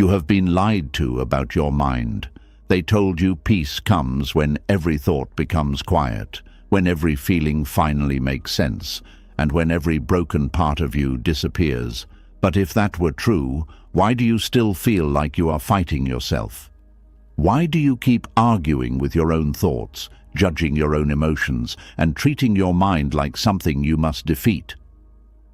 You have been lied to about your mind. They told you peace comes when every thought becomes quiet, when every feeling finally makes sense, and when every broken part of you disappears. But if that were true, why do you still feel like you are fighting yourself? Why do you keep arguing with your own thoughts, judging your own emotions, and treating your mind like something you must defeat?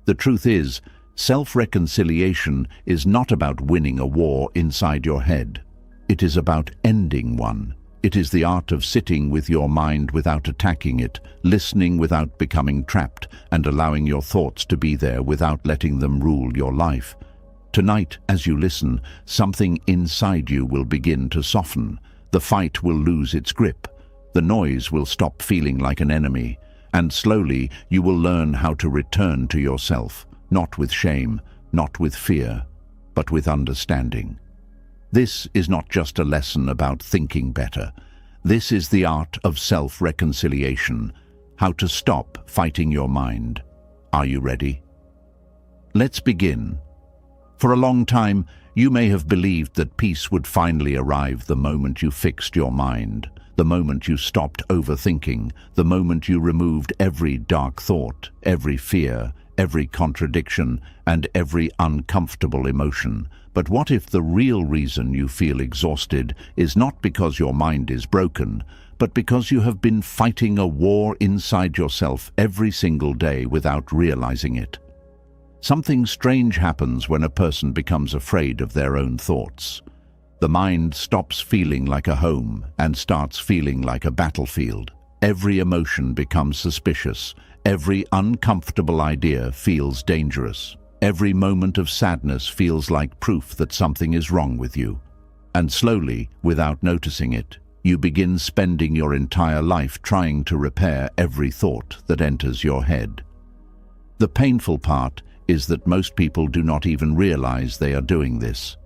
The truth is, self-reconciliation is not about winning a war inside your head. It is about ending one. It is the art of sitting with your mind without attacking it, listening without becoming trapped, and allowing your thoughts to be there without letting them rule your life. Tonight, as you listen, something inside you will begin to soften. The fight will lose its grip. The noise will stop feeling like an enemy. And slowly, you will learn how to return to yourself, not with shame, not with fear, but with understanding. This is not just a lesson about thinking better. This is the art of self-reconciliation, how to stop fighting your mind. Are you ready? Let's begin. For a long time, you may have believed that peace would finally arrive the moment you fixed your mind, the moment you stopped overthinking, the moment you removed every dark thought, every fear, every contradiction, and every uncomfortable emotion. But what if the real reason you feel exhausted is not because your mind is broken, but because you have been fighting a war inside yourself every single day without realizing it? Something strange happens when a person becomes afraid of their own thoughts. The mind stops feeling like a home and starts feeling like a battlefield. Every emotion becomes suspicious. Every uncomfortable idea feels dangerous. Every moment of sadness feels like proof that something is wrong with you. And slowly, without noticing it, you begin spending your entire life trying to repair every thought that enters your head. The painful part is that most people do not even realize they are doing this.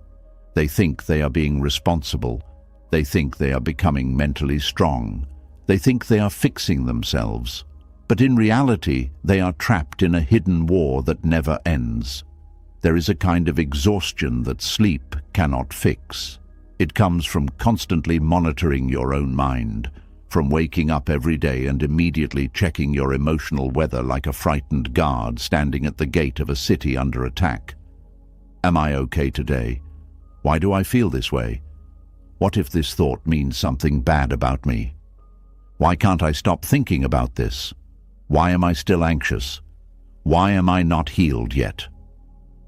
They think they are being responsible. They think they are becoming mentally strong. They think they are fixing themselves. But in reality, they are trapped in a hidden war that never ends. There is a kind of exhaustion that sleep cannot fix. It comes from constantly monitoring your own mind, from waking up every day and immediately checking your emotional weather like a frightened guard standing at the gate of a city under attack. Am I okay today? Why do I feel this way? What if this thought means something bad about me? Why can't I stop thinking about this? Why am I still anxious? Why am I not healed yet?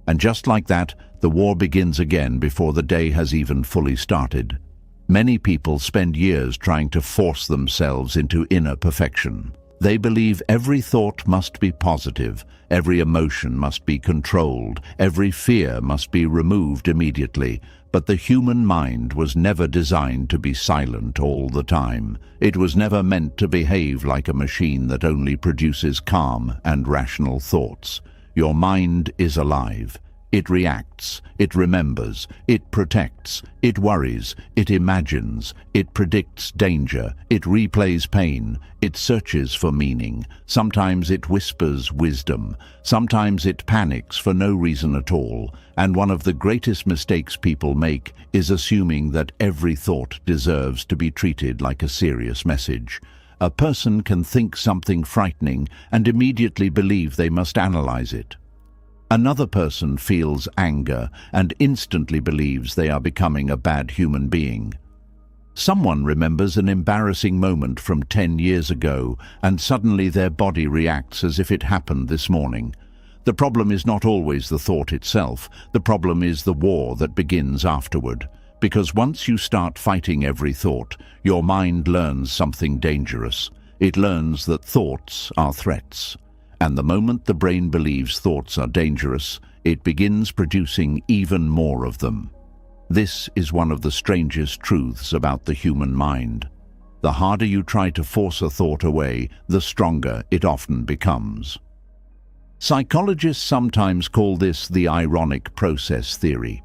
And just like that, the war begins again before the day has even fully started. Many people spend years trying to force themselves into inner perfection. They believe every thought must be positive, every emotion must be controlled, every fear must be removed immediately. But the human mind was never designed to be silent all the time. It was never meant to behave like a machine that only produces calm and rational thoughts. Your mind is alive. It reacts, it remembers, it protects, it worries, it imagines, it predicts danger, it replays pain, it searches for meaning. Sometimes it whispers wisdom, sometimes it panics for no reason at all. And one of the greatest mistakes people make is assuming that every thought deserves to be treated like a serious message. A person can think something frightening and immediately believe they must analyze it. Another person feels anger and instantly believes they are becoming a bad human being. Someone remembers an embarrassing moment from 10 years ago, and suddenly their body reacts as if it happened this morning. The problem is not always the thought itself. The problem is the war that begins afterward. Because once you start fighting every thought, your mind learns something dangerous. It learns that thoughts are threats. And the moment the brain believes thoughts are dangerous, it begins producing even more of them. This is one of the strangest truths about the human mind. The harder you try to force a thought away, the stronger it often becomes. Psychologists sometimes call this the ironic process theory.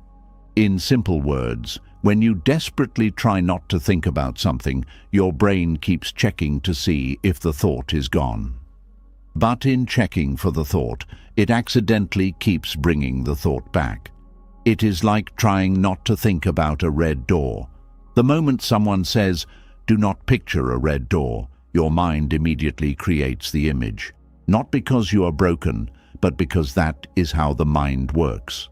In simple words, when you desperately try not to think about something, your brain keeps checking to see if the thought is gone. But in checking for the thought, it accidentally keeps bringing the thought back. It is like trying not to think about a red door. The moment someone says, "Do not picture a red door," your mind immediately creates the image. Not because you are broken, but because that is how the mind works.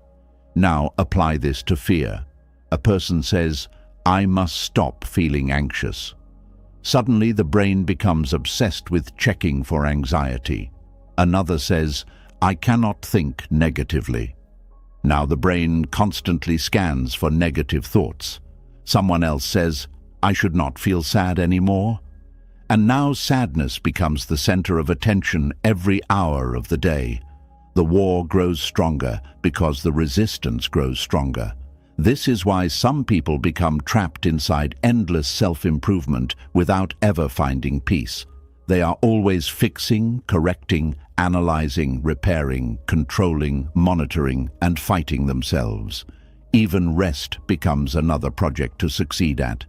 Now apply this to fear. A person says, "I must stop feeling anxious." Suddenly the brain becomes obsessed with checking for anxiety. Another says, "I cannot think negatively." Now the brain constantly scans for negative thoughts. Someone else says, "I should not feel sad anymore." And now sadness becomes the center of attention every hour of the day. The war grows stronger because the resistance grows stronger. This is why some people become trapped inside endless self-improvement without ever finding peace. They are always fixing, correcting, analyzing, repairing, controlling, monitoring, and fighting themselves. Even rest becomes another project to succeed at.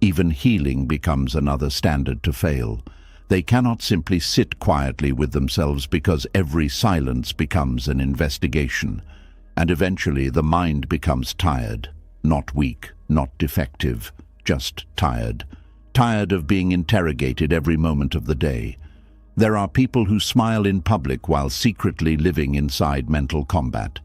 Even healing becomes another standard to fail. They cannot simply sit quietly with themselves because every silence becomes an investigation. And eventually the mind becomes tired, not weak, not defective, just tired. Tired of being interrogated every moment of the day. There are people who smile in public while secretly living inside mental combat.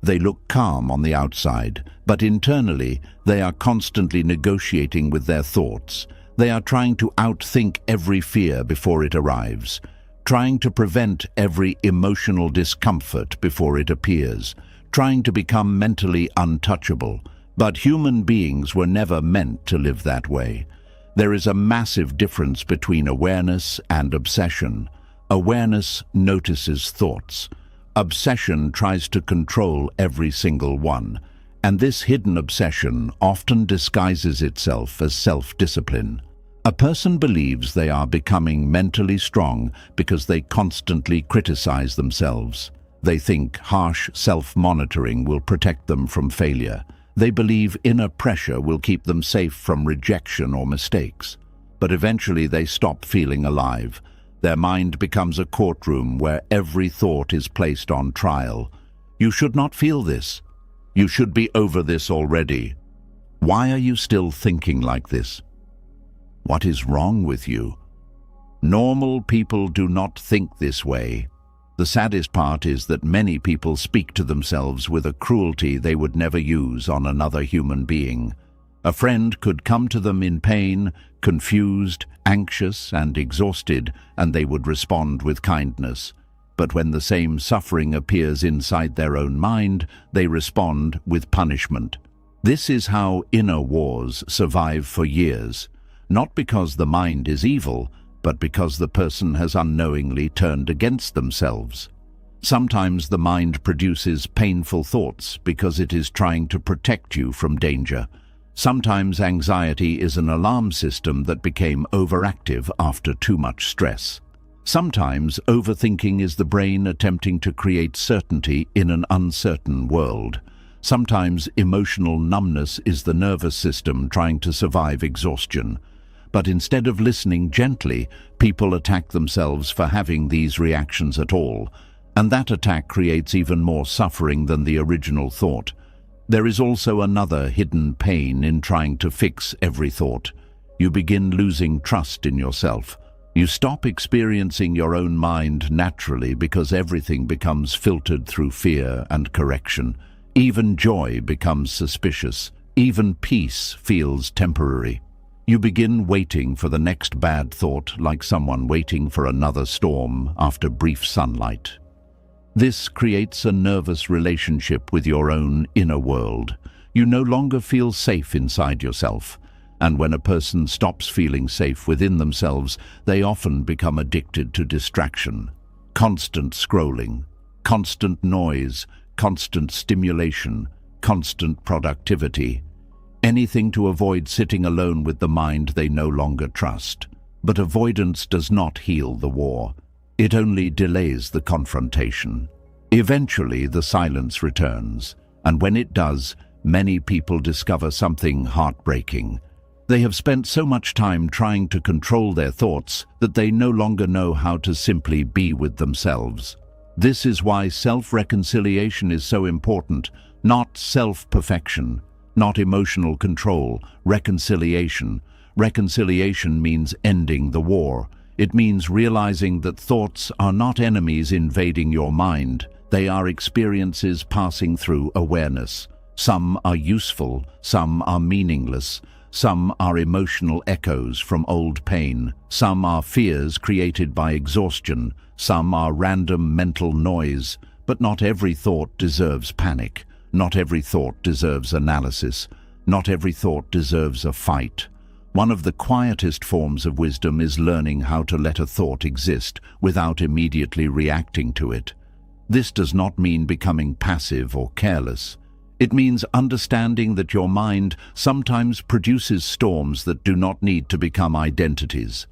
They look calm on the outside, but internally they are constantly negotiating with their thoughts. They are trying to outthink every fear before it arrives, trying to prevent every emotional discomfort before it appears, trying to become mentally untouchable. But human beings were never meant to live that way. There is a massive difference between awareness and obsession. Awareness notices thoughts. Obsession tries to control every single one. And this hidden obsession often disguises itself as self-discipline. A person believes they are becoming mentally strong because they constantly criticize themselves. They think harsh self-monitoring will protect them from failure. They believe inner pressure will keep them safe from rejection or mistakes. But eventually they stop feeling alive. Their mind becomes a courtroom where every thought is placed on trial. You should not feel this. You should be over this already. Why are you still thinking like this? What is wrong with you? Normal people do not think this way. The saddest part is that many people speak to themselves with a cruelty they would never use on another human being. A friend could come to them in pain, confused, anxious, and exhausted, and they would respond with kindness. But when the same suffering appears inside their own mind, they respond with punishment. This is how inner wars survive for years, not because the mind is evil, but because the person has unknowingly turned against themselves. Sometimes the mind produces painful thoughts because it is trying to protect you from danger. Sometimes anxiety is an alarm system that became overactive after too much stress. Sometimes overthinking is the brain attempting to create certainty in an uncertain world. Sometimes emotional numbness is the nervous system trying to survive exhaustion. But instead of listening gently, people attack themselves for having these reactions at all, and that attack creates even more suffering than the original thought. There is also another hidden pain in trying to fix every thought. You begin losing trust in yourself. You stop experiencing your own mind naturally because everything becomes filtered through fear and correction. Even joy becomes suspicious. Even peace feels temporary. You begin waiting for the next bad thought like someone waiting for another storm after brief sunlight. This creates a nervous relationship with your own inner world. You no longer feel safe inside yourself. And when a person stops feeling safe within themselves, they often become addicted to distraction. Constant scrolling, constant noise, constant stimulation, constant productivity. Anything to avoid sitting alone with the mind they no longer trust. But avoidance does not heal the war. It only delays the confrontation. Eventually, the silence returns, and when it does, many people discover something heartbreaking. They have spent so much time trying to control their thoughts that they no longer know how to simply be with themselves. This is why self-reconciliation is so important, not self-perfection, not emotional control, reconciliation. Reconciliation means ending the war. It means realizing that thoughts are not enemies invading your mind. They are experiences passing through awareness. Some are useful, some are meaningless. Some are emotional echoes from old pain. Some are fears created by exhaustion. Some are random mental noise. But not every thought deserves panic. Not every thought deserves analysis. Not every thought deserves a fight. One of the quietest forms of wisdom is learning how to let a thought exist without immediately reacting to it. This does not mean becoming passive or careless. It means understanding that your mind sometimes produces storms that do not need to become identities.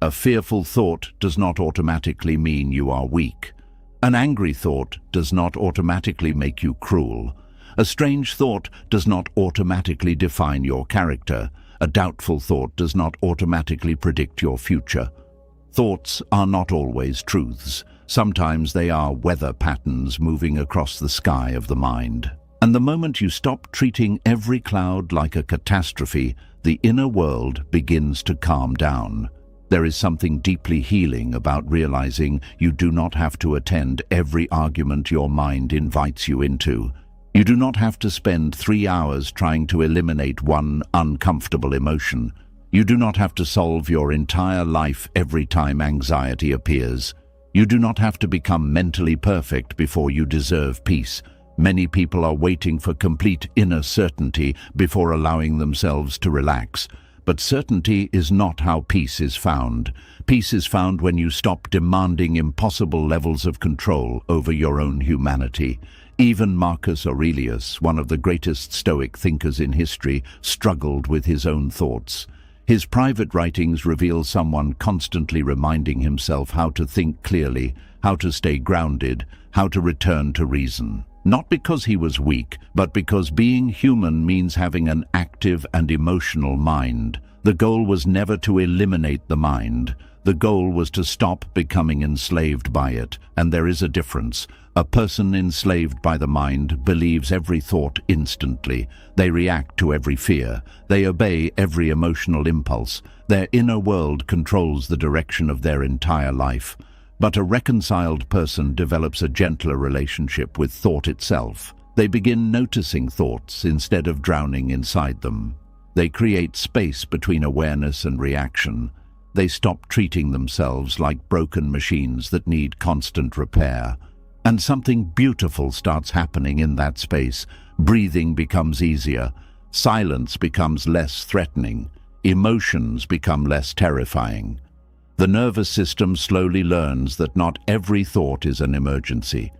A fearful thought does not automatically mean you are weak. An angry thought does not automatically make you cruel. A strange thought does not automatically define your character. A doubtful thought does not automatically predict your future. Thoughts are not always truths. Sometimes they are weather patterns moving across the sky of the mind. And the moment you stop treating every cloud like a catastrophe, the inner world begins to calm down. There is something deeply healing about realizing you do not have to attend every argument your mind invites you into. You do not have to spend 3 hours trying to eliminate one uncomfortable emotion. You do not have to solve your entire life every time anxiety appears. You do not have to become mentally perfect before you deserve peace. Many people are waiting for complete inner certainty before allowing themselves to relax. But certainty is not how peace is found. Peace is found when you stop demanding impossible levels of control over your own humanity. Even Marcus Aurelius, one of the greatest Stoic thinkers in history, struggled with his own thoughts. His private writings reveal someone constantly reminding himself how to think clearly, how to stay grounded, how to return to reason. Not because he was weak, but because being human means having an active and emotional mind. The goal was never to eliminate the mind. The goal was to stop becoming enslaved by it, and there is a difference. A person enslaved by the mind believes every thought instantly. They react to every fear. They obey every emotional impulse. Their inner world controls the direction of their entire life. But a reconciled person develops a gentler relationship with thought itself. They begin noticing thoughts instead of drowning inside them. They create space between awareness and reaction. They stop treating themselves like broken machines that need constant repair. And something beautiful starts happening in that space. Breathing becomes easier. Silence becomes less threatening. Emotions become less terrifying. The nervous system slowly learns that not every thought is an emergency.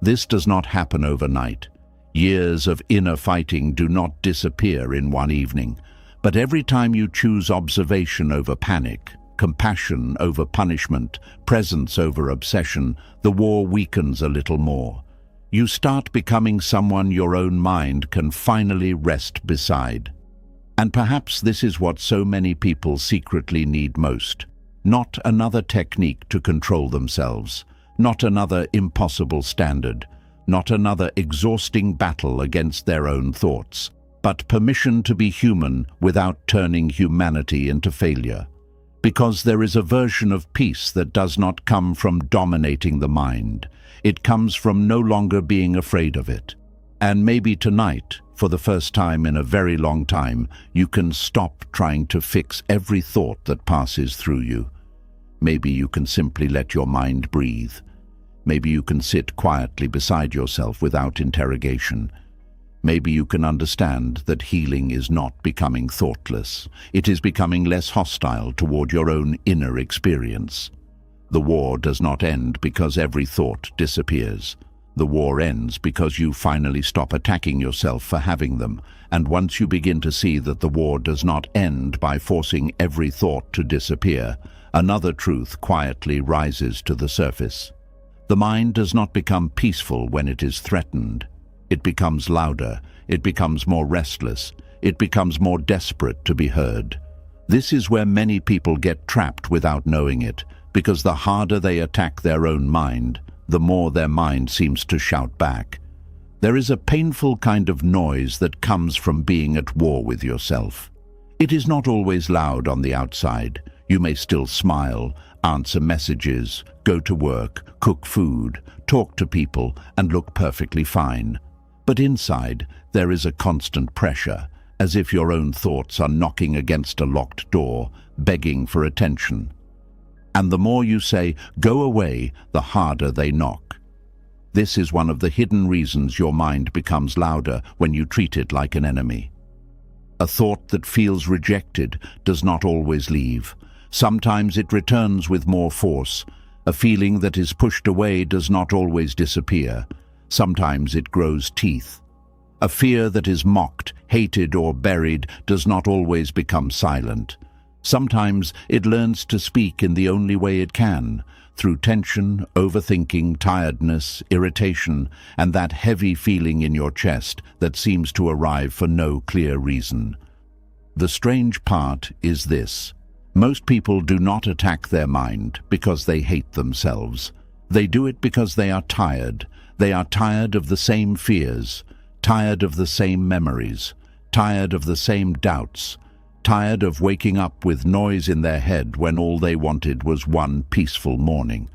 This does not happen overnight. Years of inner fighting do not disappear in one evening. But every time you choose observation over panic, compassion over punishment, presence over obsession, the war weakens a little more. You start becoming someone your own mind can finally rest beside. And perhaps this is what so many people secretly need most. Not another technique to control themselves, not another impossible standard, not another exhausting battle against their own thoughts, but permission to be human without turning humanity into failure. Because there is a version of peace that does not come from dominating the mind. It comes from no longer being afraid of it. And maybe tonight, for the first time in a very long time, you can stop trying to fix every thought that passes through you. Maybe you can simply let your mind breathe. Maybe you can sit quietly beside yourself without interrogation. Maybe you can understand that healing is not becoming thoughtless. It is becoming less hostile toward your own inner experience. The war does not end because every thought disappears. The war ends because you finally stop attacking yourself for having them. And once you begin to see that the war does not end by forcing every thought to disappear, another truth quietly rises to the surface. The mind does not become peaceful when it is threatened. It becomes louder, it becomes more restless, it becomes more desperate to be heard. This is where many people get trapped without knowing it, because the harder they attack their own mind, the more their mind seems to shout back. There is a painful kind of noise that comes from being at war with yourself. It is not always loud on the outside. You may still smile, answer messages, go to work, cook food, talk to people, and look perfectly fine. But inside, there is a constant pressure, as if your own thoughts are knocking against a locked door, begging for attention. And the more you say, "Go away," the harder they knock. This is one of the hidden reasons your mind becomes louder when you treat it like an enemy. A thought that feels rejected does not always leave. Sometimes it returns with more force. A feeling that is pushed away does not always disappear. Sometimes it grows teeth. A fear that is mocked, hated, or buried does not always become silent. Sometimes it learns to speak in the only way it can, through tension, overthinking, tiredness, irritation, and that heavy feeling in your chest that seems to arrive for no clear reason. The strange part is this. Most people do not attack their mind because they hate themselves. They do it because they are tired. They are tired of the same fears, tired of the same memories, tired of the same doubts, tired of waking up with noise in their head when all they wanted was one peaceful morning.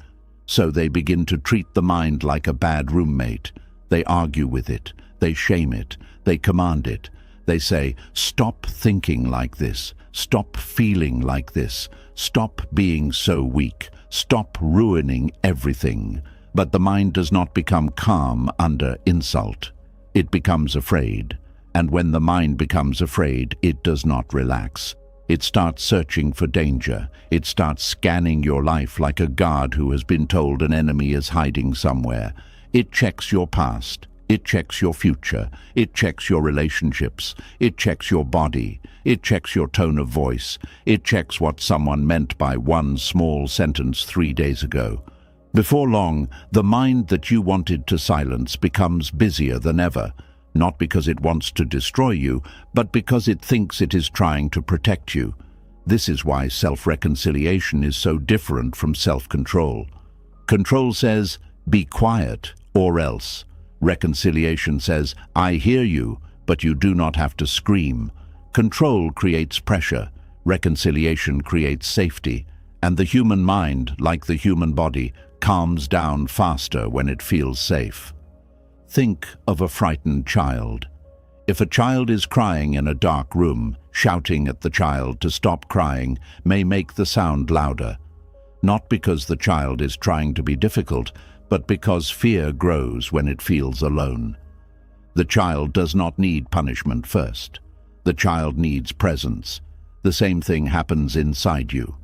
So they begin to treat the mind like a bad roommate. They argue with it, they shame it, they command it. They say, "Stop thinking like this, stop feeling like this, stop being so weak, stop ruining everything." But the mind does not become calm under insult. It becomes afraid. And when the mind becomes afraid, it does not relax. It starts searching for danger. It starts scanning your life like a guard who has been told an enemy is hiding somewhere. It checks your past. It checks your future. It checks your relationships. It checks your body. It checks your tone of voice. It checks what someone meant by one small sentence 3 days ago. Before long, the mind that you wanted to silence becomes busier than ever. Not because it wants to destroy you, but because it thinks it is trying to protect you. This is why self-reconciliation is so different from self-control. Control says, "Be quiet, or else." Reconciliation says, "I hear you, but you do not have to scream." Control creates pressure. Reconciliation creates safety. And the human mind, like the human body, calms down faster when it feels safe. Think of a frightened child. If a child is crying in a dark room, shouting at the child to stop crying may make the sound louder. Not because the child is trying to be difficult, but because fear grows when it feels alone. The child does not need punishment first. The child needs presence. The same thing happens inside you.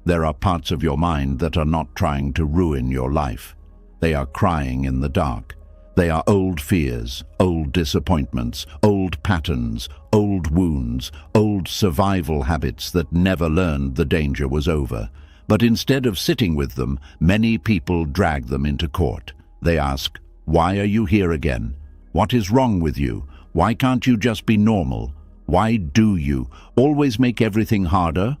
There are parts of your mind that are not trying to ruin your life. They are crying in the dark. They are old fears, old disappointments, old patterns, old wounds, old survival habits that never learned the danger was over. But instead of sitting with them, many people drag them into court. They ask, "Why are you here again? What is wrong with you? Why can't you just be normal? Why do you always make everything harder?"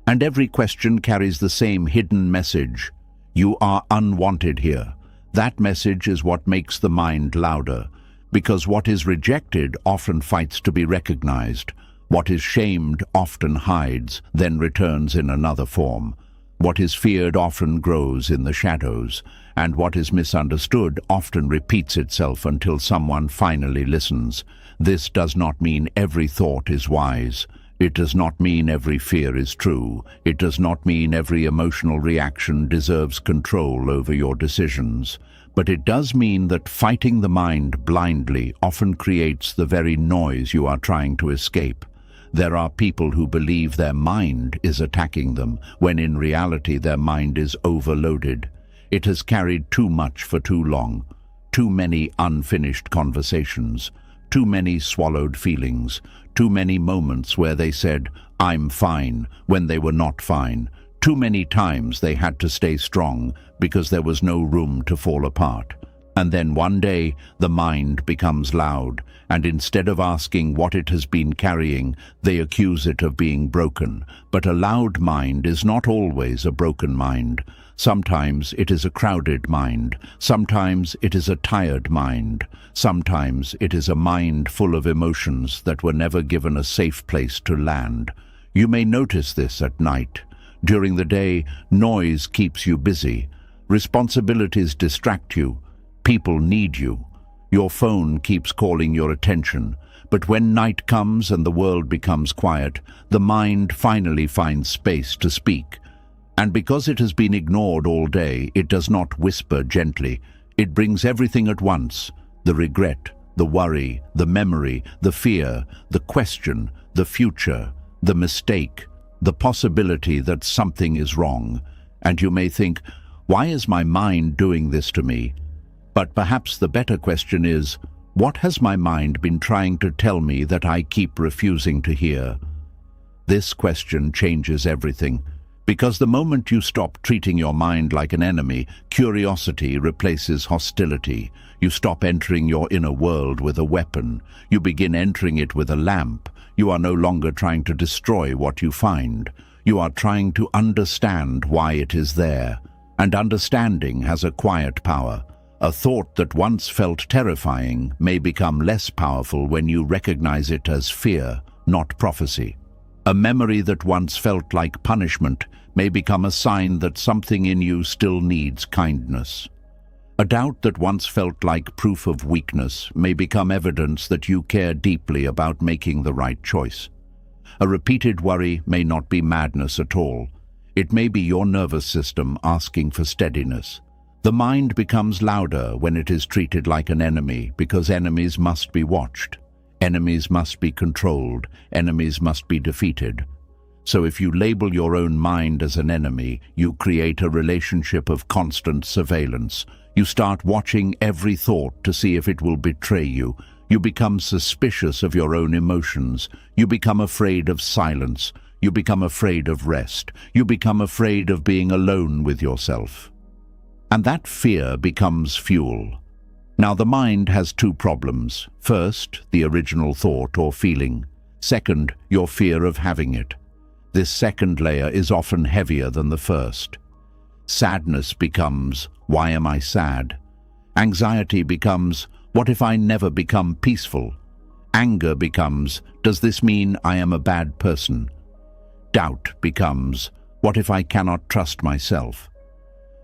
And every question carries the same hidden message. You are unwanted here. That message is what makes the mind louder, because what is rejected often fights to be recognized. What is shamed often hides, then returns in another form. What is feared often grows in the shadows, and what is misunderstood often repeats itself until someone finally listens. This does not mean every thought is wise. It does not mean every fear is true. It does not mean every emotional reaction deserves control over your decisions. But it does mean that fighting the mind blindly often creates the very noise you are trying to escape. There are people who believe their mind is attacking them, when in reality their mind is overloaded. It has carried too much for too long. Too many unfinished conversations. Too many swallowed feelings. Too many moments where they said, "I'm fine," when they were not fine. Too many times they had to stay strong because there was no room to fall apart. And then one day, the mind becomes loud, and instead of asking what it has been carrying, they accuse it of being broken. But a loud mind is not always a broken mind. Sometimes it is a crowded mind. Sometimes it is a tired mind. Sometimes it is a mind full of emotions that were never given a safe place to land. You may notice this at night. During the day, noise keeps you busy. Responsibilities distract you. People need you. Your phone keeps calling your attention. But when night comes and the world becomes quiet, the mind finally finds space to speak. And because it has been ignored all day, it does not whisper gently. It brings everything at once: the regret, the worry, the memory, the fear, the question, the future, the mistake, the possibility that something is wrong. And you may think, why is my mind doing this to me? But perhaps the better question is, what has my mind been trying to tell me that I keep refusing to hear? This question changes everything, because the moment you stop treating your mind like an enemy, curiosity replaces hostility. You stop entering your inner world with a weapon. You begin entering it with a lamp. You are no longer trying to destroy what you find. You are trying to understand why it is there. And understanding has a quiet power. A thought that once felt terrifying may become less powerful when you recognize it as fear, not prophecy. A memory that once felt like punishment may become a sign that something in you still needs kindness. A doubt that once felt like proof of weakness may become evidence that you care deeply about making the right choice. A repeated worry may not be madness at all. It may be your nervous system asking for steadiness. The mind becomes louder when it is treated like an enemy, because enemies must be watched. Enemies must be controlled. Enemies must be defeated. So if you label your own mind as an enemy, you create a relationship of constant surveillance. You start watching every thought to see if it will betray you. You become suspicious of your own emotions. You become afraid of silence. You become afraid of rest. You become afraid of being alone with yourself. And that fear becomes fuel. Now, the mind has two problems. First, the original thought or feeling. Second, your fear of having it. This second layer is often heavier than the first. Sadness becomes, why am I sad? Anxiety becomes, what if I never become peaceful? Anger becomes, does this mean I am a bad person? Doubt becomes, what if I cannot trust myself?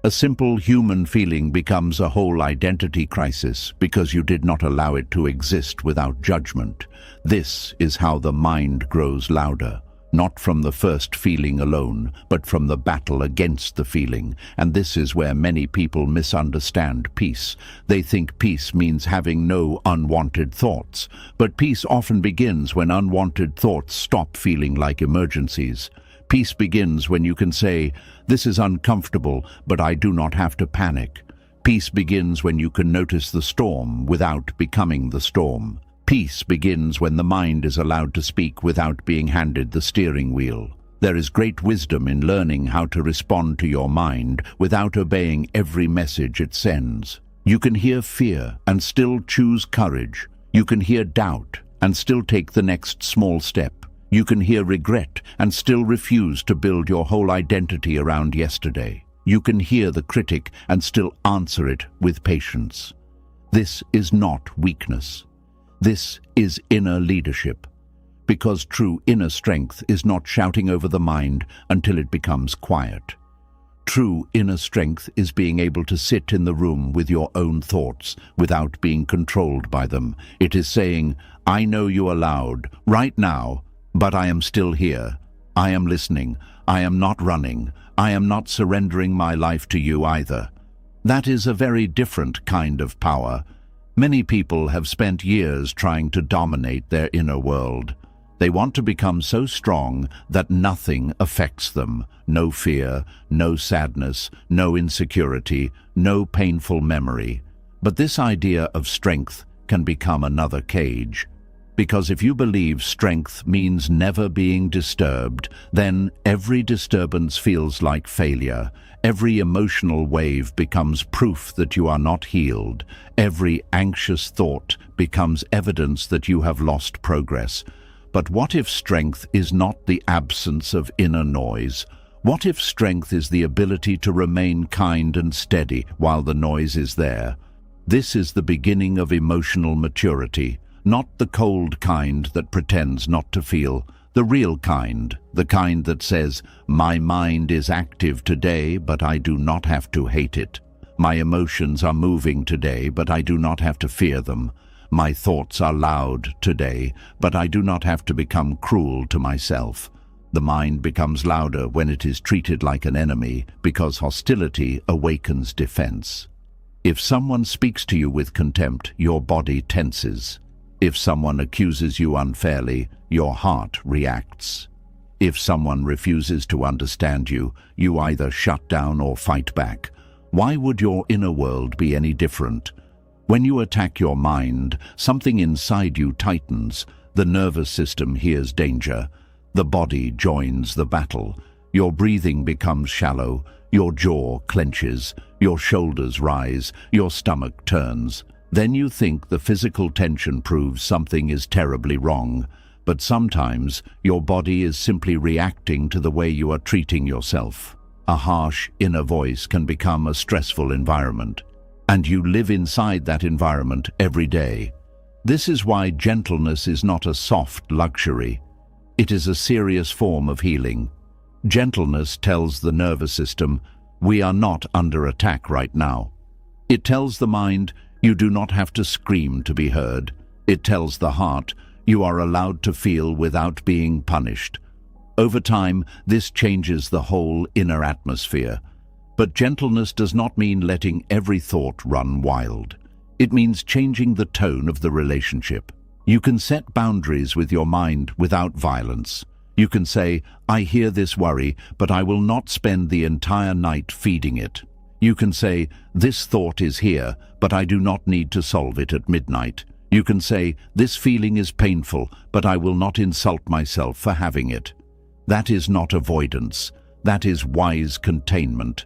A simple human feeling becomes a whole identity crisis because you did not allow it to exist without judgment. This is how the mind grows louder, not from the first feeling alone, but from the battle against the feeling. And this is where many people misunderstand peace. They think peace means having no unwanted thoughts, but peace often begins when unwanted thoughts stop feeling like emergencies. Peace begins when you can say, this is uncomfortable, but I do not have to panic. Peace begins when you can notice the storm without becoming the storm. Peace begins when the mind is allowed to speak without being handed the steering wheel. There is great wisdom in learning how to respond to your mind without obeying every message it sends. You can hear fear and still choose courage. You can hear doubt and still take the next small step. You can hear regret and still refuse to build your whole identity around yesterday. You can hear the critic and still answer it with patience. This is not weakness. This is inner leadership. Because true inner strength is not shouting over the mind until it becomes quiet. True inner strength is being able to sit in the room with your own thoughts without being controlled by them. It is saying, I know you are loud right now, but I am still here. I am listening. I am not running. I am not surrendering my life to you either. That is a very different kind of power. Many people have spent years trying to dominate their inner world. They want to become so strong that nothing affects them. No fear, no sadness, no insecurity, no painful memory. But this idea of strength can become another cage. Because if you believe strength means never being disturbed, then every disturbance feels like failure. Every emotional wave becomes proof that you are not healed. Every anxious thought becomes evidence that you have lost progress. But what if strength is not the absence of inner noise? What if strength is the ability to remain kind and steady while the noise is there? This is the beginning of emotional maturity, not the cold kind that pretends not to feel, the real kind, the kind that says, "My mind is active today, but I do not have to hate it. My emotions are moving today, but I do not have to fear them. My thoughts are loud today, but I do not have to become cruel to myself." The mind becomes louder when it is treated like an enemy, because hostility awakens defense. If someone speaks to you with contempt, your body tenses. If someone accuses you unfairly, your heart reacts. If someone refuses to understand you, you either shut down or fight back. Why would your inner world be any different? When you attack your mind, something inside you tightens. The nervous system hears danger. The body joins the battle. Your breathing becomes shallow. Your jaw clenches. Your shoulders rise. Your stomach turns. Then you think the physical tension proves something is terribly wrong. But sometimes your body is simply reacting to the way you are treating yourself. A harsh inner voice can become a stressful environment, and you live inside that environment every day. This is why gentleness is not a soft luxury. It is a serious form of healing. Gentleness tells the nervous system, "We are not under attack right now." It tells the mind, "You do not have to scream to be heard." It tells the heart, "You are allowed to feel without being punished." Over time, this changes the whole inner atmosphere. But gentleness does not mean letting every thought run wild. It means changing the tone of the relationship. You can set boundaries with your mind without violence. You can say, "I hear this worry, but I will not spend the entire night feeding it." You can say, "This thought is here, but I do not need to solve it at midnight." You can say, "This feeling is painful, but I will not insult myself for having it." That is not avoidance. That is wise containment.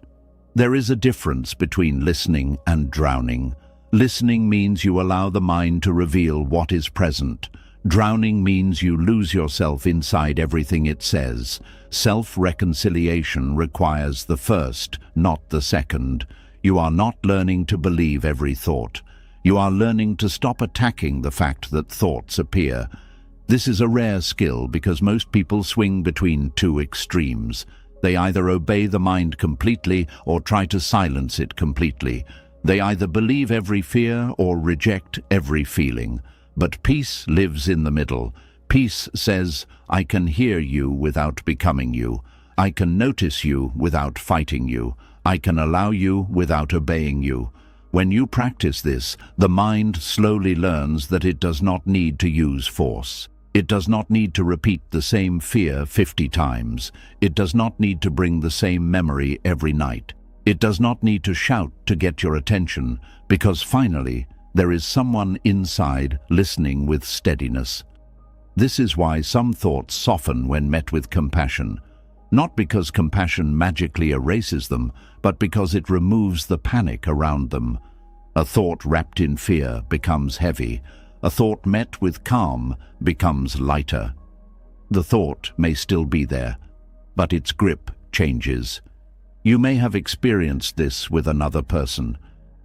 There is a difference between listening and drowning. Listening means you allow the mind to reveal what is present. Drowning means you lose yourself inside everything it says. Self-reconciliation requires the first, not the second. You are not learning to believe every thought. You are learning to stop attacking the fact that thoughts appear. This is a rare skill because most people swing between two extremes. They either obey the mind completely or try to silence it completely. They either believe every fear or reject every feeling. But peace lives in the middle. Peace says, "I can hear you without becoming you. I can notice you without fighting you. I can allow you without obeying you." When you practice this, the mind slowly learns that it does not need to use force. It does not need to repeat the same fear 50 times. It does not need to bring the same memory every night. It does not need to shout to get your attention, because finally, there is someone inside listening with steadiness. This is why some thoughts soften when met with compassion. Not because compassion magically erases them, but because it removes the panic around them. A thought wrapped in fear becomes heavy. A thought met with calm becomes lighter. The thought may still be there, but its grip changes. You may have experienced this with another person.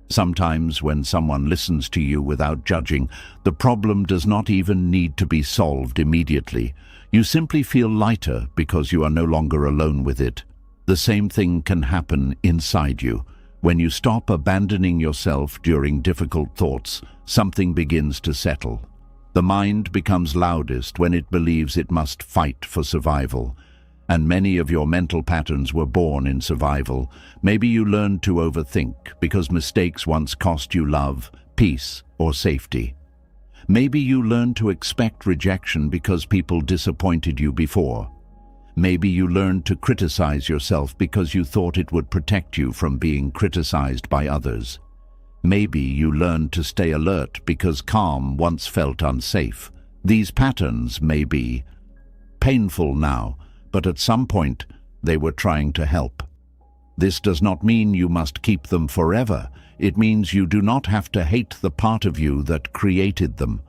Sometimes when someone listens to you without judging, the problem does not even need to be solved immediately. You simply feel lighter because you are no longer alone with it. The same thing can happen inside you. When you stop abandoning yourself during difficult thoughts, something begins to settle. The mind becomes loudest when it believes it must fight for survival. And many of your mental patterns were born in survival. Maybe you learned to overthink because mistakes once cost you love, peace, or safety. Maybe you learned to expect rejection because people disappointed you before. Maybe you learned to criticize yourself because you thought it would protect you from being criticized by others. Maybe you learned to stay alert because calm once felt unsafe. These patterns may be painful now, but at some point they were trying to help. This does not mean you must keep them forever. It means you do not have to hate the part of you that created them.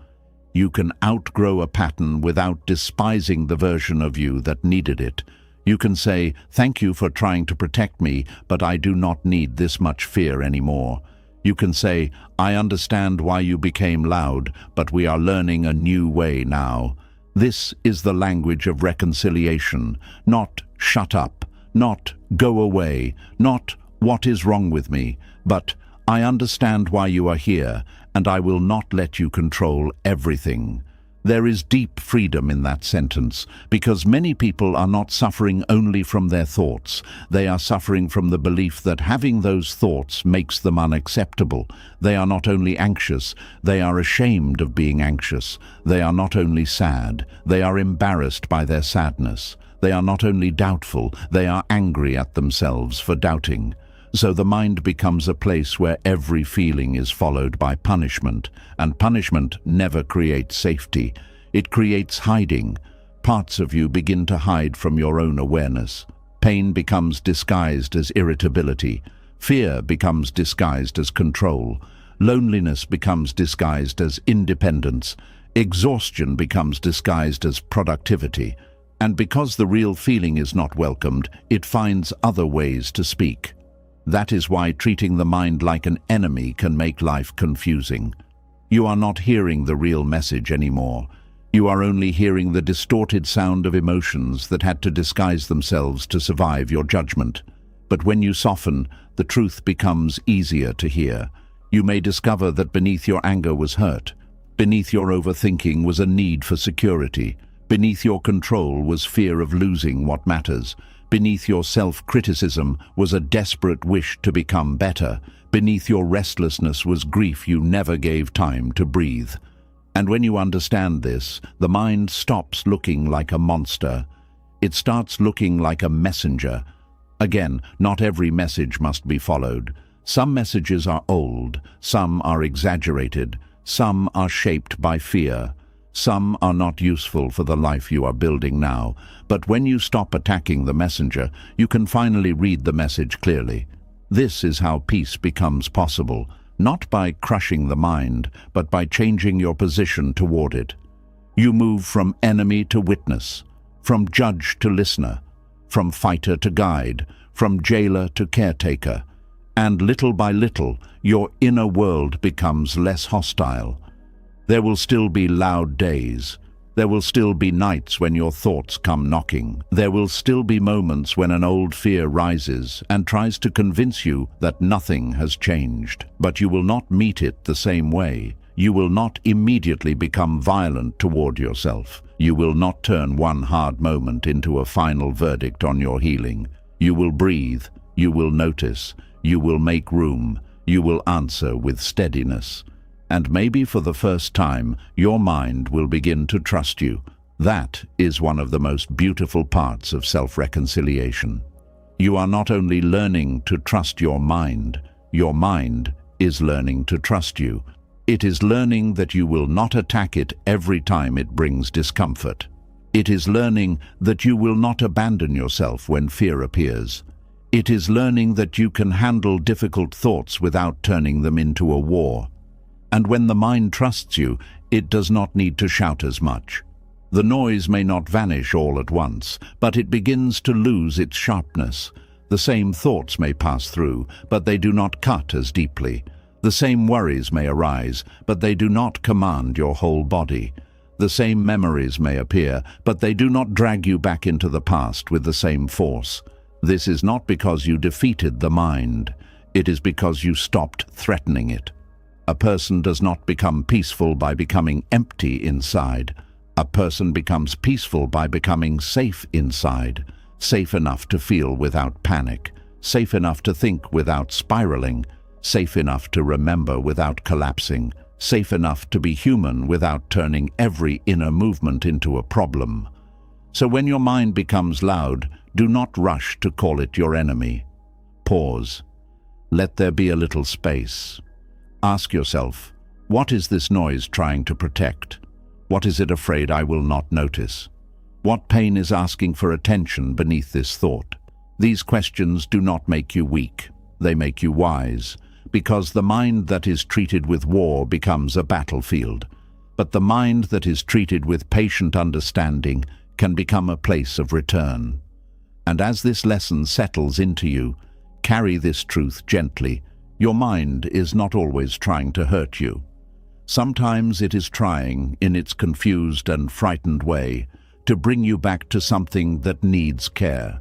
You can outgrow a pattern without despising the version of you that needed it. You can say, "Thank you for trying to protect me, but I do not need this much fear anymore." You can say, "I understand why you became loud, but we are learning a new way now." This is the language of reconciliation, not "shut up," not "go away," not "what is wrong with me," but "I understand why you are here, and I will not let you control everything." There is deep freedom in that sentence, because many people are not suffering only from their thoughts. They are suffering from the belief that having those thoughts makes them unacceptable. They are not only anxious, they are ashamed of being anxious. They are not only sad, they are embarrassed by their sadness. They are not only doubtful, they are angry at themselves for doubting. So the mind becomes a place where every feeling is followed by punishment, and punishment never creates safety. It creates hiding. Parts of you begin to hide from your own awareness. Pain becomes disguised as irritability. Fear becomes disguised as control. Loneliness becomes disguised as independence. Exhaustion becomes disguised as productivity. And because the real feeling is not welcomed, it finds other ways to speak. That is why treating the mind like an enemy can make life confusing. You are not hearing the real message anymore. You are only hearing the distorted sound of emotions that had to disguise themselves to survive your judgment. But when you soften, the truth becomes easier to hear. You may discover that beneath your anger was hurt. Beneath your overthinking was a need for security. Beneath your control was fear of losing what matters. Beneath your self-criticism was a desperate wish to become better. Beneath your restlessness was grief you never gave time to breathe. And when you understand this, the mind stops looking like a monster. It starts looking like a messenger. Again, not every message must be followed. Some messages are old, some are exaggerated, some are shaped by fear. Some are not useful for the life you are building now, but when you stop attacking the messenger, you can finally read the message clearly. This is how peace becomes possible, not by crushing the mind, but by changing your position toward it. You move from enemy to witness, from judge to listener, from fighter to guide, from jailer to caretaker, and little by little, your inner world becomes less hostile. There will still be loud days. There will still be nights when your thoughts come knocking. There will still be moments when an old fear rises and tries to convince you that nothing has changed. But you will not meet it the same way. You will not immediately become violent toward yourself. You will not turn one hard moment into a final verdict on your healing. You will breathe. You will notice. You will make room. You will answer with steadiness. And maybe for the first time, your mind will begin to trust you. That is one of the most beautiful parts of self-reconciliation. You are not only learning to trust your mind is learning to trust you. It is learning that you will not attack it every time it brings discomfort. It is learning that you will not abandon yourself when fear appears. It is learning that you can handle difficult thoughts without turning them into a war. And when the mind trusts you, it does not need to shout as much. The noise may not vanish all at once, but it begins to lose its sharpness. The same thoughts may pass through, but they do not cut as deeply. The same worries may arise, but they do not command your whole body. The same memories may appear, but they do not drag you back into the past with the same force. This is not because you defeated the mind. It is because you stopped threatening it. A person does not become peaceful by becoming empty inside. A person becomes peaceful by becoming safe inside, safe enough to feel without panic, safe enough to think without spiraling, safe enough to remember without collapsing, safe enough to be human without turning every inner movement into a problem. So when your mind becomes loud, do not rush to call it your enemy. Pause. Let there be a little space. Ask yourself, what is this noise trying to protect? What is it afraid I will not notice? What pain is asking for attention beneath this thought? These questions do not make you weak, they make you wise, because the mind that is treated with war becomes a battlefield, but the mind that is treated with patient understanding can become a place of return. And as this lesson settles into you, carry this truth gently. Your mind is not always trying to hurt you. Sometimes it is trying, in its confused and frightened way, to bring you back to something that needs care.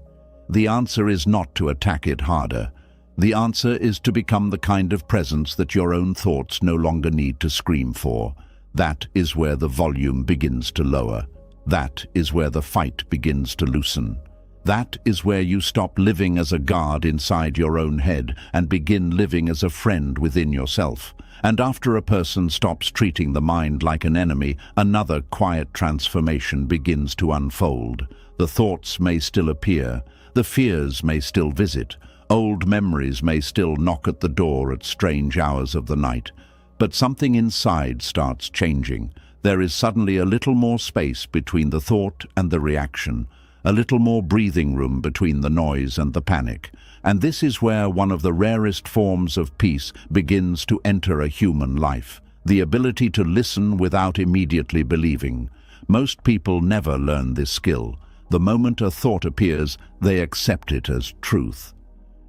The answer is not to attack it harder. The answer is to become the kind of presence that your own thoughts no longer need to scream for. That is where the volume begins to lower. That is where the fight begins to loosen. That is where you stop living as a guard inside your own head and begin living as a friend within yourself. And after a person stops treating the mind like an enemy, another quiet transformation begins to unfold. The thoughts may still appear, the fears may still visit, old memories may still knock at the door at strange hours of the night, but something inside starts changing. There is suddenly a little more space between the thought and the reaction, a little more breathing room between the noise and the panic. And this is where one of the rarest forms of peace begins to enter a human life, the ability to listen without immediately believing. Most people never learn this skill. The moment a thought appears, they accept it as truth.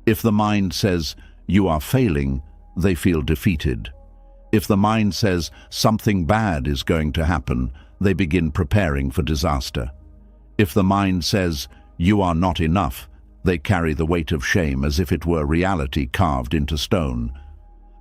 If the mind says, "You are failing," they feel defeated. If the mind says, "Something bad is going to happen," they begin preparing for disaster. If the mind says, "You are not enough," they carry the weight of shame as if it were reality carved into stone.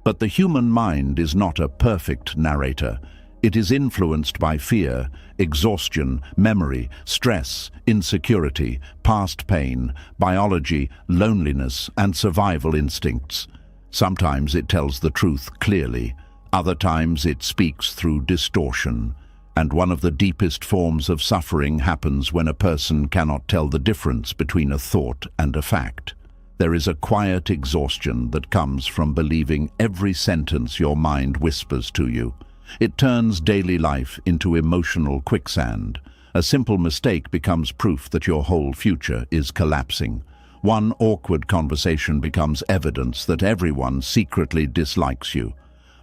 But the human mind is not a perfect narrator. It is influenced by fear, exhaustion, memory, stress, insecurity, past pain, biology, loneliness, and survival instincts. Sometimes it tells the truth clearly. Other times it speaks through distortion. And one of the deepest forms of suffering happens when a person cannot tell the difference between a thought and a fact. There is a quiet exhaustion that comes from believing every sentence your mind whispers to you. It turns daily life into emotional quicksand. A simple mistake becomes proof that your whole future is collapsing. One awkward conversation becomes evidence that everyone secretly dislikes you.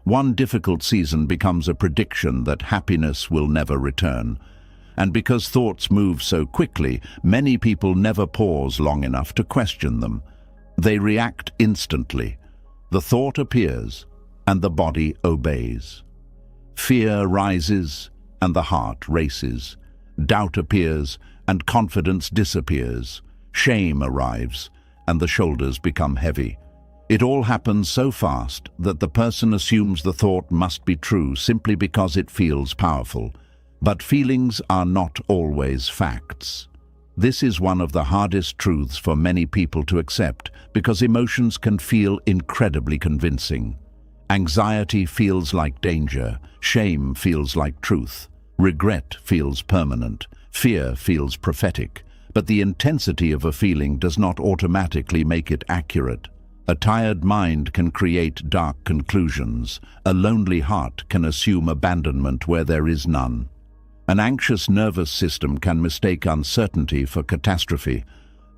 One difficult season becomes a prediction that happiness will never return. And because thoughts move so quickly, many people never pause long enough to question them. They react instantly. The thought appears, and the body obeys. Fear rises, and the heart races. Doubt appears, and confidence disappears. Shame arrives, and the shoulders become heavy. It all happens so fast that the person assumes the thought must be true simply because it feels powerful. But feelings are not always facts. This is one of the hardest truths for many people to accept because emotions can feel incredibly convincing. Anxiety feels like danger, shame feels like truth, regret feels permanent, fear feels prophetic. But the intensity of a feeling does not automatically make it accurate. A tired mind can create dark conclusions. A lonely heart can assume abandonment where there is none. An anxious nervous system can mistake uncertainty for catastrophe.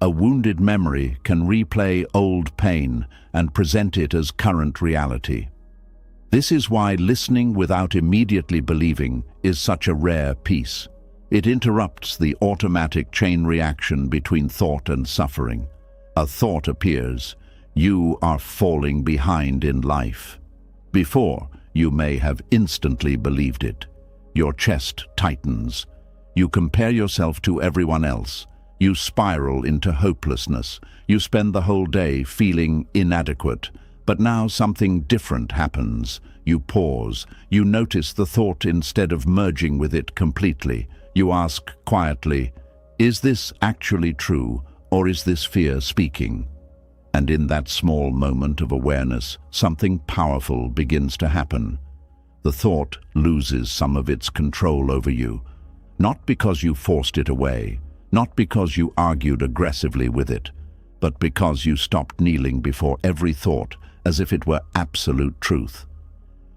A wounded memory can replay old pain and present it as current reality. This is why listening without immediately believing is such a rare piece. It interrupts the automatic chain reaction between thought and suffering. A thought appears. You are falling behind in life. Before, you may have instantly believed it. Your chest tightens. You compare yourself to everyone else. You spiral into hopelessness. You spend the whole day feeling inadequate. But now something different happens. You pause. You notice the thought instead of merging with it completely. You ask quietly, "Is this actually true, or is this fear speaking?" And in that small moment of awareness, something powerful begins to happen. The thought loses some of its control over you, not because you forced it away, not because you argued aggressively with it, but because you stopped kneeling before every thought as if it were absolute truth.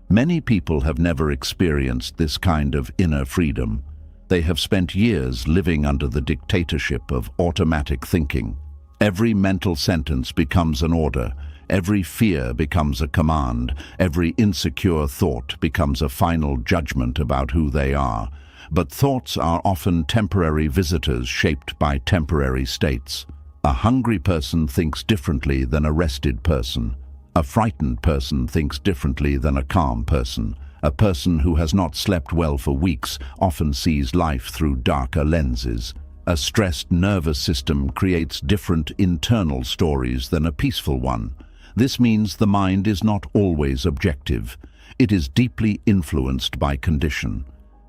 Many people have never experienced this kind of inner freedom. They have spent years living under the dictatorship of automatic thinking. Every mental sentence becomes an order. Every fear becomes a command. Every insecure thought becomes a final judgment about who they are. But thoughts are often temporary visitors shaped by temporary states. A hungry person thinks differently than a rested person. A frightened person thinks differently than a calm person. A person who has not slept well for weeks often sees life through darker lenses. A stressed nervous system creates different internal stories than a peaceful one. This means the mind is not always objective. It is deeply influenced by condition.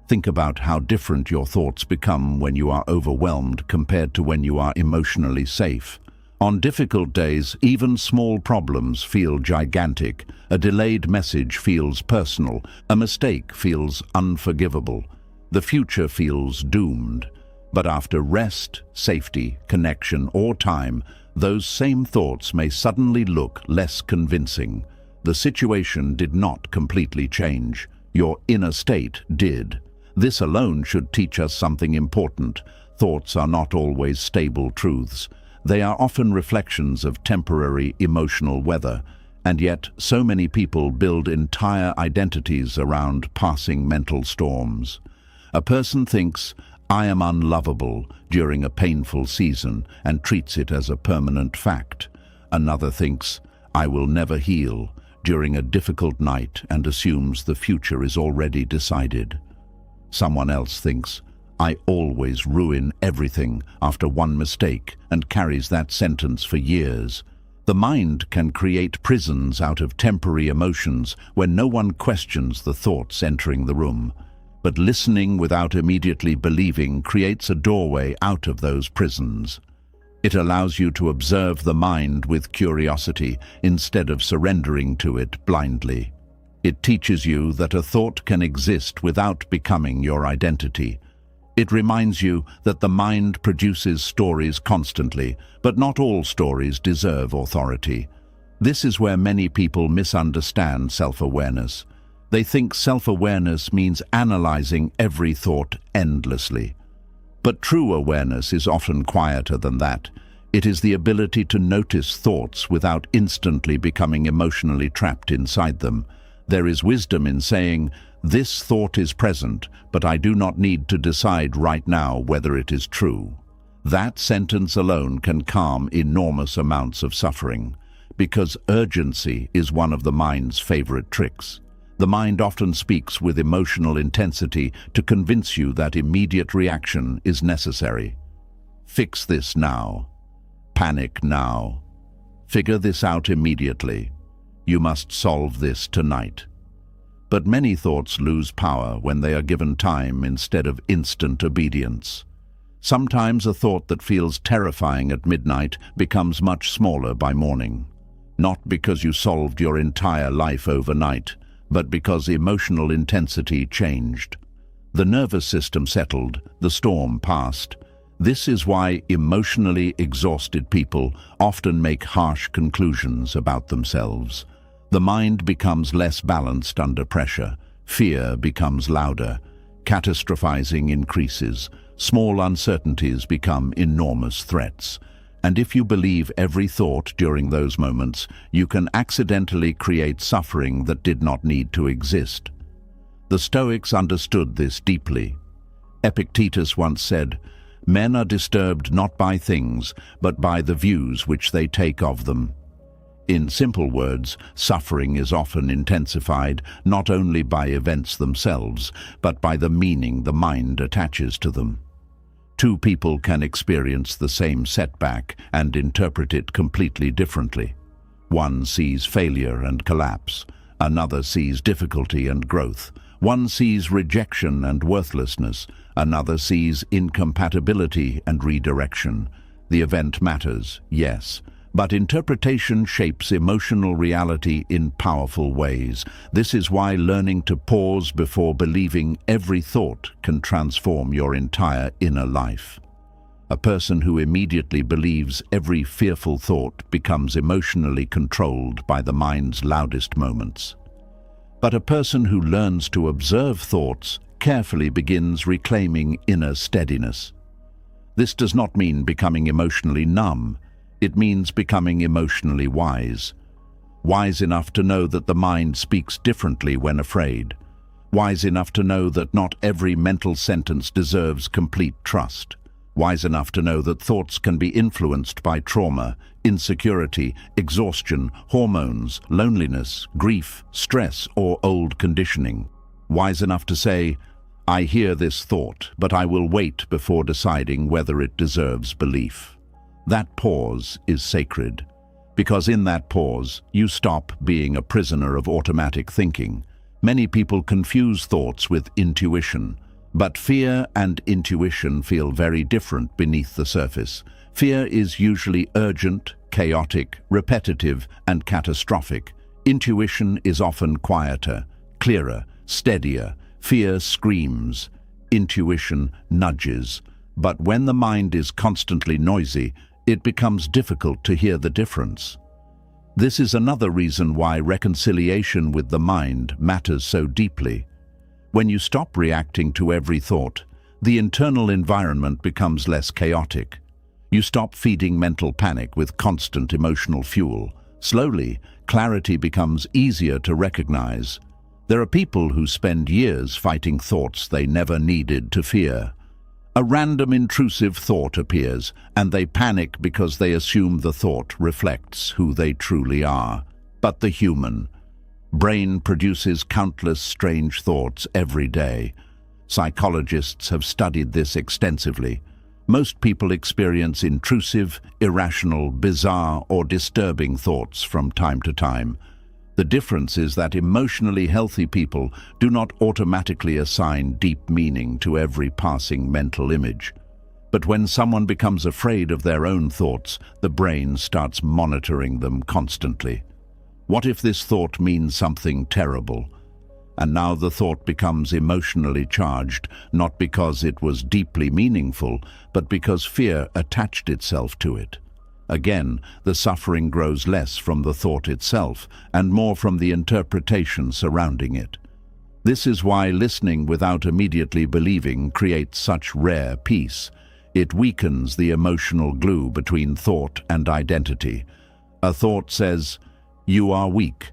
Think about how different your thoughts become when you are overwhelmed compared to when you are emotionally safe. On difficult days, even small problems feel gigantic. A delayed message feels personal. A mistake feels unforgivable. The future feels doomed. But after rest, safety, connection, or time, those same thoughts may suddenly look less convincing. The situation did not completely change. Your inner state did. This alone should teach us something important. Thoughts are not always stable truths. They are often reflections of temporary emotional weather, and yet so many people build entire identities around passing mental storms. A person thinks, "I am unlovable," during a painful season and treats it as a permanent fact. Another thinks, "I will never heal," during a difficult night and assumes the future is already decided. Someone else thinks, "I always ruin everything," after one mistake and carries that sentence for years. The mind can create prisons out of temporary emotions when no one questions the thoughts entering the room. But listening without immediately believing creates a doorway out of those prisons. It allows you to observe the mind with curiosity instead of surrendering to it blindly. It teaches you that a thought can exist without becoming your identity. It reminds you that the mind produces stories constantly, but not all stories deserve authority. This is where many people misunderstand self-awareness. They think self-awareness means analyzing every thought endlessly. But true awareness is often quieter than that. It is the ability to notice thoughts without instantly becoming emotionally trapped inside them. There is wisdom in saying, "This thought is present, but I do not need to decide right now whether it is true." That sentence alone can calm enormous amounts of suffering, because urgency is one of the mind's favorite tricks. The mind often speaks with emotional intensity to convince you that immediate reaction is necessary. Fix this now. Panic now. Figure this out immediately. You must solve this tonight. But many thoughts lose power when they are given time instead of instant obedience. Sometimes a thought that feels terrifying at midnight becomes much smaller by morning. Not because you solved your entire life overnight, but because emotional intensity changed. The nervous system settled, the storm passed. This is why emotionally exhausted people often make harsh conclusions about themselves. The mind becomes less balanced under pressure. Fear becomes louder. Catastrophizing increases. Small uncertainties become enormous threats. And if you believe every thought during those moments, you can accidentally create suffering that did not need to exist. The Stoics understood this deeply. Epictetus once said, "Men are disturbed not by things, but by the views which they take of them." In simple words, suffering is often intensified not only by events themselves, but by the meaning the mind attaches to them. Two people can experience the same setback and interpret it completely differently. One sees failure and collapse. Another sees difficulty and growth. One sees rejection and worthlessness. Another sees incompatibility and redirection. The event matters, yes, but interpretation shapes emotional reality in powerful ways. This is why learning to pause before believing every thought can transform your entire inner life. A person who immediately believes every fearful thought becomes emotionally controlled by the mind's loudest moments. But a person who learns to observe thoughts carefully begins reclaiming inner steadiness. This does not mean becoming emotionally numb. It means becoming emotionally wise. Wise enough to know that the mind speaks differently when afraid. Wise enough to know that not every mental sentence deserves complete trust. Wise enough to know that thoughts can be influenced by trauma, insecurity, exhaustion, hormones, loneliness, grief, stress, or old conditioning. Wise enough to say, I hear this thought, but I will wait before deciding whether it deserves belief. That pause is sacred, because in that pause, you stop being a prisoner of automatic thinking. Many people confuse thoughts with intuition, but fear and intuition feel very different beneath the surface. Fear is usually urgent, chaotic, repetitive, and catastrophic. Intuition is often quieter, clearer, steadier. Fear screams, intuition nudges. But when the mind is constantly noisy, it becomes difficult to hear the difference. This is another reason why reconciliation with the mind matters so deeply. When you stop reacting to every thought, the internal environment becomes less chaotic. You stop feeding mental panic with constant emotional fuel. Slowly, clarity becomes easier to recognize. There are people who spend years fighting thoughts they never needed to fear. A random intrusive thought appears, and they panic because they assume the thought reflects who they truly are. But the human brain produces countless strange thoughts every day. Psychologists have studied this extensively. Most people experience intrusive, irrational, bizarre, or disturbing thoughts from time to time. The difference is that emotionally healthy people do not automatically assign deep meaning to every passing mental image. But when someone becomes afraid of their own thoughts, the brain starts monitoring them constantly. What if this thought means something terrible? And now the thought becomes emotionally charged, not because it was deeply meaningful, but because fear attached itself to it. Again, the suffering grows less from the thought itself and more from the interpretation surrounding it. This is why listening without immediately believing creates such rare peace. It weakens the emotional glue between thought and identity. A thought says, "You are weak."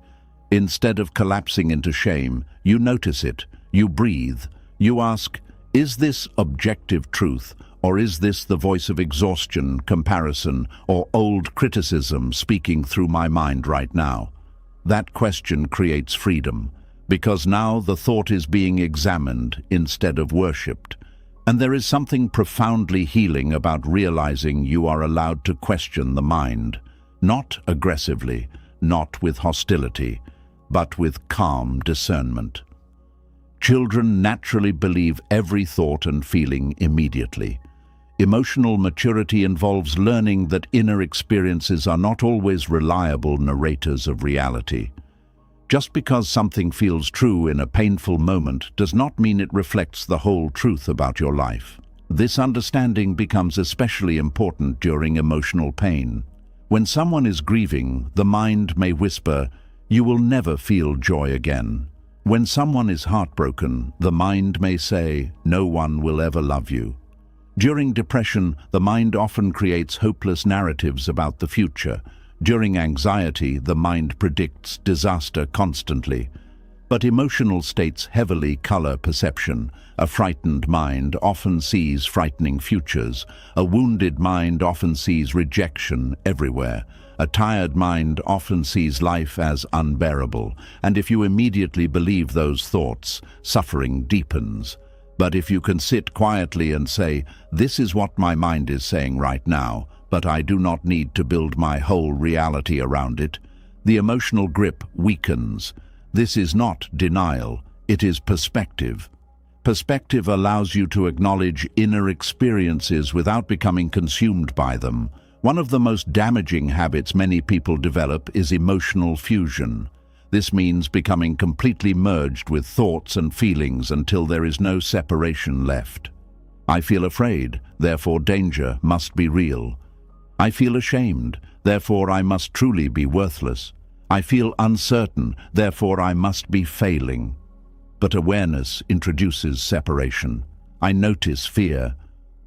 Instead of collapsing into shame, you notice it, you breathe, you ask, is this objective truth? Or is this the voice of exhaustion, comparison, or old criticism speaking through my mind right now? That question creates freedom, because now the thought is being examined instead of worshipped. And there is something profoundly healing about realizing you are allowed to question the mind, not aggressively, not with hostility, but with calm discernment. Children naturally believe every thought and feeling immediately. Emotional maturity involves learning that inner experiences are not always reliable narrators of reality. Just because something feels true in a painful moment does not mean it reflects the whole truth about your life. This understanding becomes especially important during emotional pain. When someone is grieving, the mind may whisper, "You will never feel joy again." When someone is heartbroken, the mind may say, "No one will ever love you." During depression, the mind often creates hopeless narratives about the future. During anxiety, the mind predicts disaster constantly. But emotional states heavily color perception. A frightened mind often sees frightening futures. A wounded mind often sees rejection everywhere. A tired mind often sees life as unbearable. And if you immediately believe those thoughts, suffering deepens. But if you can sit quietly and say, "This is what my mind is saying right now, but I do not need to build my whole reality around it," the emotional grip weakens. This is not denial, it is perspective. Perspective allows you to acknowledge inner experiences without becoming consumed by them. One of the most damaging habits many people develop is emotional fusion. This means becoming completely merged with thoughts and feelings until there is no separation left. I feel afraid, therefore danger must be real. I feel ashamed, therefore I must truly be worthless. I feel uncertain, therefore I must be failing. But awareness introduces separation. I notice fear.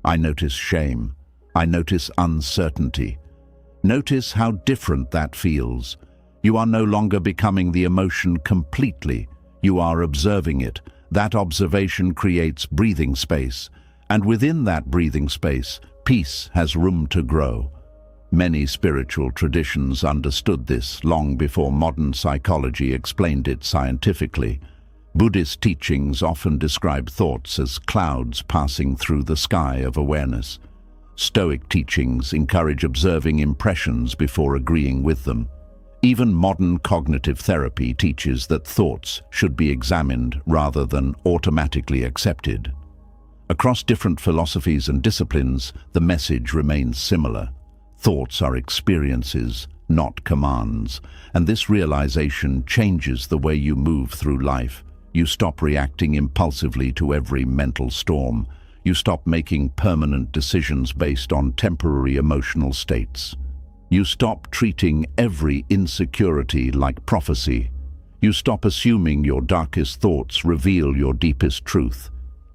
I notice shame. I notice uncertainty. Notice how different that feels. You are no longer becoming the emotion completely. You are observing it. That observation creates breathing space, and within that breathing space, peace has room to grow. Many spiritual traditions understood this long before modern psychology explained it scientifically. Buddhist teachings often describe thoughts as clouds passing through the sky of awareness. Stoic teachings encourage observing impressions before agreeing with them. Even modern cognitive therapy teaches that thoughts should be examined rather than automatically accepted. Across different philosophies and disciplines, the message remains similar. Thoughts are experiences, not commands, and this realization changes the way you move through life. You stop reacting impulsively to every mental storm. You stop making permanent decisions based on temporary emotional states. You stop treating every insecurity like prophecy. You stop assuming your darkest thoughts reveal your deepest truth.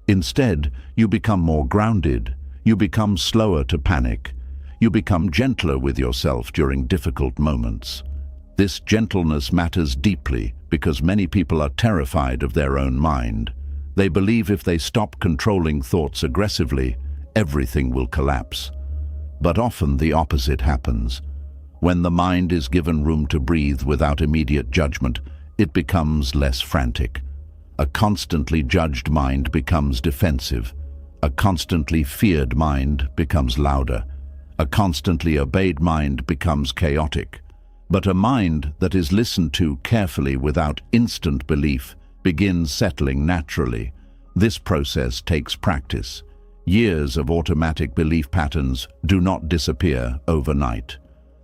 Instead, you become more grounded. You become slower to panic. You become gentler with yourself during difficult moments. This gentleness matters deeply because many people are terrified of their own mind. They believe if they stop controlling thoughts aggressively, everything will collapse. But often the opposite happens. When the mind is given room to breathe without immediate judgment, it becomes less frantic. A constantly judged mind becomes defensive. A constantly feared mind becomes louder. A constantly obeyed mind becomes chaotic. But a mind that is listened to carefully without instant belief begins settling naturally. This process takes practice. Years of automatic belief patterns do not disappear overnight.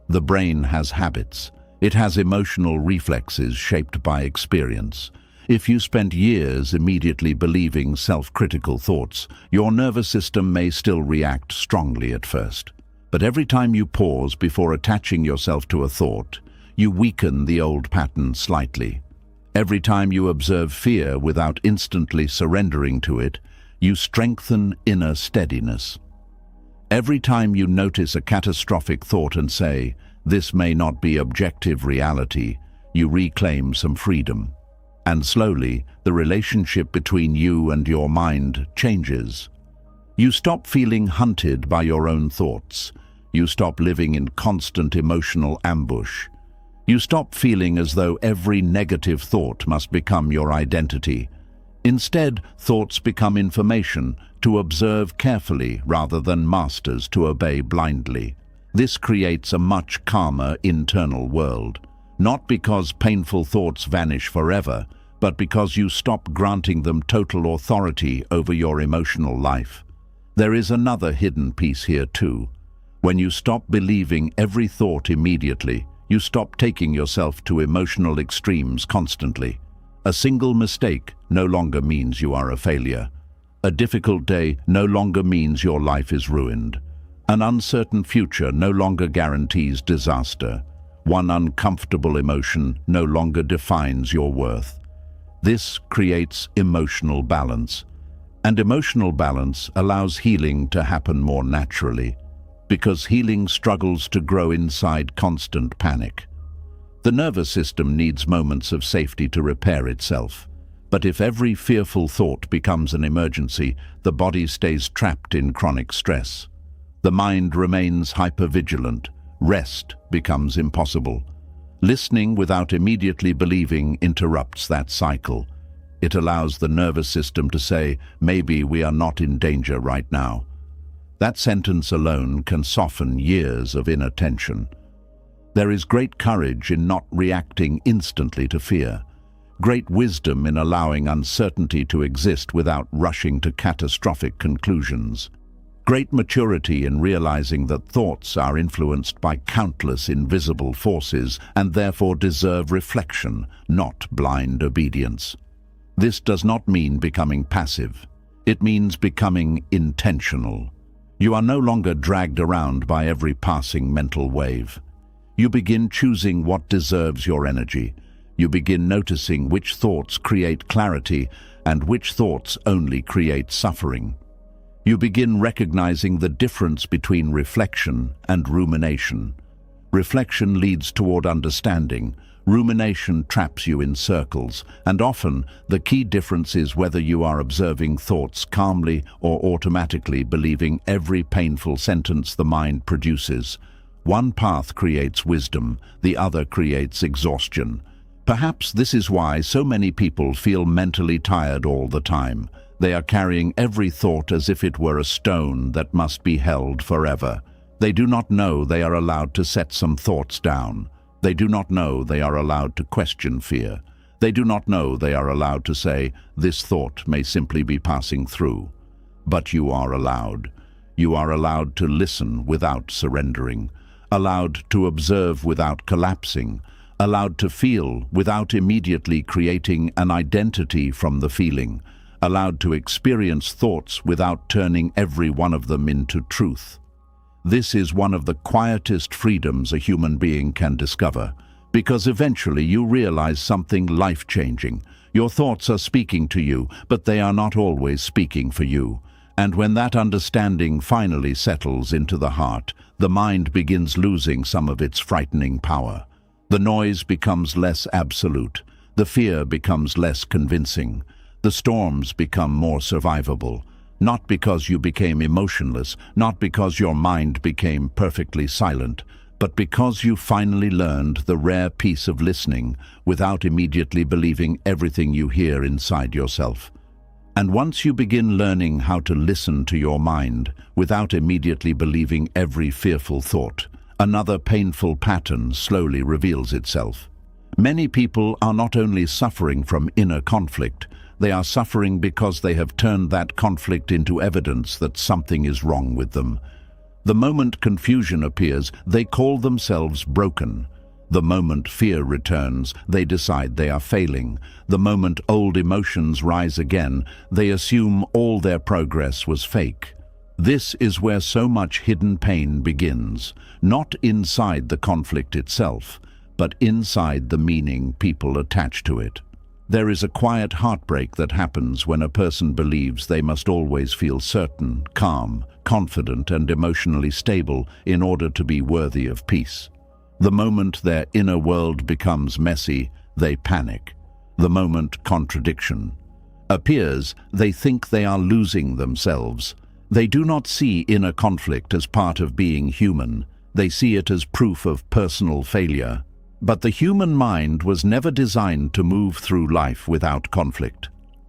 The brain has habits. It has emotional reflexes shaped by experience. If you spent years immediately believing self-critical thoughts, your nervous system may still react strongly at first. But every time you pause before attaching yourself to a thought, you weaken the old pattern slightly. Every time you observe fear without instantly surrendering to it, you strengthen inner steadiness. Every time you notice a catastrophic thought and say, "This may not be objective reality," you reclaim some freedom. And slowly, the relationship between you and your mind changes. You stop feeling hunted by your own thoughts. You stop living in constant emotional ambush. You stop feeling as though every negative thought must become your identity. Instead, thoughts become information to observe carefully rather than masters to obey blindly. This creates a much calmer internal world, not because painful thoughts vanish forever, but because you stop granting them total authority over your emotional life. There is another hidden piece here too. When you stop believing every thought immediately, you stop taking yourself to emotional extremes constantly. A single mistake no longer means you are a failure. A difficult day no longer means your life is ruined. An uncertain future no longer guarantees disaster. One uncomfortable emotion no longer defines your worth. This creates emotional balance. And emotional balance allows healing to happen more naturally, because healing struggles to grow inside constant panic. The nervous system needs moments of safety to repair itself. But if every fearful thought becomes an emergency, the body stays trapped in chronic stress. The mind remains hypervigilant. Rest becomes impossible. Listening without immediately believing interrupts that cycle. It allows the nervous system to say, "Maybe we are not in danger right now." That sentence alone can soften years of inner tension. There is great courage in not reacting instantly to fear, great wisdom in allowing uncertainty to exist without rushing to catastrophic conclusions, great maturity in realizing that thoughts are influenced by countless invisible forces and therefore deserve reflection, not blind obedience. This does not mean becoming passive. It means becoming intentional. You are no longer dragged around by every passing mental wave. You begin choosing what deserves your energy. You begin noticing which thoughts create clarity and which thoughts only create suffering. You begin recognizing the difference between reflection and rumination. Reflection leads toward understanding. Rumination traps you in circles, and often the key difference is whether you are observing thoughts calmly or automatically believing every painful sentence the mind produces. One path creates wisdom, the other creates exhaustion. Perhaps this is why so many people feel mentally tired all the time. They are carrying every thought as if it were a stone that must be held forever. They do not know they are allowed to set some thoughts down. They do not know they are allowed to question fear. They do not know they are allowed to say, "This thought may simply be passing through." But you are allowed. You are allowed to listen without surrendering, allowed to observe without collapsing, allowed to feel without immediately creating an identity from the feeling, allowed to experience thoughts without turning every one of them into truth. This is one of the quietest freedoms a human being can discover, because eventually you realize something life-changing. Your thoughts are speaking to you, but they are not always speaking for you. And when that understanding finally settles into the heart, the mind begins losing some of its frightening power. The noise becomes less absolute. The fear becomes less convincing. The storms become more survivable. Not because you became emotionless, not because your mind became perfectly silent, but because you finally learned the rare peace of listening without immediately believing everything you hear inside yourself. And once you begin learning how to listen to your mind without immediately believing every fearful thought, another painful pattern slowly reveals itself. Many people are not only suffering from inner conflict, they are suffering because they have turned that conflict into evidence that something is wrong with them. The moment confusion appears, they call themselves broken. The moment fear returns, they decide they are failing. The moment old emotions rise again, they assume all their progress was fake. This is where so much hidden pain begins, not inside the conflict itself, but inside the meaning people attach to it. There is a quiet heartbreak that happens when a person believes they must always feel certain, calm, confident, and emotionally stable in order to be worthy of peace. The moment their inner world becomes messy, they panic. The moment contradiction appears, they think they are losing themselves. They do not see inner conflict as part of being human. They see it as proof of personal failure. But the human mind was never designed to move through life without conflict.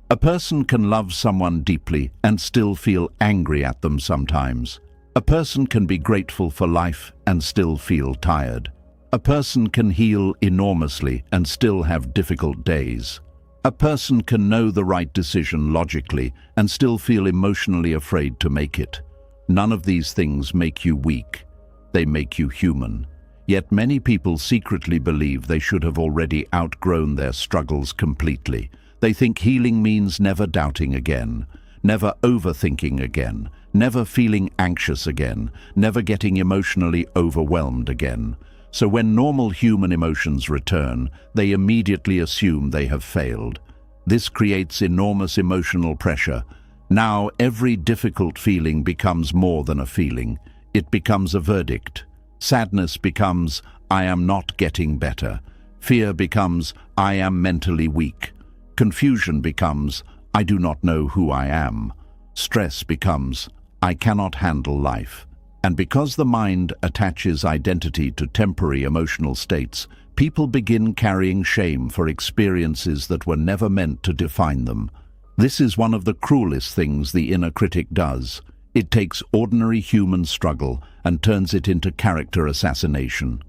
A person can love someone deeply and still feel angry at them sometimes. A person can be grateful for life and still feel tired. A person can heal enormously and still have difficult days. A person can know the right decision logically and still feel emotionally afraid to make it. None of these things make you weak. They make you human. Yet many people secretly believe they should have already outgrown their struggles completely. They think healing means never doubting again, never overthinking again, never feeling anxious again, never getting emotionally overwhelmed again. So when normal human emotions return, they immediately assume they have failed. This creates enormous emotional pressure. Now every difficult feeling becomes more than a feeling. It becomes a verdict. Sadness becomes, "I am not getting better." Fear becomes, "I am mentally weak." Confusion becomes, "I do not know who I am." Stress becomes, "I cannot handle life." And because the mind attaches identity to temporary emotional states, people begin carrying shame for experiences that were never meant to define them. This is one of the cruelest things the inner critic does. It takes ordinary human struggle and turns it into character assassination.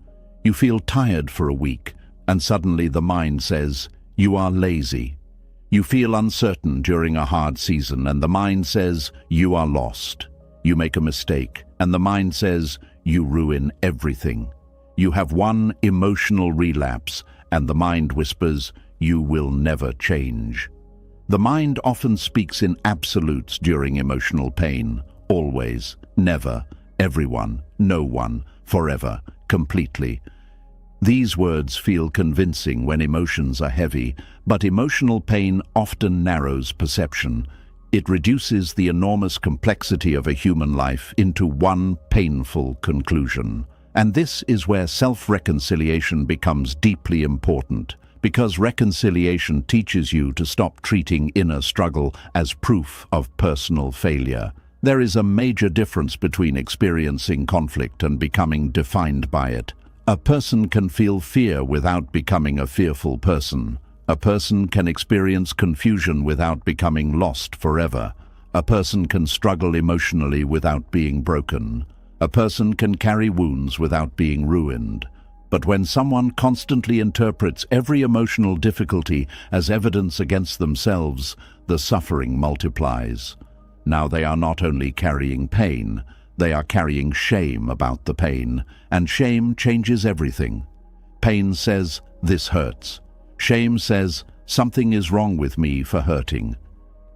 You feel tired for a week, and suddenly the mind says, "You are lazy." You feel uncertain during a hard season, and the mind says, "You are lost." You make a mistake, and the mind says, "You ruin everything." You have one emotional relapse, and the mind whispers, "You will never change." The mind often speaks in absolutes during emotional pain. Always, never, everyone, no one, forever, completely. These words feel convincing when emotions are heavy, but emotional pain often narrows perception. It reduces the enormous complexity of a human life into one painful conclusion. And this is where self-reconciliation becomes deeply important, because reconciliation teaches you to stop treating inner struggle as proof of personal failure. There is a major difference between experiencing conflict and becoming defined by it. A person can feel fear without becoming a fearful person. A person can experience confusion without becoming lost forever. A person can struggle emotionally without being broken. A person can carry wounds without being ruined. But when someone constantly interprets every emotional difficulty as evidence against themselves, the suffering multiplies. Now they are not only carrying pain, they are carrying shame about the pain, and shame changes everything. Pain says, "This hurts." Shame says, "Something is wrong with me for hurting."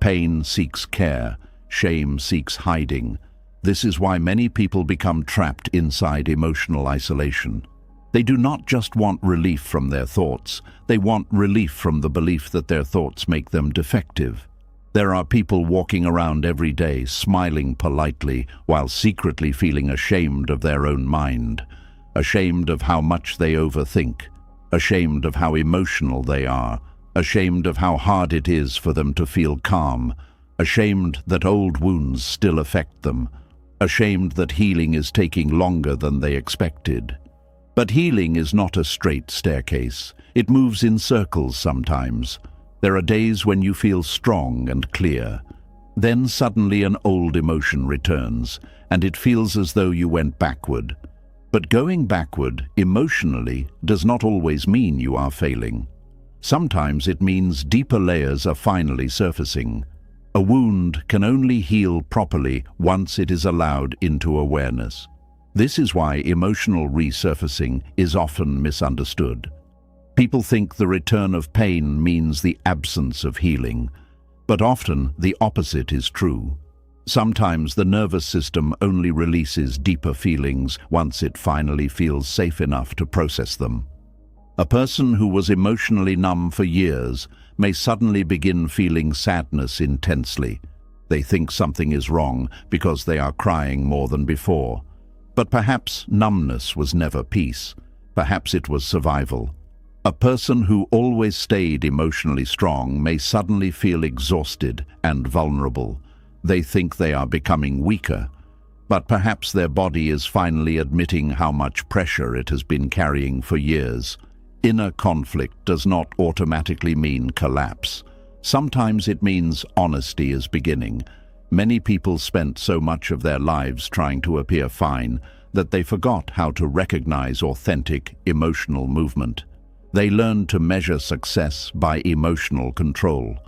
Pain seeks care, shame seeks hiding. This is why many people become trapped inside emotional isolation. They do not just want relief from their thoughts, they want relief from the belief that their thoughts make them defective. There are people walking around every day smiling politely while secretly feeling ashamed of their own mind, ashamed of how much they overthink, ashamed of how emotional they are, ashamed of how hard it is for them to feel calm, ashamed that old wounds still affect them, ashamed that healing is taking longer than they expected. But healing is not a straight staircase. It moves in circles sometimes. There are days when you feel strong and clear. Then suddenly an old emotion returns, and it feels as though you went backward. But going backward, emotionally, does not always mean you are failing. Sometimes it means deeper layers are finally surfacing. A wound can only heal properly once it is allowed into awareness. This is why emotional resurfacing is often misunderstood. People think the return of pain means the absence of healing, but often the opposite is true. Sometimes the nervous system only releases deeper feelings once it finally feels safe enough to process them. A person who was emotionally numb for years may suddenly begin feeling sadness intensely. They think something is wrong because they are crying more than before. But perhaps numbness was never peace. Perhaps it was survival. A person who always stayed emotionally strong may suddenly feel exhausted and vulnerable. They think they are becoming weaker, but perhaps their body is finally admitting how much pressure it has been carrying for years. Inner conflict does not automatically mean collapse. Sometimes it means honesty is beginning. Many people spent so much of their lives trying to appear fine that they forgot how to recognize authentic emotional movement. They learned to measure success by emotional control.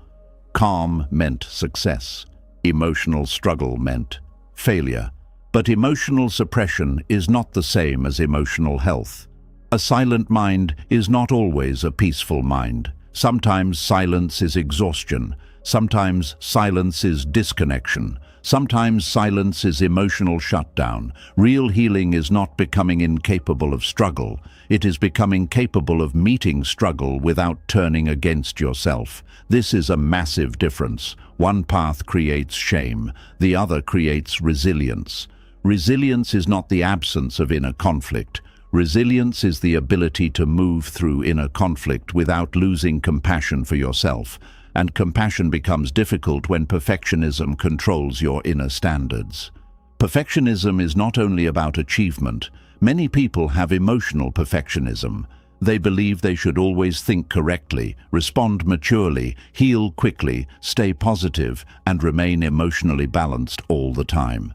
Calm meant success. Emotional struggle meant failure. But emotional suppression is not the same as emotional health. A silent mind is not always a peaceful mind. Sometimes silence is exhaustion. Sometimes silence is disconnection. Sometimes silence is emotional shutdown. Real healing is not becoming incapable of struggle. It is becoming capable of meeting struggle without turning against yourself. This is a massive difference. One path creates shame. The other creates resilience. Resilience is not the absence of inner conflict. Resilience is the ability to move through inner conflict without losing compassion for yourself. And compassion becomes difficult when perfectionism controls your inner standards. Perfectionism is not only about achievement. Many people have emotional perfectionism. They believe they should always think correctly, respond maturely, heal quickly, stay positive, and remain emotionally balanced all the time.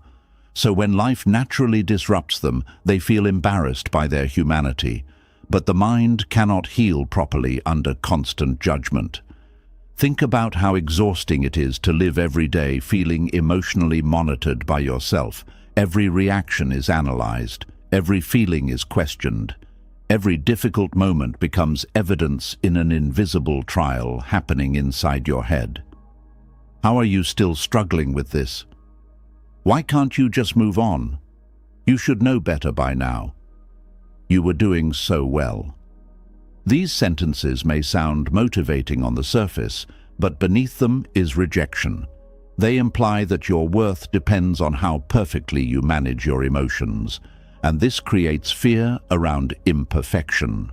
So when life naturally disrupts them, they feel embarrassed by their humanity. But the mind cannot heal properly under constant judgment. Think about how exhausting it is to live every day feeling emotionally monitored by yourself. Every reaction is analyzed. Every feeling is questioned. Every difficult moment becomes evidence in an invisible trial happening inside your head. How are you still struggling with this? Why can't you just move on? You should know better by now. You were doing so well. These sentences may sound motivating on the surface, but beneath them is rejection. They imply that your worth depends on how perfectly you manage your emotions. and this creates fear around imperfection.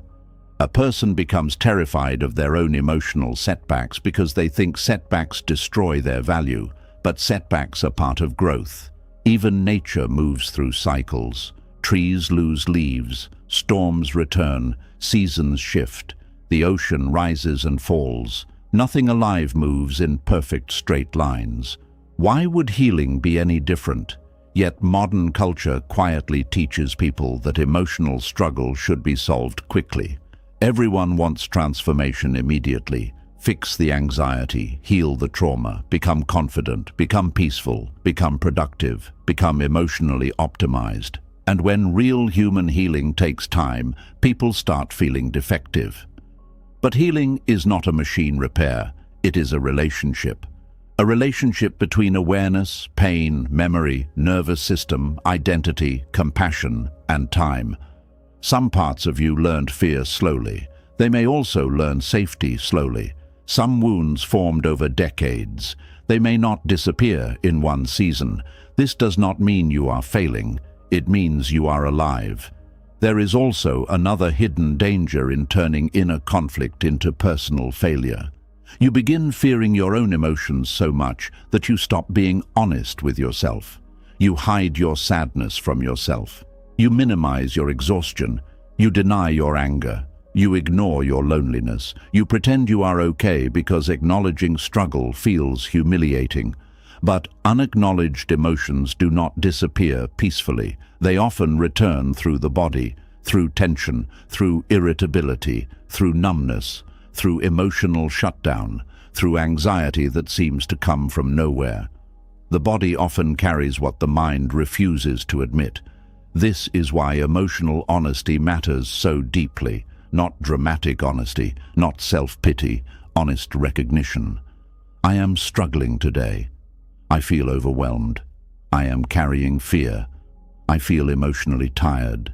A person becomes terrified of their own emotional setbacks because they think setbacks destroy their value, but setbacks are part of growth. Even nature moves through cycles. Trees lose leaves, storms return, seasons shift, the ocean rises and falls. Nothing alive moves in perfect straight lines. Why would healing be any different? Yet modern culture quietly teaches people that emotional struggle should be solved quickly. Everyone wants transformation immediately. Fix the anxiety, heal the trauma, become confident, become peaceful, become productive, become emotionally optimized. And when real human healing takes time, people start feeling defective. But healing is not a machine repair, it is a relationship. A relationship between awareness, pain, memory, nervous system, identity, compassion, and time. Some parts of you learned fear slowly. They may also learn safety slowly. Some wounds formed over decades. They may not disappear in one season. This does not mean you are failing. It means you are alive. There is also another hidden danger in turning inner conflict into personal failure. You begin fearing your own emotions so much that you stop being honest with yourself. You hide your sadness from yourself. You minimize your exhaustion. You deny your anger. You ignore your loneliness. You pretend you are okay because acknowledging struggle feels humiliating. But unacknowledged emotions do not disappear peacefully. They often return through the body, through tension, through irritability, through numbness, through emotional shutdown, through anxiety that seems to come from nowhere. The body often carries what the mind refuses to admit. This is why emotional honesty matters so deeply. Not dramatic honesty, not self-pity, honest recognition. I am struggling today. I feel overwhelmed. I am carrying fear. I feel emotionally tired.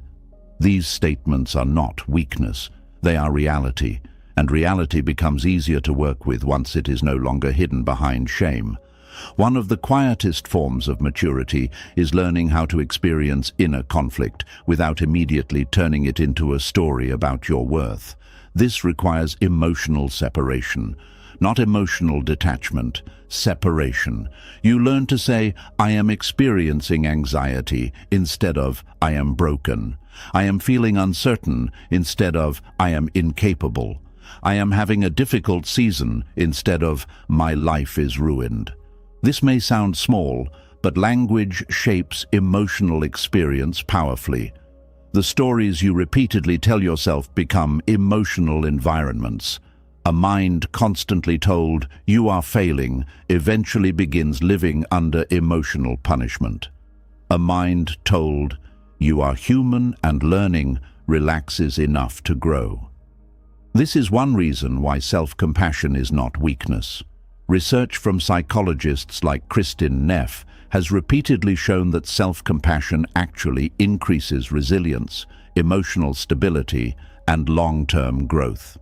These statements are not weakness. They are reality, and reality becomes easier to work with once it is no longer hidden behind shame. One of the quietest forms of maturity is learning how to experience inner conflict without immediately turning it into a story about your worth. This requires emotional separation, not emotional detachment, separation. You learn to say, I am experiencing anxiety, instead of, I am broken. I am feeling uncertain, instead of, I am incapable. I am having a difficult season, instead of, my life is ruined. This may sound small, but language shapes emotional experience powerfully. The stories you repeatedly tell yourself become emotional environments. A mind constantly told, you are failing, eventually begins living under emotional punishment. A mind told, you are human and learning, relaxes enough to grow. This is one reason why self-compassion is not weakness. Research from psychologists like Kristin Neff has repeatedly shown that self-compassion actually increases resilience, emotional stability, and long-term growth.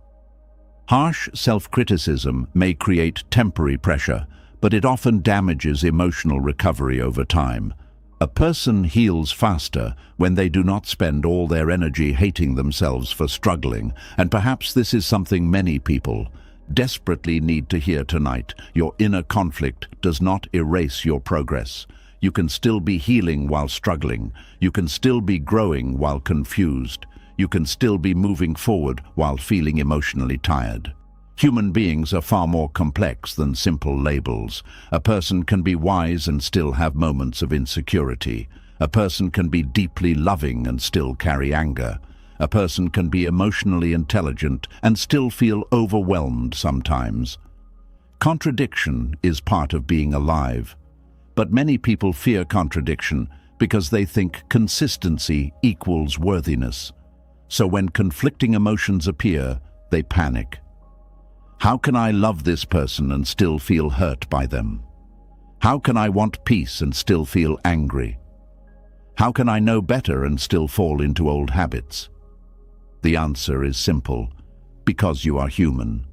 Harsh self-criticism may create temporary pressure, but it often damages emotional recovery over time. A person heals faster when they do not spend all their energy hating themselves for struggling, and perhaps this is something many people desperately need to hear tonight. Your inner conflict does not erase your progress. You can still be healing while struggling. You can still be growing while confused. You can still be moving forward while feeling emotionally tired. Human beings are far more complex than simple labels. A person can be wise and still have moments of insecurity. A person can be deeply loving and still carry anger. A person can be emotionally intelligent and still feel overwhelmed sometimes. Contradiction is part of being alive. But many people fear contradiction because they think consistency equals worthiness. So when conflicting emotions appear, they panic. How can I love this person and still feel hurt by them? How can I want peace and still feel angry? How can I know better and still fall into old habits? The answer is simple: because you are human.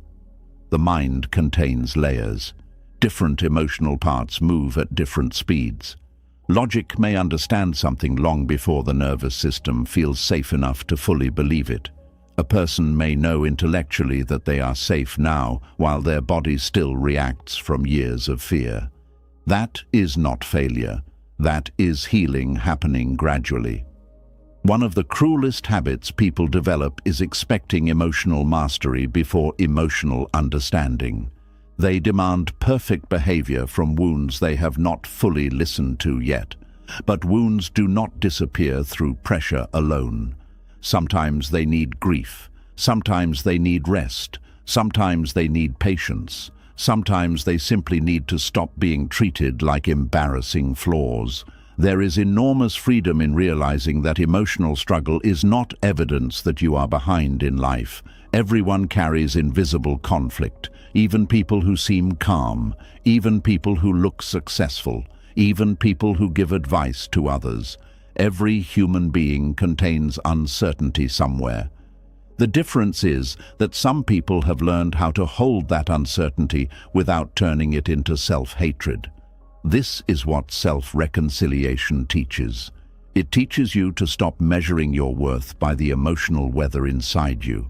The mind contains layers. Different emotional parts move at different speeds. Logic may understand something long before the nervous system feels safe enough to fully believe it. A person may know intellectually that they are safe now, while their body still reacts from years of fear. That is not failure. That is healing happening gradually. One of the cruelest habits people develop is expecting emotional mastery before emotional understanding. They demand perfect behavior from wounds they have not fully listened to yet. But wounds do not disappear through pressure alone. Sometimes they need grief. Sometimes they need rest. Sometimes they need patience. Sometimes they simply need to stop being treated like embarrassing flaws. There is enormous freedom in realizing that emotional struggle is not evidence that you are behind in life. Everyone carries invisible conflict, even people who seem calm, even people who look successful, even people who give advice to others. Every human being contains uncertainty somewhere. The difference is that some people have learned how to hold that uncertainty without turning it into self-hatred. This is what self-reconciliation teaches. It teaches you to stop measuring your worth by the emotional weather inside you.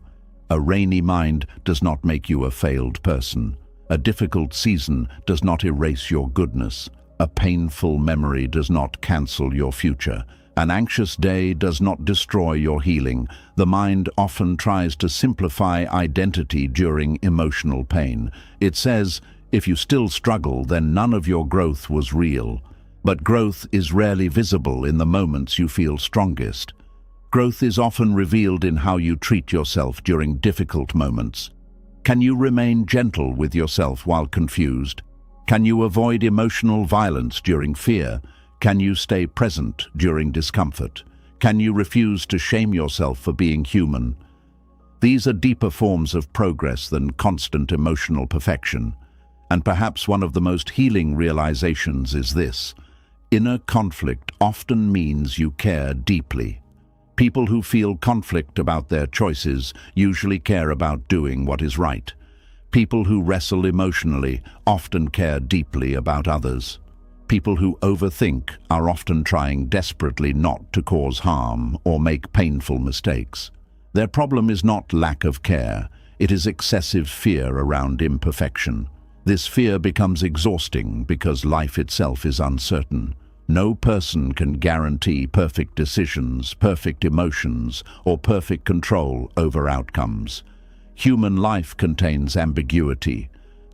A rainy mind does not make you a failed person. A difficult season does not erase your goodness. A painful memory does not cancel your future. An anxious day does not destroy your healing. The mind often tries to simplify identity during emotional pain. It says, if you still struggle, then none of your growth was real. But growth is rarely visible in the moments you feel strongest. Growth is often revealed in how you treat yourself during difficult moments. Can you remain gentle with yourself while confused? Can you avoid emotional violence during fear? Can you stay present during discomfort? Can you refuse to shame yourself for being human? These are deeper forms of progress than constant emotional perfection. And perhaps one of the most healing realizations is this: inner conflict often means you care deeply. People who feel conflict about their choices usually care about doing what is right. People who wrestle emotionally often care deeply about others. People who overthink are often trying desperately not to cause harm or make painful mistakes. Their problem is not lack of care, it is excessive fear around imperfection. This fear becomes exhausting because life itself is uncertain. No person can guarantee perfect decisions, perfect emotions, or perfect control over outcomes. Human life contains ambiguity,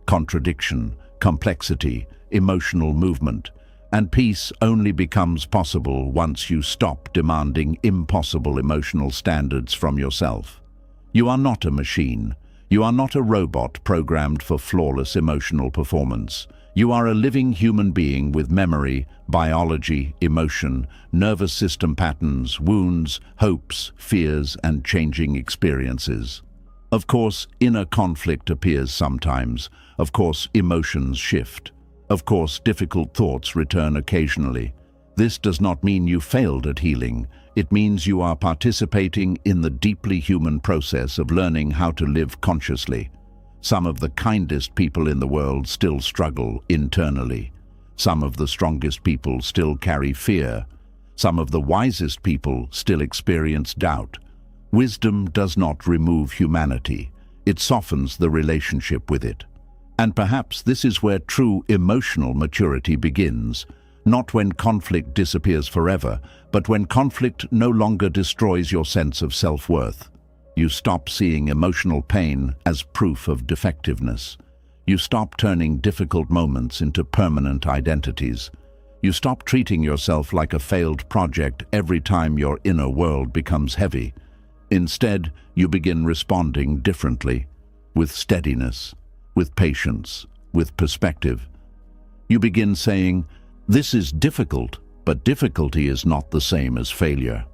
contradiction, complexity, emotional movement, and peace only becomes possible once you stop demanding impossible emotional standards from yourself. You are not a machine. You are not a robot programmed for flawless emotional performance. You are a living human being with memory, biology, emotion, nervous system patterns, wounds, hopes, fears, and changing experiences. Of course, inner conflict appears sometimes. Of course, emotions shift. Of course, difficult thoughts return occasionally. This does not mean you failed at healing. It means you are participating in the deeply human process of learning how to live consciously. Some of the kindest people in the world still struggle internally. Some of the strongest people still carry fear. Some of the wisest people still experience doubt. Wisdom does not remove humanity. It softens the relationship with it. And perhaps this is where true emotional maturity begins. Not when conflict disappears forever, but when conflict no longer destroys your sense of self-worth. You stop seeing emotional pain as proof of defectiveness. You stop turning difficult moments into permanent identities. You stop treating yourself like a failed project every time your inner world becomes heavy. Instead, you begin responding differently, with steadiness, with patience, with perspective. You begin saying, "This is difficult, but difficulty is not the same as failure."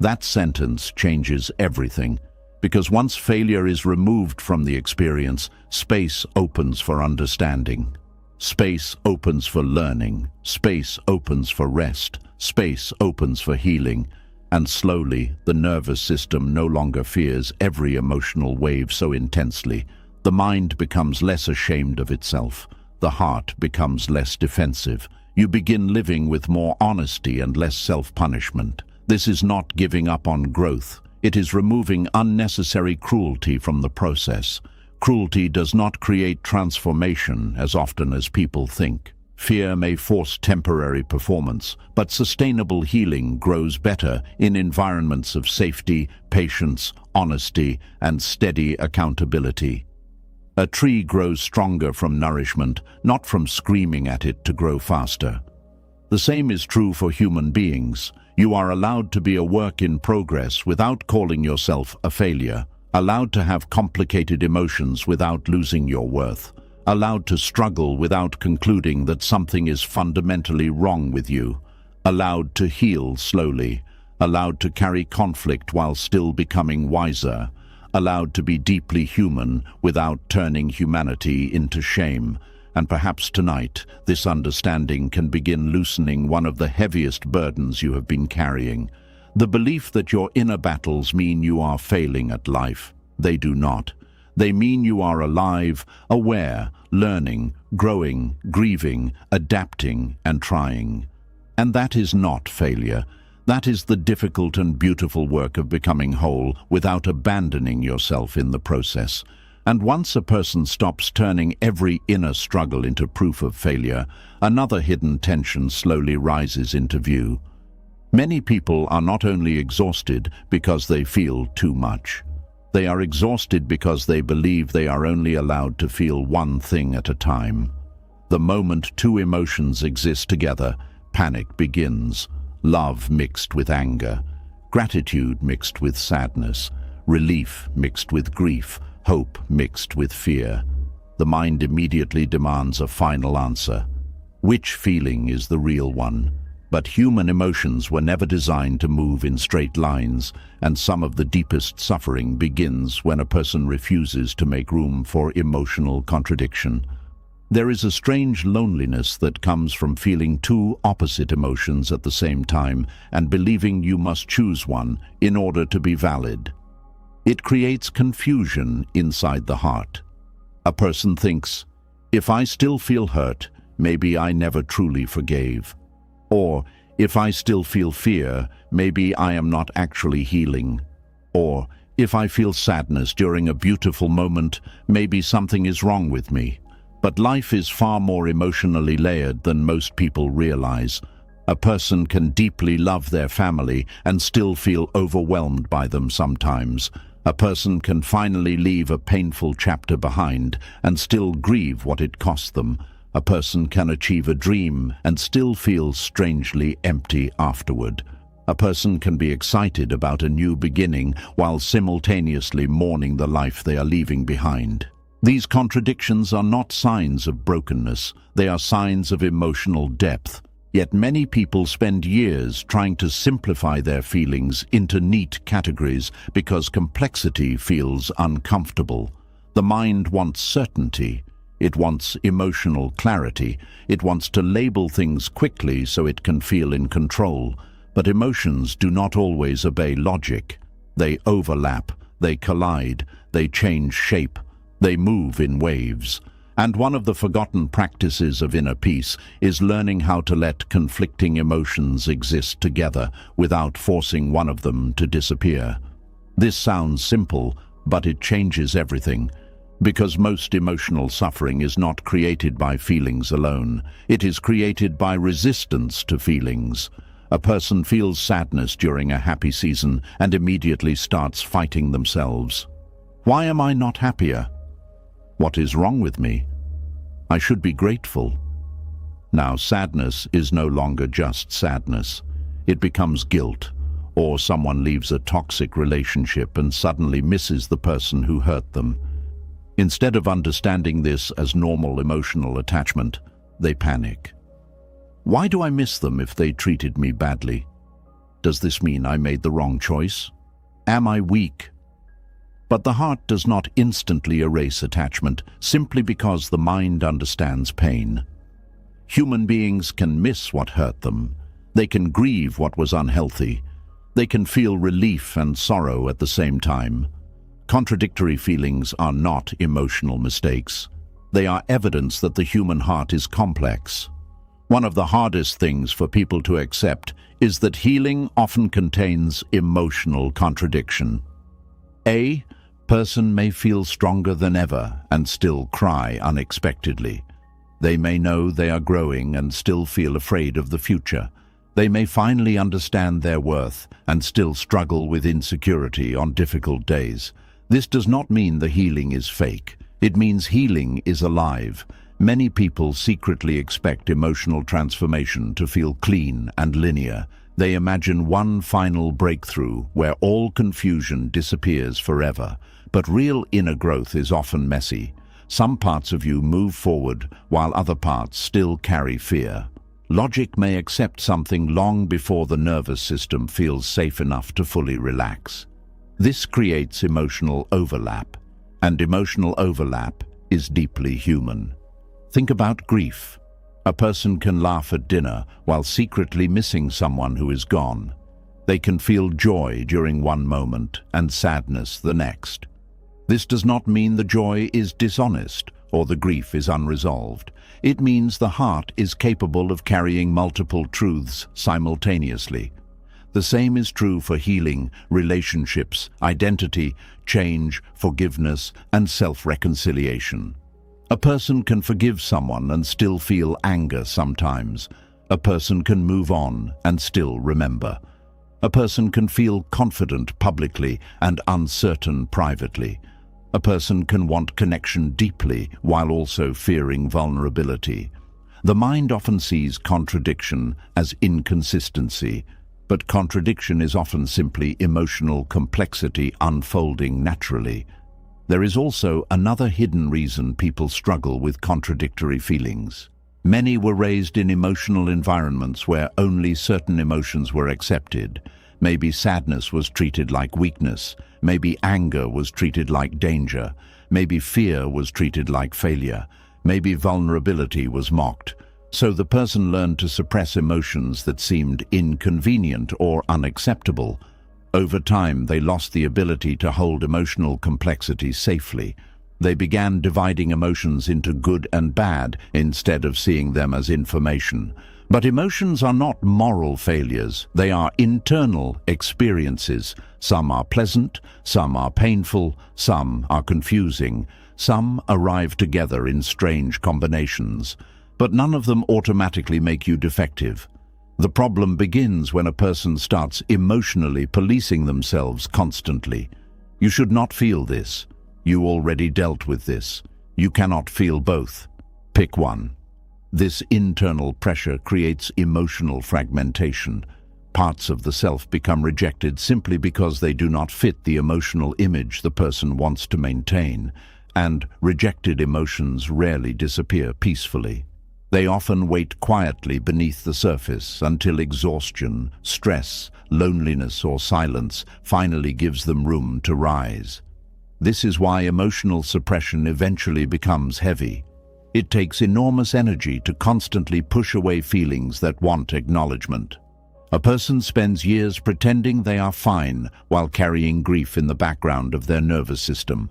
That sentence changes everything, because once failure is removed from the experience, space opens for understanding. Space opens for learning. Space opens for rest. Space opens for healing. And slowly, the nervous system no longer fears every emotional wave so intensely. The mind becomes less ashamed of itself. The heart becomes less defensive. You begin living with more honesty and less self-punishment. This is not giving up on growth. It is removing unnecessary cruelty from the process. Cruelty does not create transformation as often as people think. Fear may force temporary performance, but sustainable healing grows better in environments of safety, patience, honesty, and steady accountability. A tree grows stronger from nourishment, not from screaming at it to grow faster. The same is true for human beings. You are allowed to be a work in progress without calling yourself a failure, allowed to have complicated emotions without losing your worth, allowed to struggle without concluding that something is fundamentally wrong with you, allowed to heal slowly, allowed to carry conflict while still becoming wiser, allowed to be deeply human without turning humanity into shame. And perhaps tonight, this understanding can begin loosening one of the heaviest burdens you have been carrying. The belief that your inner battles mean you are failing at life. They do not. They mean you are alive, aware, learning, growing, grieving, adapting, and trying. And that is not failure. That is the difficult and beautiful work of becoming whole without abandoning yourself in the process. And once a person stops turning every inner struggle into proof of failure, another hidden tension slowly rises into view. Many people are not only exhausted because they feel too much. They are exhausted because they believe they are only allowed to feel one thing at a time. The moment two emotions exist together, panic begins. Love mixed with anger, gratitude mixed with sadness, relief mixed with grief, hope mixed with fear. The mind immediately demands a final answer. Which feeling is the real one? But human emotions were never designed to move in straight lines, and some of the deepest suffering begins when a person refuses to make room for emotional contradiction. There is a strange loneliness that comes from feeling two opposite emotions at the same time and believing you must choose one in order to be valid. It creates confusion inside the heart. A person thinks, if I still feel hurt, maybe I never truly forgave. Or, if I still feel fear, maybe I am not actually healing. Or, if I feel sadness during a beautiful moment, maybe something is wrong with me. But life is far more emotionally layered than most people realize. A person can deeply love their family and still feel overwhelmed by them sometimes. A person can finally leave a painful chapter behind and still grieve what it cost them. A person can achieve a dream and still feel strangely empty afterward. A person can be excited about a new beginning while simultaneously mourning the life they are leaving behind. These contradictions are not signs of brokenness, they are signs of emotional depth. Yet many people spend years trying to simplify their feelings into neat categories because complexity feels uncomfortable. The mind wants certainty. It wants emotional clarity. It wants to label things quickly so it can feel in control. But emotions do not always obey logic. They overlap, they collide, they change shape. They move in waves. And one of the forgotten practices of inner peace is learning how to let conflicting emotions exist together without forcing one of them to disappear. This sounds simple, but it changes everything. Because most emotional suffering is not created by feelings alone. It is created by resistance to feelings. A person feels sadness during a happy season and immediately starts fighting themselves. Why am I not happier? What is wrong with me? I should be grateful. Now, sadness is no longer just sadness. It becomes guilt, or someone leaves a toxic relationship and suddenly misses the person who hurt them. Instead of understanding this as normal emotional attachment, they panic. Why do I miss them if they treated me badly? Does this mean I made the wrong choice? Am I weak? But the heart does not instantly erase attachment simply because the mind understands pain. Human beings can miss what hurt them. They can grieve what was unhealthy. They can feel relief and sorrow at the same time. Contradictory feelings are not emotional mistakes. They are evidence that the human heart is complex. One of the hardest things for people to accept is that healing often contains emotional contradiction. A person may feel stronger than ever and still cry unexpectedly. They may know they are growing and still feel afraid of the future. They may finally understand their worth and still struggle with insecurity on difficult days. This does not mean the healing is fake. It means healing is alive. Many people secretly expect emotional transformation to feel clean and linear. They imagine one final breakthrough where all confusion disappears forever. But real inner growth is often messy. Some parts of you move forward while other parts still carry fear. Logic may accept something long before the nervous system feels safe enough to fully relax. This creates emotional overlap, and emotional overlap is deeply human. Think about grief. A person can laugh at dinner while secretly missing someone who is gone. They can feel joy during one moment and sadness the next. This does not mean the joy is dishonest or the grief is unresolved. It means the heart is capable of carrying multiple truths simultaneously. The same is true for healing, relationships, identity, change, forgiveness, and self-reconciliation. A person can forgive someone and still feel anger sometimes. A person can move on and still remember. A person can feel confident publicly and uncertain privately. A person can want connection deeply while also fearing vulnerability. The mind often sees contradiction as inconsistency, but contradiction is often simply emotional complexity unfolding naturally. There is also another hidden reason people struggle with contradictory feelings. Many were raised in emotional environments where only certain emotions were accepted. Maybe sadness was treated like weakness. Maybe anger was treated like danger. Maybe fear was treated like failure. Maybe vulnerability was mocked. So the person learned to suppress emotions that seemed inconvenient or unacceptable. Over time, they lost the ability to hold emotional complexity safely. They began dividing emotions into good and bad instead of seeing them as information. But emotions are not moral failures. They are internal experiences. Some are pleasant, some are painful, some are confusing, some arrive together in strange combinations. But none of them automatically make you defective. The problem begins when a person starts emotionally policing themselves constantly. You should not feel this. You already dealt with this. You cannot feel both. Pick one. This internal pressure creates emotional fragmentation. Parts of the self become rejected simply because they do not fit the emotional image the person wants to maintain, and rejected emotions rarely disappear peacefully. They often wait quietly beneath the surface until exhaustion, stress, loneliness, or silence finally gives them room to rise. This is why emotional suppression eventually becomes heavy. It takes enormous energy to constantly push away feelings that want acknowledgement. A person spends years pretending they are fine while carrying grief in the background of their nervous system.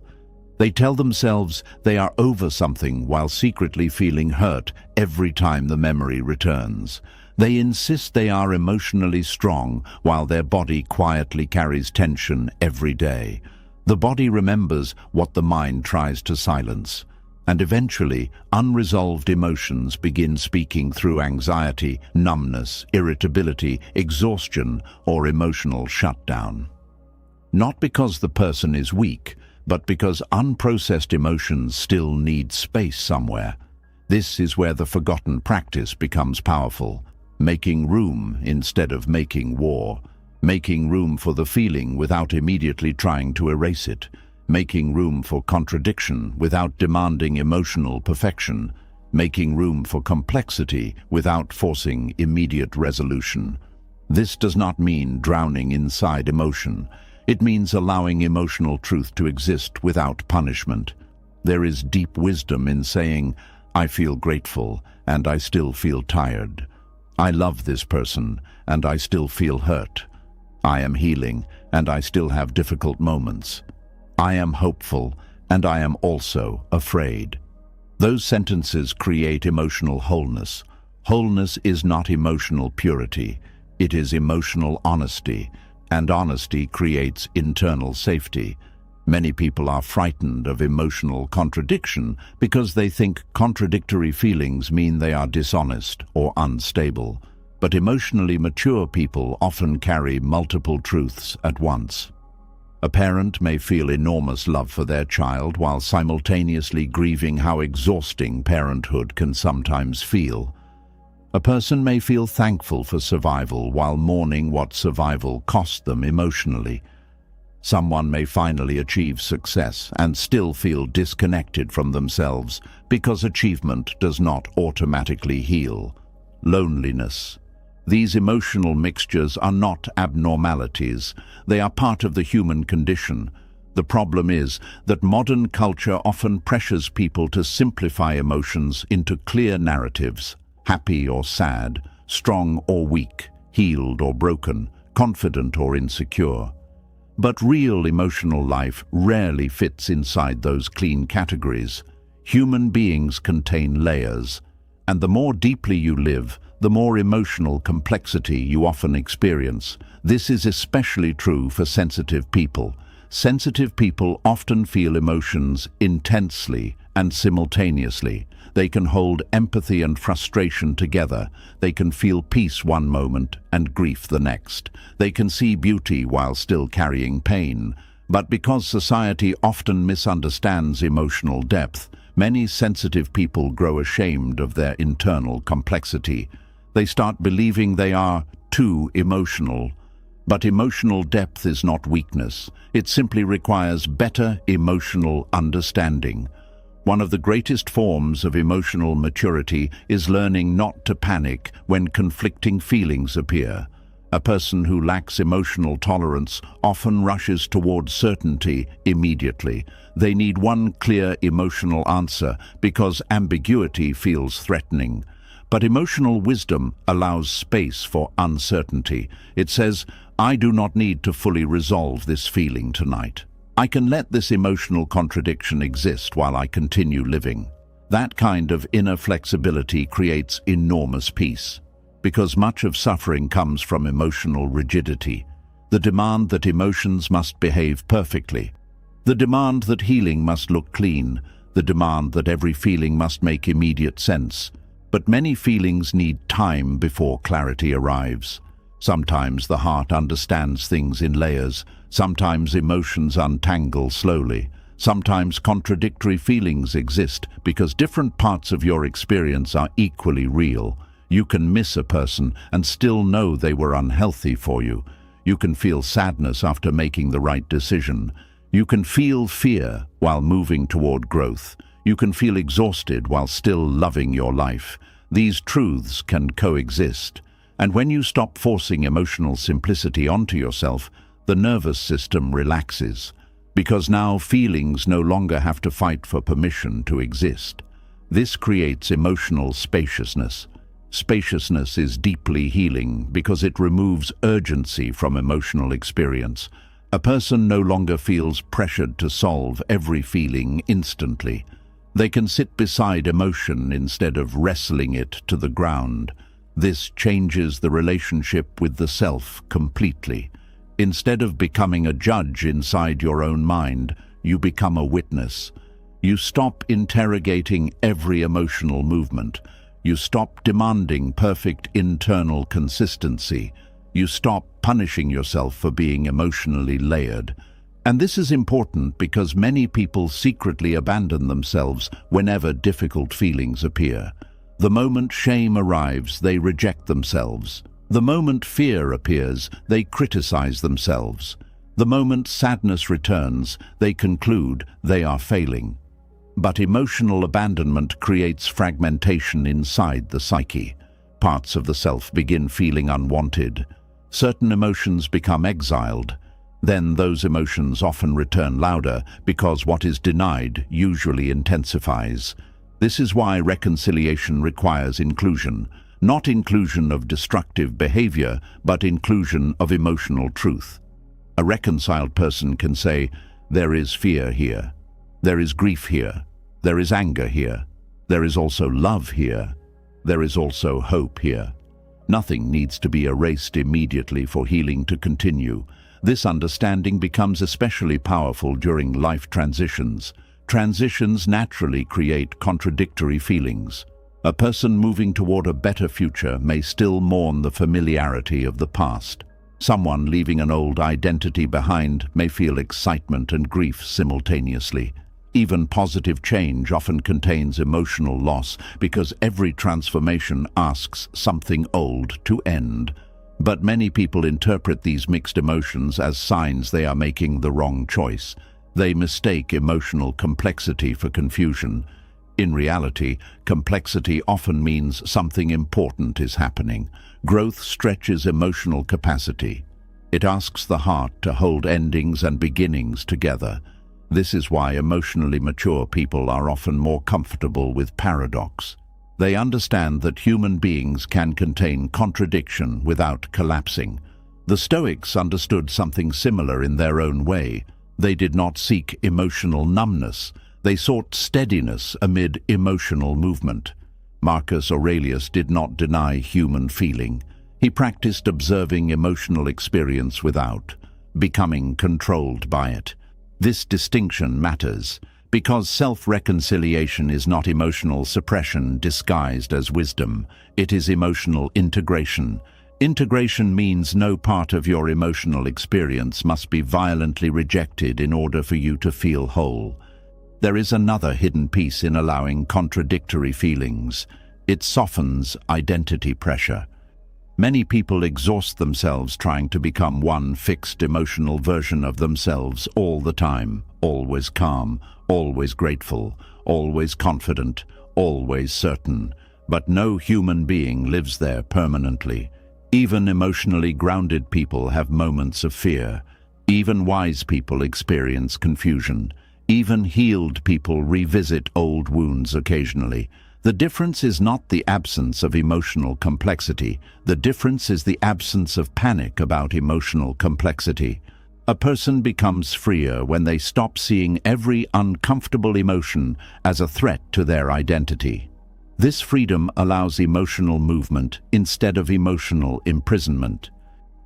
They tell themselves they are over something while secretly feeling hurt every time the memory returns. They insist they are emotionally strong while their body quietly carries tension every day. The body remembers what the mind tries to silence. And eventually, unresolved emotions begin speaking through anxiety, numbness, irritability, exhaustion, or emotional shutdown. Not because the person is weak, but because unprocessed emotions still need space somewhere. This is where the forgotten practice becomes powerful, making room instead of making war, making room for the feeling without immediately trying to erase it, making room for contradiction without demanding emotional perfection, making room for complexity without forcing immediate resolution. This does not mean drowning inside emotion. It means allowing emotional truth to exist without punishment. There is deep wisdom in saying, I feel grateful and I still feel tired. I love this person and I still feel hurt. I am healing and I still have difficult moments. I am hopeful and I am also afraid. Those sentences create emotional wholeness. Wholeness is not emotional purity, it is emotional honesty, and honesty creates internal safety. Many people are frightened of emotional contradiction because they think contradictory feelings mean they are dishonest or unstable. But emotionally mature people often carry multiple truths at once. A parent may feel enormous love for their child while simultaneously grieving how exhausting parenthood can sometimes feel. A person may feel thankful for survival while mourning what survival cost them emotionally. Someone may finally achieve success and still feel disconnected from themselves because achievement does not automatically heal. Loneliness. These emotional mixtures are not abnormalities, they are part of the human condition. The problem is that modern culture often pressures people to simplify emotions into clear narratives: happy or sad, strong or weak, healed or broken, confident or insecure. But real emotional life rarely fits inside those clean categories. Human beings contain layers, and the more deeply you live, the more emotional complexity you often experience. This is especially true for sensitive people. Sensitive people often feel emotions intensely and simultaneously. They can hold empathy and frustration together. They can feel peace one moment and grief the next. They can see beauty while still carrying pain. But because society often misunderstands emotional depth, many sensitive people grow ashamed of their internal complexity. They start believing they are too emotional. But emotional depth is not weakness. It simply requires better emotional understanding. One of the greatest forms of emotional maturity is learning not to panic when conflicting feelings appear. A person who lacks emotional tolerance often rushes towards certainty immediately. They need one clear emotional answer because ambiguity feels threatening. But emotional wisdom allows space for uncertainty. It says, I do not need to fully resolve this feeling tonight. I can let this emotional contradiction exist while I continue living. That kind of inner flexibility creates enormous peace, because much of suffering comes from emotional rigidity, the demand that emotions must behave perfectly, the demand that healing must look clean, the demand that every feeling must make immediate sense. But many feelings need time before clarity arrives. Sometimes the heart understands things in layers. Sometimes emotions untangle slowly. Sometimes contradictory feelings exist because different parts of your experience are equally real. You can miss a person and still know they were unhealthy for you. You can feel sadness after making the right decision. You can feel fear while moving toward growth. You can feel exhausted while still loving your life. These truths can coexist. And when you stop forcing emotional simplicity onto yourself, the nervous system relaxes, because now feelings no longer have to fight for permission to exist. This creates emotional spaciousness. Spaciousness is deeply healing because it removes urgency from emotional experience. A person no longer feels pressured to solve every feeling instantly. They can sit beside emotion instead of wrestling it to the ground. This changes the relationship with the self completely. Instead of becoming a judge inside your own mind, you become a witness. You stop interrogating every emotional movement. You stop demanding perfect internal consistency. You stop punishing yourself for being emotionally layered. And this is important because many people secretly abandon themselves whenever difficult feelings appear. The moment shame arrives, they reject themselves. The moment fear appears, they criticize themselves. The moment sadness returns, they conclude they are failing. But emotional abandonment creates fragmentation inside the psyche. Parts of the self begin feeling unwanted. Certain emotions become exiled. Then those emotions often return louder because what is denied usually intensifies. This is why reconciliation requires inclusion, not inclusion of destructive behavior, but inclusion of emotional truth. A reconciled person can say, there is fear here, there is grief here, there is anger here, there is also love here. there is also hope here. Nothing needs to be erased immediately for healing to continue. This understanding becomes especially powerful during life transitions. Transitions naturally create contradictory feelings. A person moving toward a better future may still mourn the familiarity of the past. Someone leaving an old identity behind may feel excitement and grief simultaneously. Even positive change often contains emotional loss because every transformation asks something old to end. But many people interpret these mixed emotions as signs they are making the wrong choice. They mistake emotional complexity for confusion. In reality, complexity often means something important is happening. Growth stretches emotional capacity. It asks the heart to hold endings and beginnings together. This is why emotionally mature people are often more comfortable with paradox. They understand that human beings can contain contradiction without collapsing. The Stoics understood something similar in their own way. They did not seek emotional numbness. They sought steadiness amid emotional movement. Marcus Aurelius did not deny human feeling. He practiced observing emotional experience without becoming controlled by it. This distinction matters because self-reconciliation is not emotional suppression disguised as wisdom. It is emotional integration. Integration means no part of your emotional experience must be violently rejected in order for you to feel whole. There is another hidden piece in allowing contradictory feelings. It softens identity pressure. Many people exhaust themselves trying to become one fixed emotional version of themselves all the time, always calm, always grateful, always confident, always certain. But no human being lives there permanently. Even emotionally grounded people have moments of fear. Even wise people experience confusion. Even healed people revisit old wounds occasionally. The difference is not the absence of emotional complexity. The difference is the absence of panic about emotional complexity. A person becomes freer when they stop seeing every uncomfortable emotion as a threat to their identity. This freedom allows emotional movement instead of emotional imprisonment,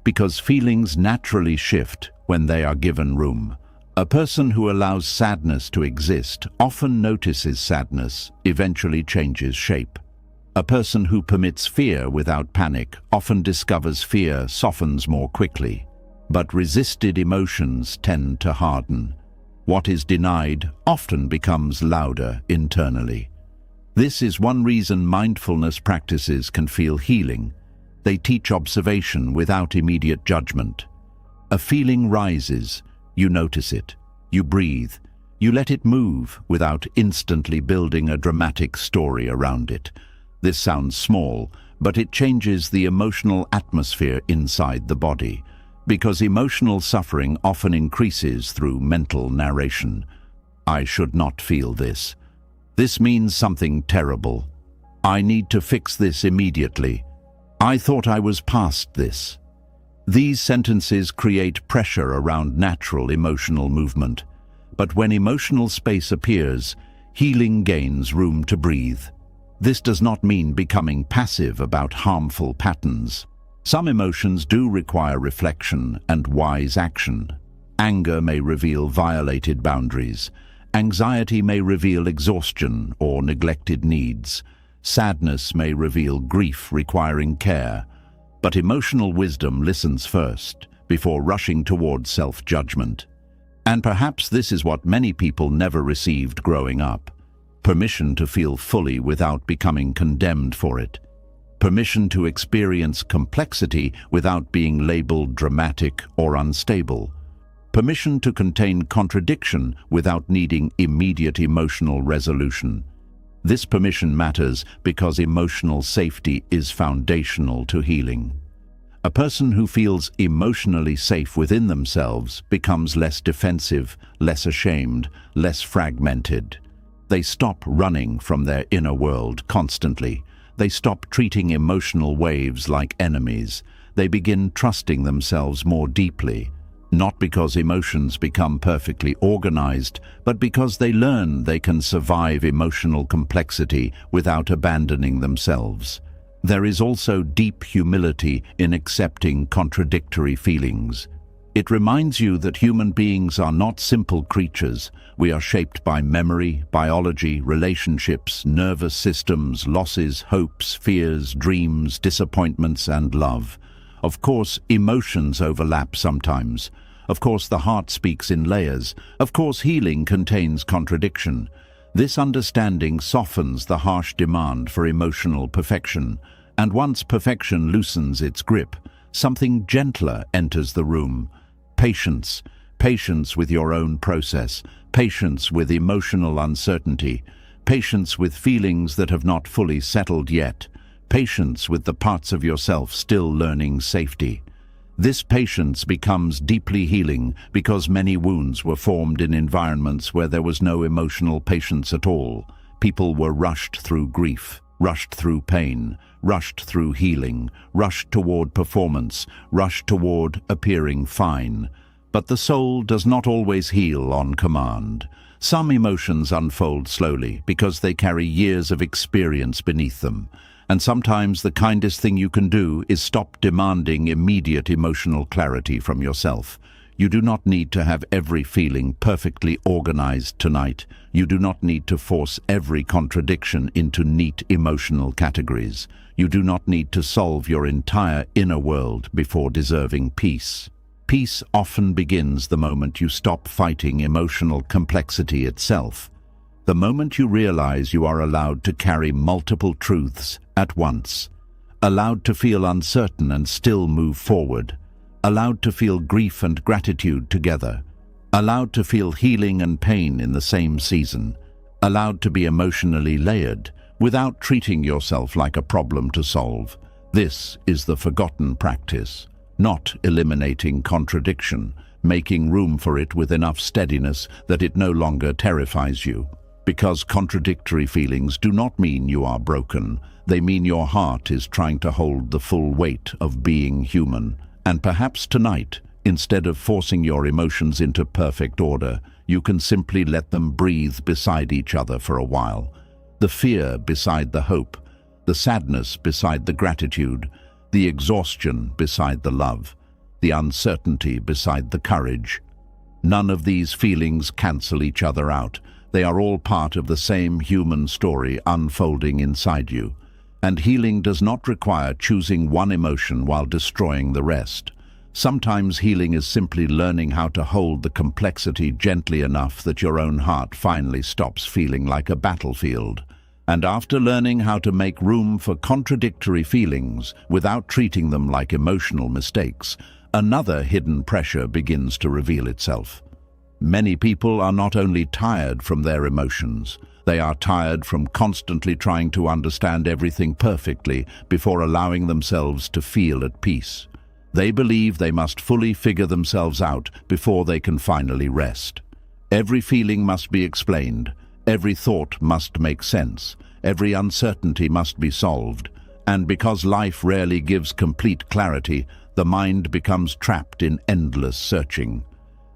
because feelings naturally shift when they are given room. A person who allows sadness to exist often notices sadness, eventually changes shape. A person who permits fear without panic often discovers fear softens more quickly. But resisted emotions tend to harden. What is denied often becomes louder internally. This is one reason mindfulness practices can feel healing. They teach observation without immediate judgment. A feeling rises. You notice it, you breathe, you let it move without instantly building a dramatic story around it. This sounds small, but it changes the emotional atmosphere inside the body, because emotional suffering often increases through mental narration. I should not feel this. This means something terrible. I need to fix this immediately. I thought I was past this. These sentences create pressure around natural emotional movement. But when emotional space appears, healing gains room to breathe. This does not mean becoming passive about harmful patterns. Some emotions do require reflection and wise action. Anger may reveal violated boundaries. Anxiety may reveal exhaustion or neglected needs. Sadness may reveal grief requiring care. But emotional wisdom listens first, before rushing toward self-judgment. And perhaps this is what many people never received growing up. Permission to feel fully without becoming condemned for it. Permission to experience complexity without being labeled dramatic or unstable. Permission to contain contradiction without needing immediate emotional resolution. This permission matters because emotional safety is foundational to healing. A person who feels emotionally safe within themselves becomes less defensive, less ashamed, less fragmented. They stop running from their inner world constantly. They stop treating emotional waves like enemies. They begin trusting themselves more deeply. Not because emotions become perfectly organized, but because they learn they can survive emotional complexity without abandoning themselves. There is also deep humility in accepting contradictory feelings. It reminds you that human beings are not simple creatures. We are shaped by memory, biology, relationships, nervous systems, losses, hopes, fears, dreams, disappointments, and love. Of course, emotions overlap sometimes. Of course, the heart speaks in layers. Of course, healing contains contradiction. This understanding softens the harsh demand for emotional perfection. And once perfection loosens its grip, something gentler enters the room. Patience. Patience with your own process. Patience with emotional uncertainty. Patience with feelings that have not fully settled yet. Patience with the parts of yourself still learning safety. This patience becomes deeply healing because many wounds were formed in environments where there was no emotional patience at all. People were rushed through grief, rushed through pain, rushed through healing, rushed toward performance, rushed toward appearing fine. But the soul does not always heal on command. Some emotions unfold slowly because they carry years of experience beneath them. And sometimes the kindest thing you can do is stop demanding immediate emotional clarity from yourself. You do not need to have every feeling perfectly organized tonight. You do not need to force every contradiction into neat emotional categories. You do not need to solve your entire inner world before deserving peace. Peace often begins the moment you stop fighting emotional complexity itself. The moment you realize you are allowed to carry multiple truths at once, allowed to feel uncertain and still move forward, allowed to feel grief and gratitude together, allowed to feel healing and pain in the same season, allowed to be emotionally layered without treating yourself like a problem to solve. This is the forgotten practice, not eliminating contradiction, making room for it with enough steadiness that it no longer terrifies you. Because contradictory feelings do not mean you are broken. They mean your heart is trying to hold the full weight of being human. And perhaps tonight, instead of forcing your emotions into perfect order, you can simply let them breathe beside each other for a while. The fear beside the hope, the sadness beside the gratitude, the exhaustion beside the love, the uncertainty beside the courage. None of these feelings cancel each other out. They are all part of the same human story unfolding inside you. And healing does not require choosing one emotion while destroying the rest. Sometimes healing is simply learning how to hold the complexity gently enough that your own heart finally stops feeling like a battlefield. And after learning how to make room for contradictory feelings without treating them like emotional mistakes, another hidden pressure begins to reveal itself. Many people are not only tired from their emotions, they are tired from constantly trying to understand everything perfectly before allowing themselves to feel at peace. They believe they must fully figure themselves out before they can finally rest. Every feeling must be explained, every thought must make sense, every uncertainty must be solved, and because life rarely gives complete clarity, the mind becomes trapped in endless searching.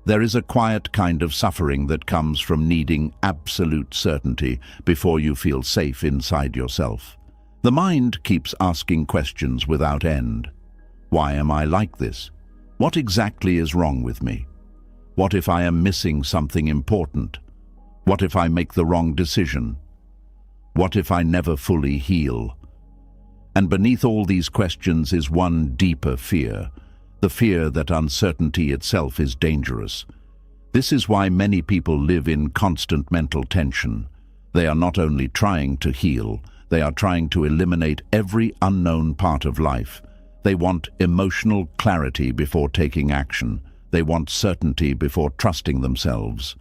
There is a quiet kind of suffering that comes from needing absolute certainty before you feel safe inside yourself. The mind keeps asking questions without end. Why am I like this? What exactly is wrong with me? What if I am missing something important? What if I make the wrong decision? What if I never fully heal? And beneath all these questions is one deeper fear, the fear that uncertainty itself is dangerous. This is why many people live in constant mental tension. They are not only trying to heal, they are trying to eliminate every unknown part of life. They want emotional clarity before taking action. They want certainty before trusting themselves.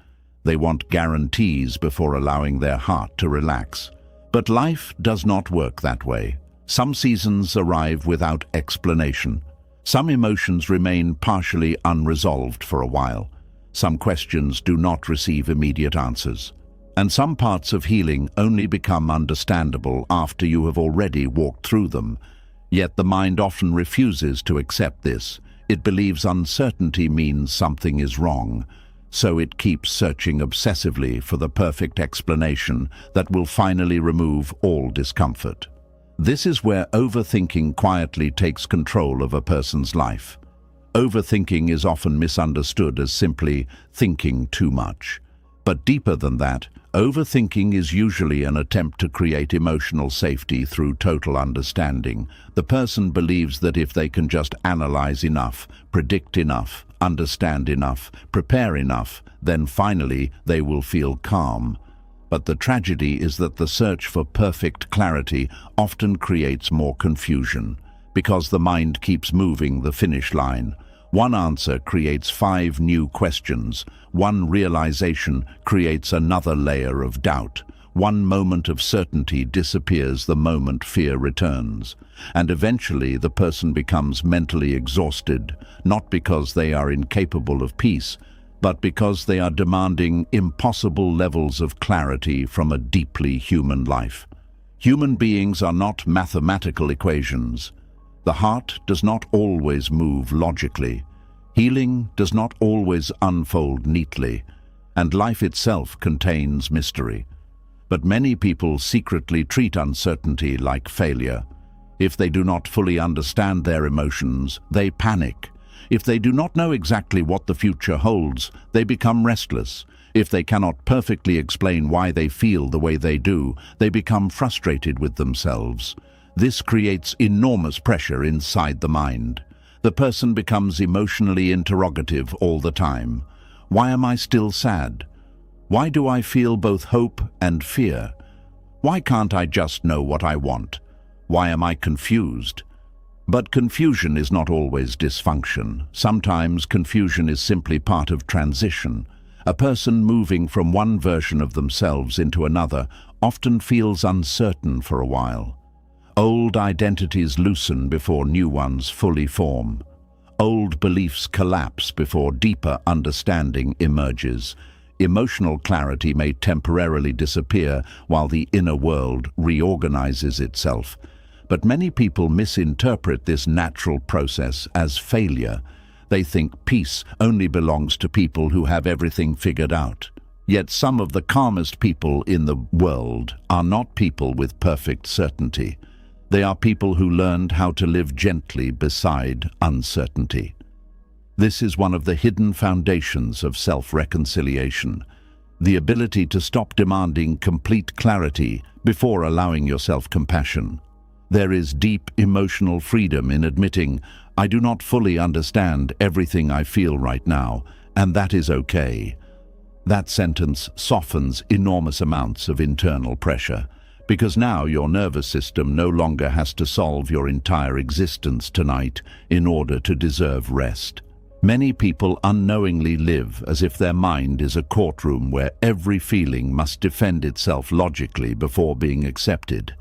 They want guarantees before allowing their heart to relax. But life does not work that way. Some seasons arrive without explanation. Some emotions remain partially unresolved for a while. Some questions do not receive immediate answers. And some parts of healing only become understandable after you have already walked through them. Yet the mind often refuses to accept this. It believes uncertainty means something is wrong, so it keeps searching obsessively for the perfect explanation that will finally remove all discomfort. This is where overthinking quietly takes control of a person's life. Overthinking is often misunderstood as simply thinking too much. But deeper than that, overthinking is usually an attempt to create emotional safety through total understanding. The person believes that if they can just analyze enough, predict enough, understand enough, prepare enough, then finally they will feel calm. But the tragedy is that the search for perfect clarity often creates more confusion, because the mind keeps moving the finish line. One answer creates 5 new questions. One realization creates another layer of doubt. One moment of certainty disappears the moment fear returns. And eventually the person becomes mentally exhausted, not because they are incapable of peace, but because they are demanding impossible levels of clarity from a deeply human life. Human beings are not mathematical equations. The heart does not always move logically. Healing does not always unfold neatly, and life itself contains mystery. But many people secretly treat uncertainty like failure. If they do not fully understand their emotions, they panic. If they do not know exactly what the future holds, they become restless. If they cannot perfectly explain why they feel the way they do, they become frustrated with themselves. This creates enormous pressure inside the mind. The person becomes emotionally interrogative all the time. Why am I still sad? Why do I feel both hope and fear? Why can't I just know what I want? Why am I confused? But confusion is not always dysfunction. Sometimes confusion is simply part of transition. A person moving from one version of themselves into another often feels uncertain for a while. Old identities loosen before new ones fully form. Old beliefs collapse before deeper understanding emerges. Emotional clarity may temporarily disappear while the inner world reorganizes itself. But many people misinterpret this natural process as failure. They think peace only belongs to people who have everything figured out. Yet some of the calmest people in the world are not people with perfect certainty. They are people who learned how to live gently beside uncertainty. This is one of the hidden foundations of self-reconciliation, the ability to stop demanding complete clarity before allowing yourself compassion. There is deep emotional freedom in admitting, I do not fully understand everything I feel right now, and that is okay. That sentence softens enormous amounts of internal pressure, because now your nervous system no longer has to solve your entire existence tonight in order to deserve rest. Many people unknowingly live as if their mind is a courtroom where every feeling must defend itself logically before being accepted.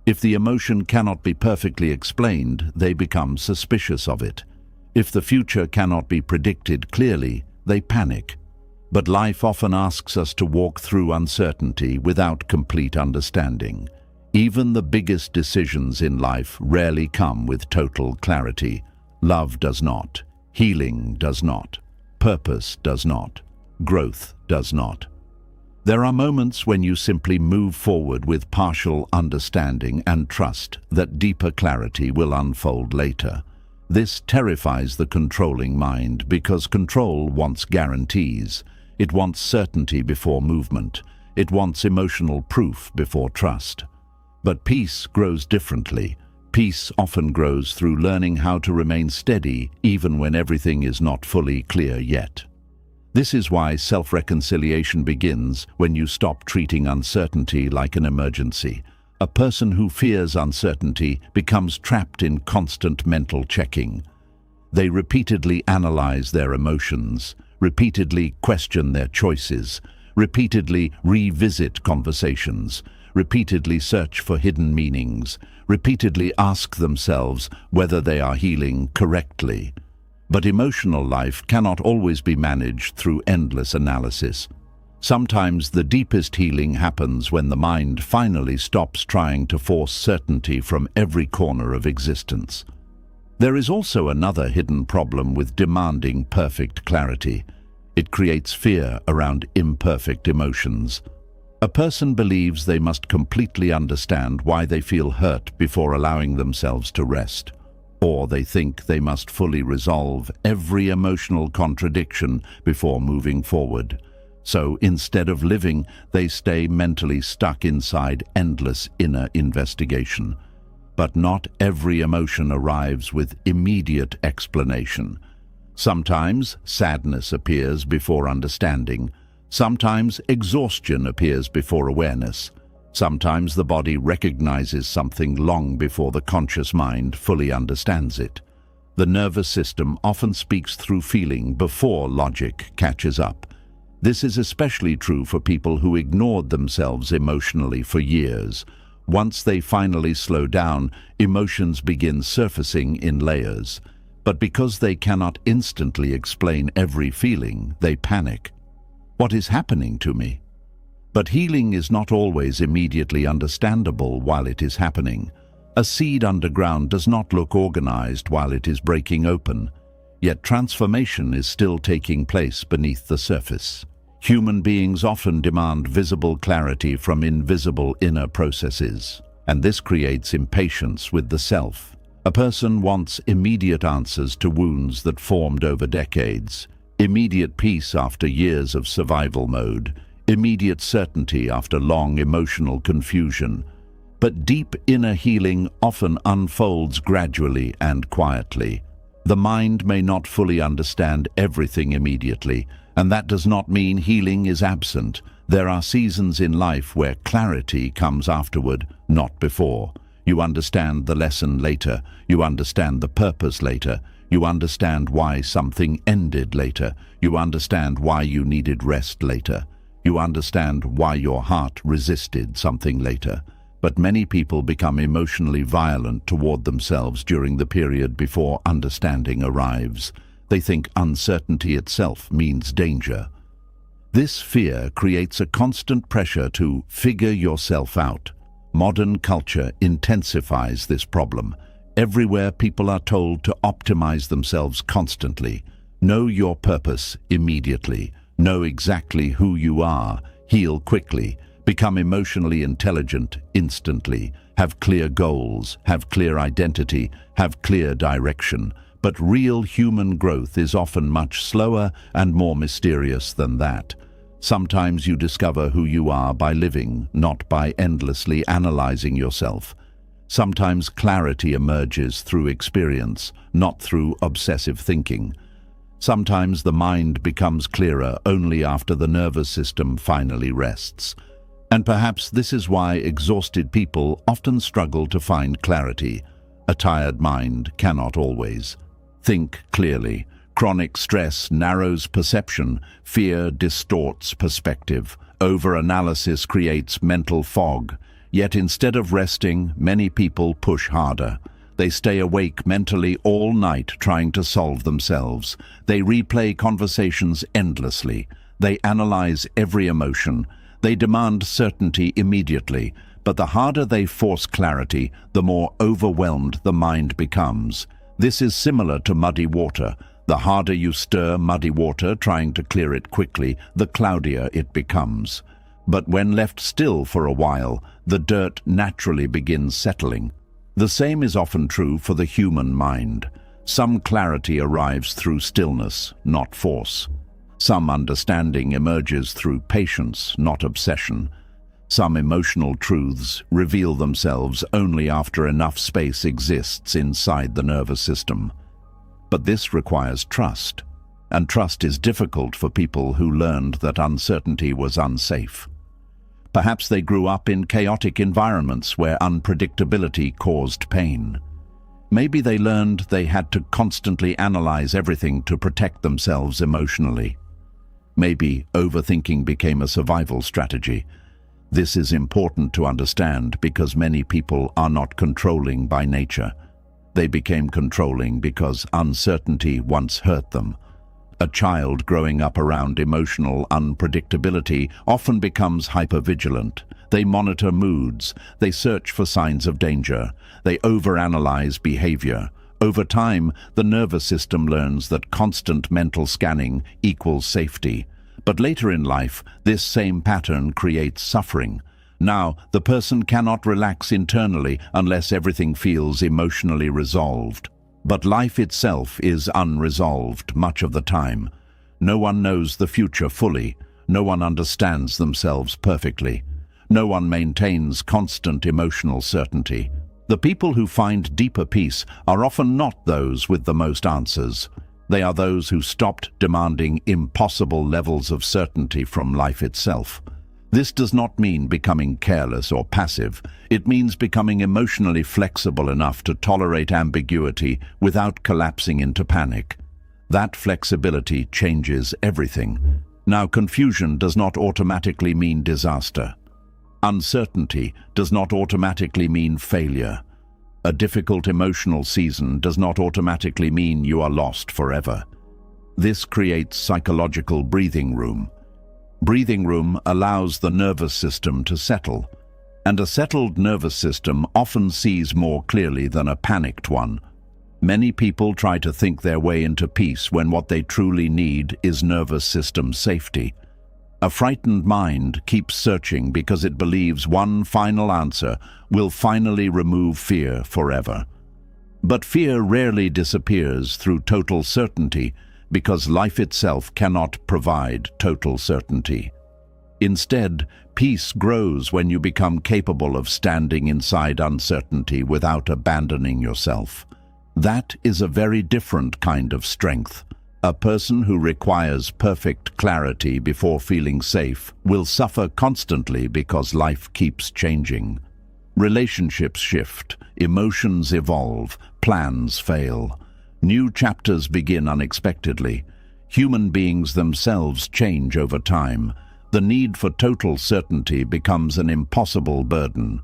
If the emotion cannot be perfectly explained, they become suspicious of it. If the future cannot be predicted clearly, they panic. But life often asks us to walk through uncertainty without complete understanding. Even the biggest decisions in life rarely come with total clarity. Love does not. Healing does not. Purpose does not. Growth does not. There are moments when you simply move forward with partial understanding and trust that deeper clarity will unfold later. This terrifies the controlling mind because control wants guarantees. It wants certainty before movement. It wants emotional proof before trust. But peace grows differently. Peace often grows through learning how to remain steady even when everything is not fully clear yet. This is why self-reconciliation begins when you stop treating uncertainty like an emergency. A person who fears uncertainty becomes trapped in constant mental checking. They repeatedly analyze their emotions, repeatedly question their choices, repeatedly revisit conversations, repeatedly search for hidden meanings, repeatedly ask themselves whether they are healing correctly. But emotional life cannot always be managed through endless analysis. Sometimes the deepest healing happens when the mind finally stops trying to force certainty from every corner of existence. There is also another hidden problem with demanding perfect clarity. It creates fear around imperfect emotions. A person believes they must completely understand why they feel hurt before allowing themselves to rest. Or they think they must fully resolve every emotional contradiction before moving forward. So instead of living, they stay mentally stuck inside endless inner investigation. But not every emotion arrives with immediate explanation. Sometimes sadness appears before understanding. Sometimes exhaustion appears before awareness. Sometimes the body recognizes something long before the conscious mind fully understands it. The nervous system often speaks through feeling before logic catches up. This is especially true for people who ignored themselves emotionally for years. Once they finally slow down, emotions begin surfacing in layers. But because they cannot instantly explain every feeling, they panic. What is happening to me? But healing is not always immediately understandable while it is happening. A seed underground does not look organized while it is breaking open, yet transformation is still taking place beneath the surface. Human beings often demand visible clarity from invisible inner processes, and this creates impatience with the self. A person wants immediate answers to wounds that formed over decades, immediate peace after years of survival mode, immediate certainty after long emotional confusion. But deep inner healing often unfolds gradually and quietly. The mind may not fully understand everything immediately, and that does not mean healing is absent. There are seasons in life where clarity comes afterward, not before. You understand the lesson later. You understand the purpose later. You understand why something ended later. You understand why you needed rest later. You understand why your heart resisted something later. But many people become emotionally violent toward themselves during the period before understanding arrives. They think uncertainty itself means danger. This fear creates a constant pressure to figure yourself out. Modern culture intensifies this problem. Everywhere people are told to optimize themselves constantly. Know your purpose immediately. Know exactly who you are. Heal quickly. Become emotionally intelligent instantly. Have clear goals. Have clear identity. Have clear direction. But real human growth is often much slower and more mysterious than that. Sometimes you discover who you are by living, not by endlessly analyzing yourself. Sometimes clarity emerges through experience, not through obsessive thinking. Sometimes the mind becomes clearer only after the nervous system finally rests. And perhaps this is why exhausted people often struggle to find clarity. A tired mind cannot always think clearly. Chronic stress narrows perception. Fear distorts perspective. Overanalysis creates mental fog. Yet instead of resting, many people push harder. They stay awake mentally all night trying to solve themselves. They replay conversations endlessly. They analyze every emotion. They demand certainty immediately. But the harder they force clarity, the more overwhelmed the mind becomes. This is similar to muddy water. The harder you stir muddy water trying to clear it quickly, the cloudier it becomes. But when left still for a while, the dirt naturally begins settling. The same is often true for the human mind. Some clarity arrives through stillness, not force. Some understanding emerges through patience, not obsession. Some emotional truths reveal themselves only after enough space exists inside the nervous system. But this requires trust, and trust is difficult for people who learned that uncertainty was unsafe. Perhaps they grew up in chaotic environments where unpredictability caused pain. Maybe they learned they had to constantly analyze everything to protect themselves emotionally. Maybe overthinking became a survival strategy. This is important to understand because many people are not controlling by nature. They became controlling because uncertainty once hurt them. A child growing up around emotional unpredictability often becomes hypervigilant. They monitor moods. They search for signs of danger. They overanalyze behavior. Over time, the nervous system learns that constant mental scanning equals safety. But later in life, this same pattern creates suffering. Now, the person cannot relax internally unless everything feels emotionally resolved. But life itself is unresolved much of the time. No one knows the future fully. No one understands themselves perfectly. No one maintains constant emotional certainty. The people who find deeper peace are often not those with the most answers. They are those who stopped demanding impossible levels of certainty from life itself. This does not mean becoming careless or passive. It means becoming emotionally flexible enough to tolerate ambiguity without collapsing into panic. That flexibility changes everything. Now, confusion does not automatically mean disaster. Uncertainty does not automatically mean failure. A difficult emotional season does not automatically mean you are lost forever. This creates psychological breathing room. Breathing room allows the nervous system to settle, and a settled nervous system often sees more clearly than a panicked one. Many people try to think their way into peace when what they truly need is nervous system safety. A frightened mind keeps searching because it believes one final answer will finally remove fear forever. But fear rarely disappears through total certainty because life itself cannot provide total certainty. Instead, peace grows when you become capable of standing inside uncertainty without abandoning yourself. That is a very different kind of strength. A person who requires perfect clarity before feeling safe will suffer constantly because life keeps changing. Relationships shift, emotions evolve, plans fail. New chapters begin unexpectedly. Human beings themselves change over time. The need for total certainty becomes an impossible burden.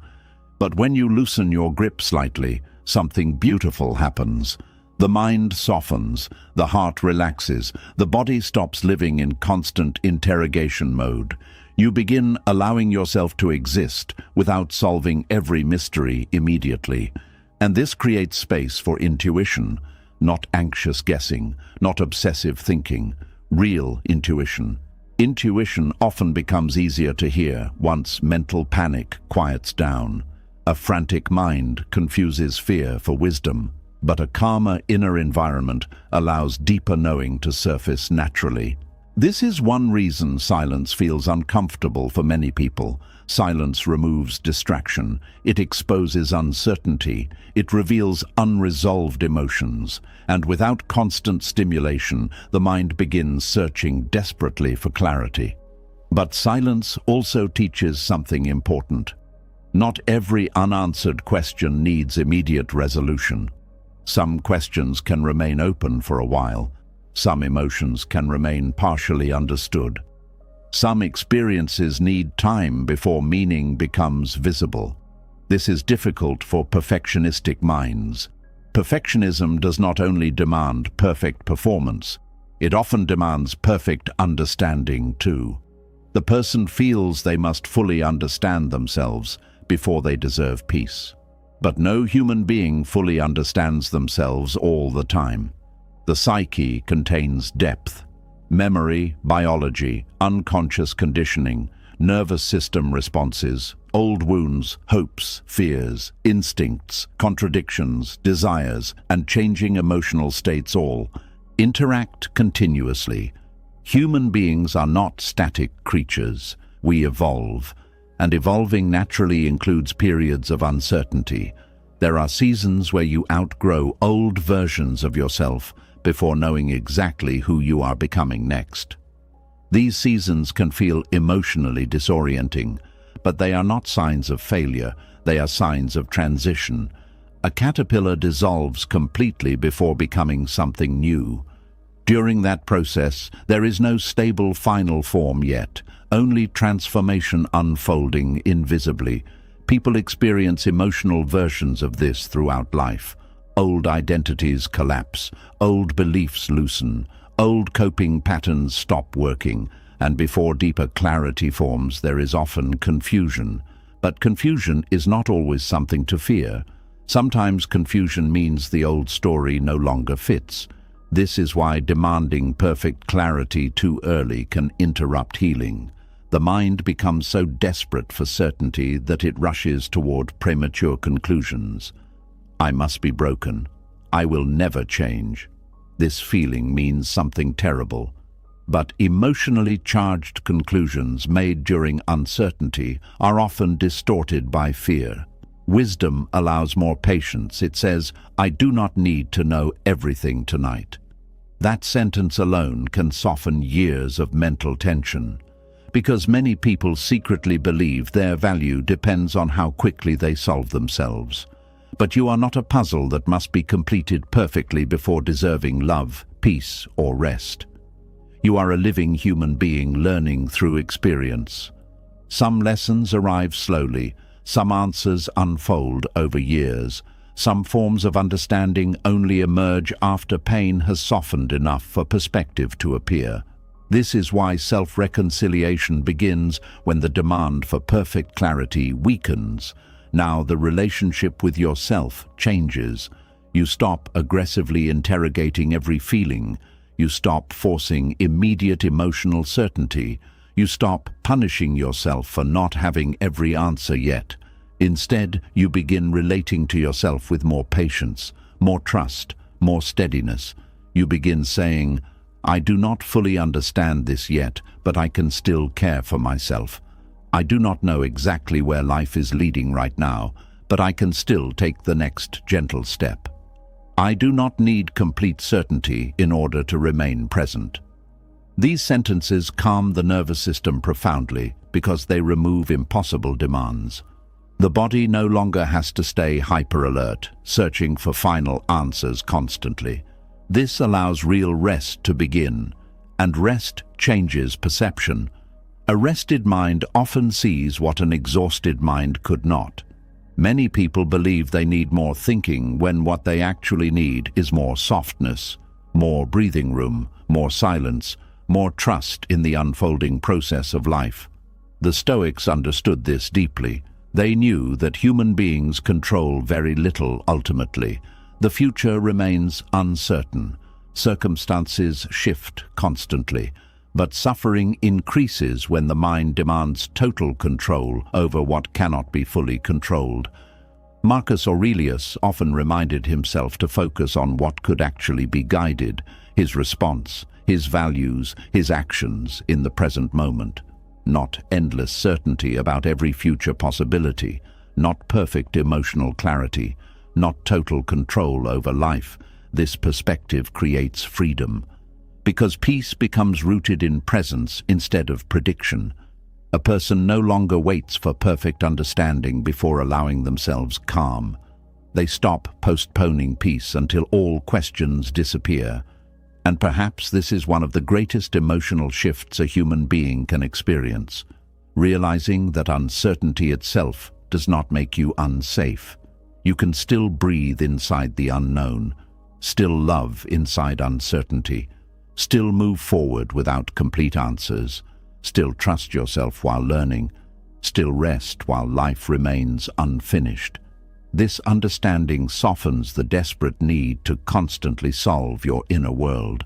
But when you loosen your grip slightly, something beautiful happens. The mind softens, the heart relaxes, the body stops living in constant interrogation mode. You begin allowing yourself to exist without solving every mystery immediately. And this creates space for intuition, not anxious guessing, not obsessive thinking, real intuition. Intuition often becomes easier to hear once mental panic quiets down. A frantic mind confuses fear for wisdom, but a calmer inner environment allows deeper knowing to surface naturally. This is one reason silence feels uncomfortable for many people. Silence removes distraction, it exposes uncertainty, it reveals unresolved emotions, and without constant stimulation, the mind begins searching desperately for clarity. But silence also teaches something important. Not every unanswered question needs immediate resolution. Some questions can remain open for a while. Some emotions can remain partially understood. Some experiences need time before meaning becomes visible. This is difficult for perfectionistic minds. Perfectionism does not only demand perfect performance, it often demands perfect understanding too. The person feels they must fully understand themselves before they deserve peace. But no human being fully understands themselves all the time. The psyche contains depth, memory, biology, unconscious conditioning, nervous system responses, old wounds, hopes, fears, instincts, contradictions, desires, and changing emotional states all interact continuously. Human beings are not static creatures. We evolve, and evolving naturally includes periods of uncertainty. There are seasons where you outgrow old versions of yourself before knowing exactly who you are becoming next. These seasons can feel emotionally disorienting, but they are not signs of failure, they are signs of transition. A caterpillar dissolves completely before becoming something new. During that process, there is no stable final form yet, only transformation unfolding invisibly. People experience emotional versions of this throughout life. Old identities collapse, old beliefs loosen, old coping patterns stop working, and before deeper clarity forms, there is often confusion. But confusion is not always something to fear. Sometimes confusion means the old story no longer fits. This is why demanding perfect clarity too early can interrupt healing. The mind becomes so desperate for certainty that it rushes toward premature conclusions. I must be broken. I will never change. This feeling means something terrible. But emotionally charged conclusions made during uncertainty are often distorted by fear. Wisdom allows more patience. It says, I do not need to know everything tonight. That sentence alone can soften years of mental tension, because many people secretly believe their value depends on how quickly they solve themselves. But you are not a puzzle that must be completed perfectly before deserving love, peace, or rest. You are a living human being learning through experience. Some lessons arrive slowly, some answers unfold over years, some forms of understanding only emerge after pain has softened enough for perspective to appear. This is why self-reconciliation begins when the demand for perfect clarity weakens. Now the relationship with yourself changes. You stop aggressively interrogating every feeling. You stop forcing immediate emotional certainty. You stop punishing yourself for not having every answer yet. Instead, you begin relating to yourself with more patience, more trust, more steadiness. You begin saying, I do not fully understand this yet, but I can still care for myself. I do not know exactly where life is leading right now, but I can still take the next gentle step. I do not need complete certainty in order to remain present. These sentences calm the nervous system profoundly because they remove impossible demands. The body no longer has to stay hyper-alert, searching for final answers constantly. This allows real rest to begin, and rest changes perception. A rested mind often sees what an exhausted mind could not. Many people believe they need more thinking when what they actually need is more softness, more breathing room, more silence, more trust in the unfolding process of life. The Stoics understood this deeply. They knew that human beings control very little ultimately. The future remains uncertain. Circumstances shift constantly, but suffering increases when the mind demands total control over what cannot be fully controlled. Marcus Aurelius often reminded himself to focus on what could actually be guided, his response, his values, his actions in the present moment. Not endless certainty about every future possibility, not perfect emotional clarity, not total control over life. This perspective creates freedom, because peace becomes rooted in presence instead of prediction. A person no longer waits for perfect understanding before allowing themselves calm. They stop postponing peace until all questions disappear. And perhaps this is one of the greatest emotional shifts a human being can experience, realizing that uncertainty itself does not make you unsafe. You can still breathe inside the unknown, still love inside uncertainty, still move forward without complete answers, still trust yourself while learning, still rest while life remains unfinished. This understanding softens the desperate need to constantly solve your inner world.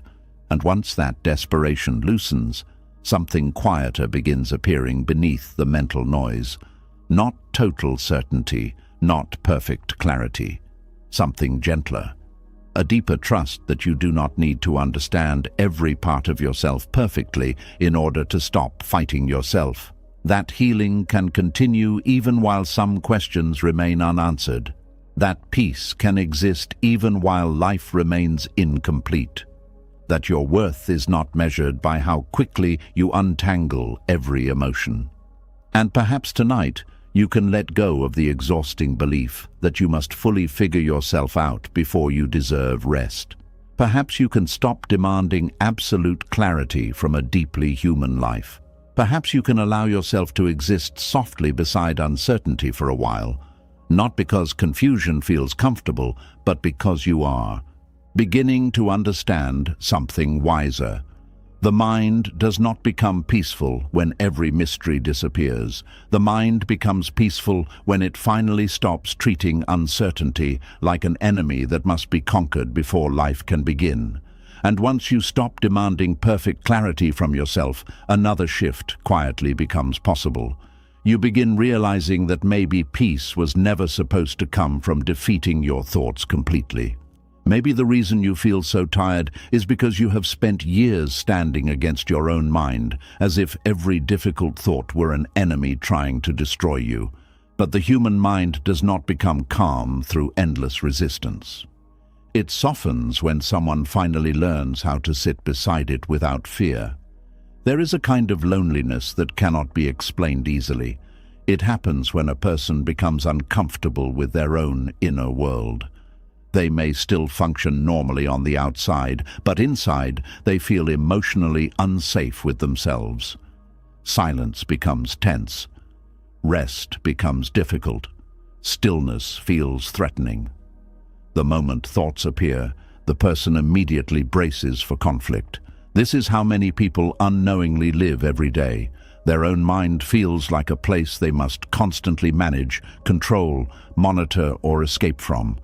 And once that desperation loosens, something quieter begins appearing beneath the mental noise. Not total certainty, not perfect clarity. Something gentler. A deeper trust that you do not need to understand every part of yourself perfectly in order to stop fighting yourself. That healing can continue even while some questions remain unanswered. That peace can exist even while life remains incomplete. That your worth is not measured by how quickly you untangle every emotion. And perhaps tonight, you can let go of the exhausting belief that you must fully figure yourself out before you deserve rest. Perhaps you can stop demanding absolute clarity from a deeply human life. Perhaps you can allow yourself to exist softly beside uncertainty for a while, not because confusion feels comfortable, but because you are beginning to understand something wiser. The mind does not become peaceful when every mystery disappears. The mind becomes peaceful when it finally stops treating uncertainty like an enemy that must be conquered before life can begin. And once you stop demanding perfect clarity from yourself, another shift quietly becomes possible. You begin realizing that maybe peace was never supposed to come from defeating your thoughts completely. Maybe the reason you feel so tired is because you have spent years standing against your own mind, as if every difficult thought were an enemy trying to destroy you. But the human mind does not become calm through endless resistance. It softens when someone finally learns how to sit beside it without fear. There is a kind of loneliness that cannot be explained easily. It happens when a person becomes uncomfortable with their own inner world. They may still function normally on the outside, but inside they feel emotionally unsafe with themselves. Silence becomes tense. Rest becomes difficult. Stillness feels threatening. The moment thoughts appear, the person immediately braces for conflict. This is how many people unknowingly live every day. Their own mind feels like a place they must constantly manage, control, monitor, or escape from.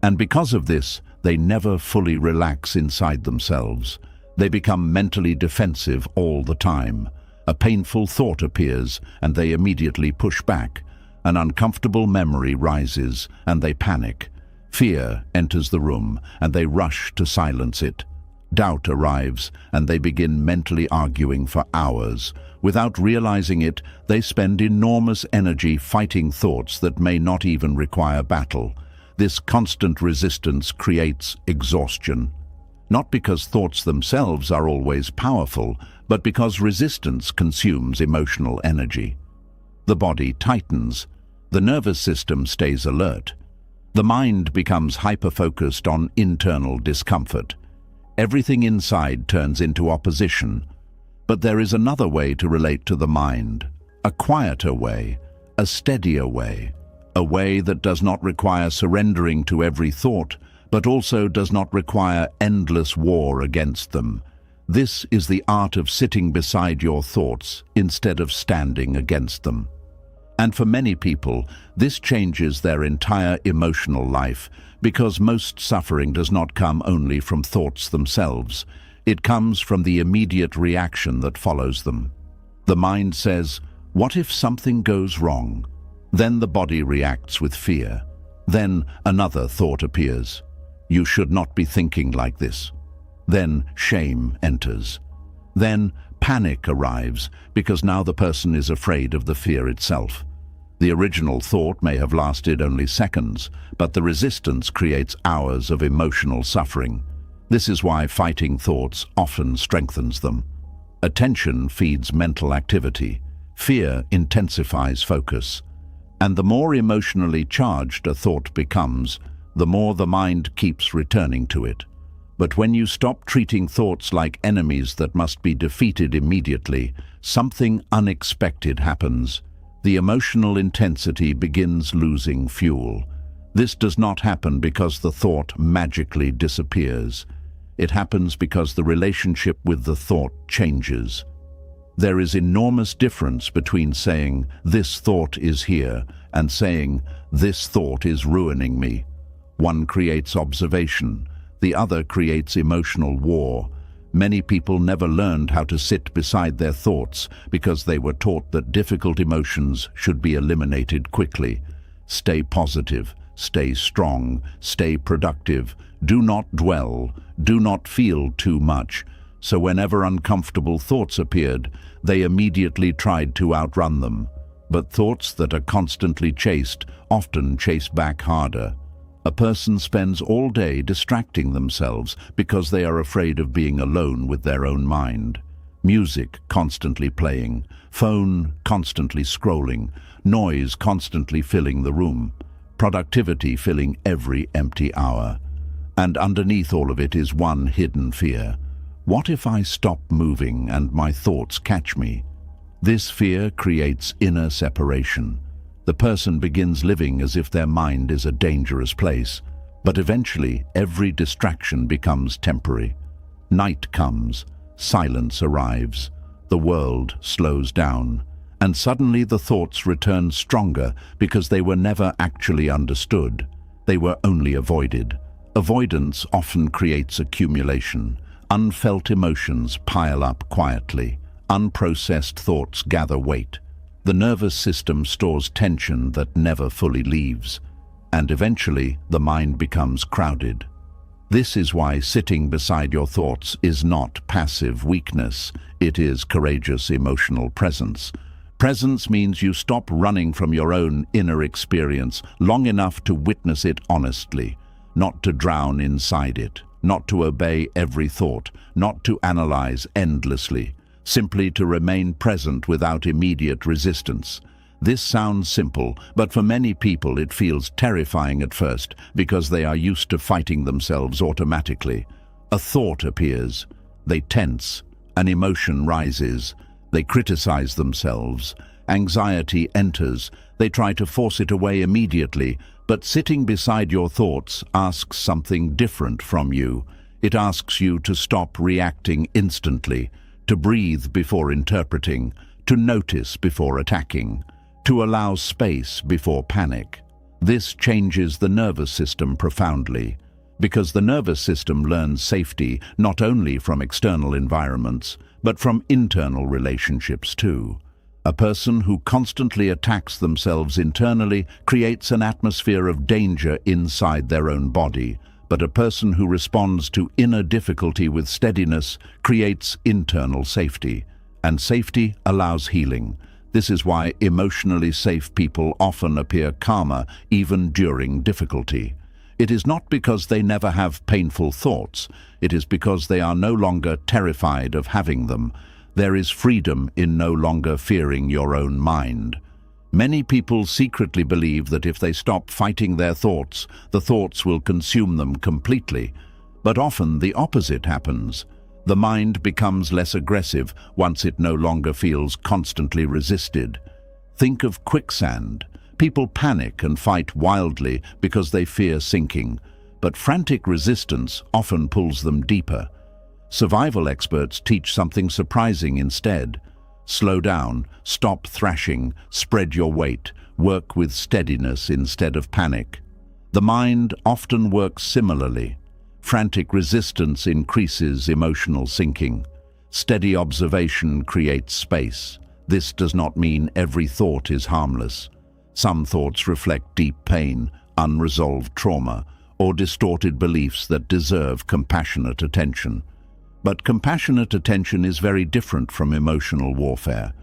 And because of this, they never fully relax inside themselves. They become mentally defensive all the time. A painful thought appears, and they immediately push back. An uncomfortable memory rises, and they panic. Fear enters the room, and they rush to silence it. Doubt arrives, and they begin mentally arguing for hours. Without realizing it, they spend enormous energy fighting thoughts that may not even require battle. This constant resistance creates exhaustion. Not because thoughts themselves are always powerful, but because resistance consumes emotional energy. The body tightens. The nervous system stays alert. The mind becomes hyper-focused on internal discomfort. Everything inside turns into opposition. But there is another way to relate to the mind, a quieter way, a steadier way, a way that does not require surrendering to every thought, but also does not require endless war against them. This is the art of sitting beside your thoughts instead of standing against them. And for many people, this changes their entire emotional life, because most suffering does not come only from thoughts themselves. It comes from the immediate reaction that follows them. The mind says, "What if something goes wrong?" Then the body reacts with fear. Then another thought appears. "You should not be thinking like this." Then shame enters. Then panic arrives, because now the person is afraid of the fear itself. The original thought may have lasted only seconds, but the resistance creates hours of emotional suffering. This is why fighting thoughts often strengthens them. Attention feeds mental activity. Fear intensifies focus. And the more emotionally charged a thought becomes, the more the mind keeps returning to it. But when you stop treating thoughts like enemies that must be defeated immediately, something unexpected happens. The emotional intensity begins losing fuel. This does not happen because the thought magically disappears. It happens because the relationship with the thought changes. There is enormous difference between saying, "This thought is here," and saying, "This thought is ruining me." One creates observation. The other creates emotional war. Many people never learned how to sit beside their thoughts because they were taught that difficult emotions should be eliminated quickly. Stay positive, stay strong, stay productive. Do not dwell, do not feel too much. So whenever uncomfortable thoughts appeared, they immediately tried to outrun them. But thoughts that are constantly chased often chase back harder. A person spends all day distracting themselves because they are afraid of being alone with their own mind. Music constantly playing, phone constantly scrolling, noise constantly filling the room, productivity filling every empty hour. And underneath all of it is one hidden fear. What if I stop moving and my thoughts catch me? This fear creates inner separation. The person begins living as if their mind is a dangerous place, but eventually every distraction becomes temporary. Night comes, silence arrives. The world slows down. And suddenly the thoughts return stronger because they were never actually understood. They were only avoided. Avoidance often creates accumulation. Unfelt emotions pile up quietly. Unprocessed thoughts gather weight. The nervous system stores tension that never fully leaves. And eventually, the mind becomes crowded. This is why sitting beside your thoughts is not passive weakness. It is courageous emotional presence. Presence means you stop running from your own inner experience long enough to witness it honestly, not to drown inside it, not to obey every thought, not to analyze endlessly, simply to remain present without immediate resistance. This sounds simple, but for many people it feels terrifying at first because they are used to fighting themselves automatically. A thought appears. They tense. An emotion rises. They criticize themselves. Anxiety enters. They try to force it away immediately, but sitting beside your thoughts asks something different from you. It asks you to stop reacting instantly, to breathe before interpreting, to notice before attacking, to allow space before panic. This changes the nervous system profoundly, because the nervous system learns safety not only from external environments, but from internal relationships too. A person who constantly attacks themselves internally creates an atmosphere of danger inside their own body, but a person who responds to inner difficulty with steadiness creates internal safety, and safety allows healing. This is why emotionally safe people often appear calmer even during difficulty. It is not because they never have painful thoughts. It is because they are no longer terrified of having them. There is freedom in no longer fearing your own mind. Many people secretly believe that if they stop fighting their thoughts, the thoughts will consume them completely. But often the opposite happens. The mind becomes less aggressive once it no longer feels constantly resisted. Think of quicksand. People panic and fight wildly because they fear sinking, but frantic resistance often pulls them deeper. Survival experts teach something surprising instead. Slow down, stop thrashing, spread your weight, work with steadiness instead of panic. The mind often works similarly. Frantic resistance increases emotional sinking. Steady observation creates space. This does not mean every thought is harmless. Some thoughts reflect deep pain, unresolved trauma, or distorted beliefs that deserve compassionate attention. But compassionate attention is very different from emotional warfare.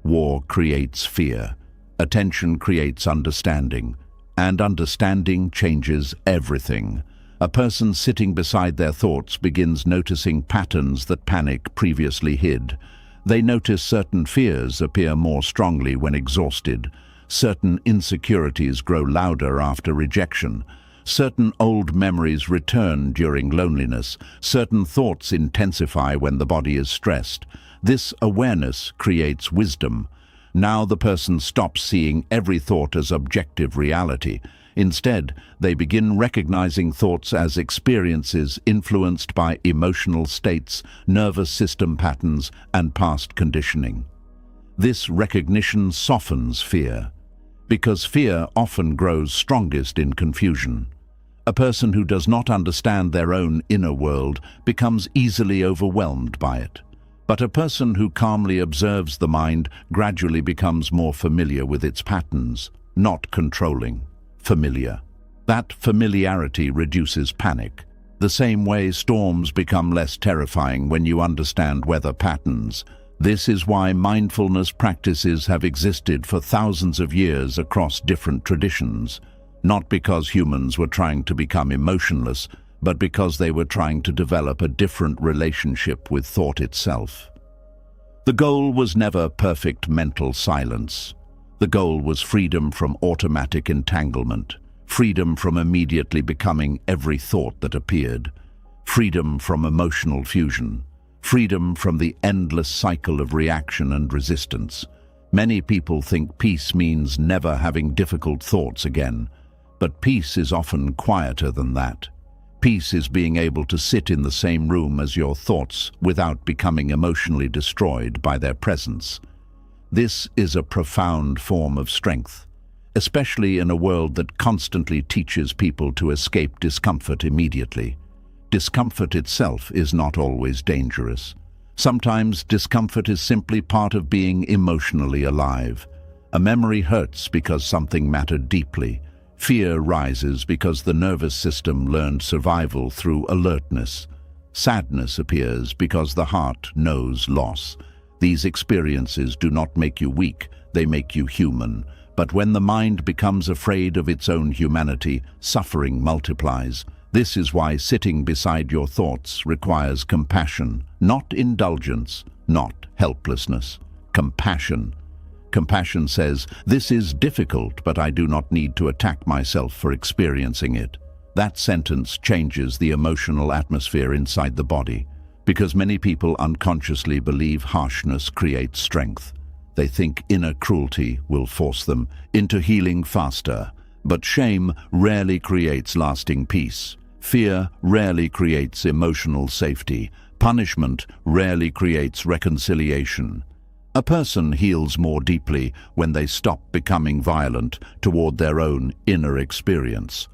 War creates fear. Attention creates understanding. And understanding changes everything. A person sitting beside their thoughts begins noticing patterns that panic previously hid. They notice certain fears appear more strongly when exhausted. Certain insecurities grow louder after rejection. Certain old memories return during loneliness. Certain thoughts intensify when the body is stressed. This awareness creates wisdom. Now the person stops seeing every thought as objective reality. Instead, they begin recognizing thoughts as experiences influenced by emotional states, nervous system patterns, and past conditioning. This recognition softens fear, because fear often grows strongest in confusion. A person who does not understand their own inner world becomes easily overwhelmed by it. But a person who calmly observes the mind gradually becomes more familiar with its patterns, not controlling, familiar. That familiarity reduces panic. The same way storms become less terrifying when you understand weather patterns. This is why mindfulness practices have existed for thousands of years across different traditions, not because humans were trying to become emotionless, but because they were trying to develop a different relationship with thought itself. The goal was never perfect mental silence. The goal was freedom from automatic entanglement, freedom from immediately becoming every thought that appeared, freedom from emotional fusion, freedom from the endless cycle of reaction and resistance. Many people think peace means never having difficult thoughts again, but peace is often quieter than that. Peace is being able to sit in the same room as your thoughts without becoming emotionally destroyed by their presence. This is a profound form of strength, especially in a world that constantly teaches people to escape discomfort immediately. Discomfort itself is not always dangerous. Sometimes discomfort is simply part of being emotionally alive. A memory hurts because something mattered deeply. Fear rises because the nervous system learned survival through alertness. Sadness appears because the heart knows loss. These experiences do not make you weak, they make you human. But when the mind becomes afraid of its own humanity, suffering multiplies. This is why sitting beside your thoughts requires compassion, not indulgence, not helplessness. Compassion. Compassion says, "This is difficult, but I do not need to attack myself for experiencing it." That sentence changes the emotional atmosphere inside the body, because many people unconsciously believe harshness creates strength. They think inner cruelty will force them into healing faster. But shame rarely creates lasting peace. Fear rarely creates emotional safety. Punishment rarely creates reconciliation. A person heals more deeply when they stop becoming violent toward their own inner experience.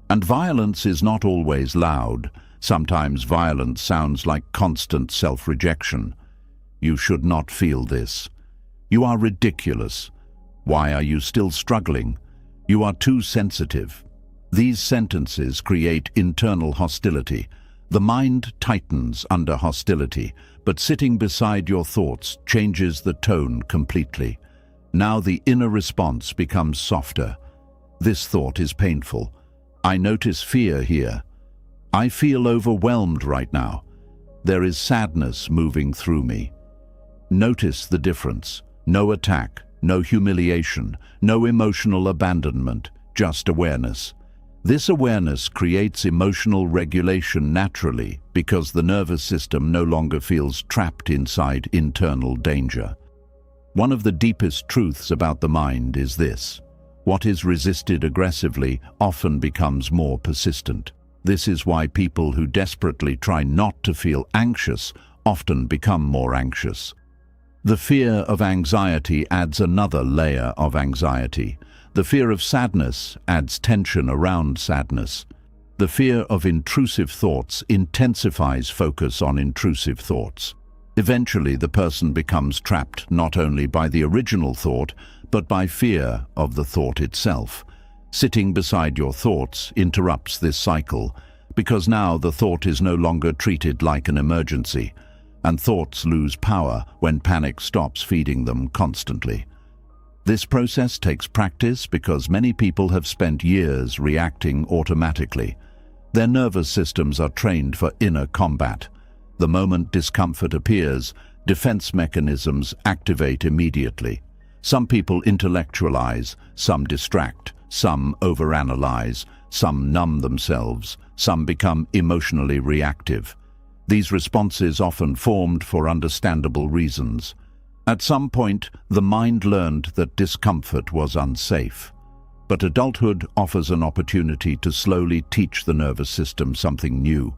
And violence is not always loud. Sometimes violence sounds like constant self-rejection. You should not feel this. You are ridiculous. Why are you still struggling? You are too sensitive. These sentences create internal hostility. The mind tightens under hostility, but sitting beside your thoughts changes the tone completely. Now the inner response becomes softer. This thought is painful. I notice fear here. I feel overwhelmed right now. There is sadness moving through me. Notice the difference. No attack, no humiliation, no emotional abandonment, just awareness. This awareness creates emotional regulation naturally because the nervous system no longer feels trapped inside internal danger. One of the deepest truths about the mind is this: what is resisted aggressively often becomes more persistent. This is why people who desperately try not to feel anxious often become more anxious. The fear of anxiety adds another layer of anxiety. The fear of sadness adds tension around sadness. The fear of intrusive thoughts intensifies focus on intrusive thoughts. Eventually, the person becomes trapped not only by the original thought, but by fear of the thought itself. Sitting beside your thoughts interrupts this cycle, because now the thought is no longer treated like an emergency, and thoughts lose power when panic stops feeding them constantly. This process takes practice because many people have spent years reacting automatically. Their nervous systems are trained for inner combat. The moment discomfort appears, defense mechanisms activate immediately. Some people intellectualize, some distract, some overanalyze, some numb themselves, some become emotionally reactive. These responses often formed for understandable reasons. At some point, the mind learned that discomfort was unsafe. But adulthood offers an opportunity to slowly teach the nervous system something new.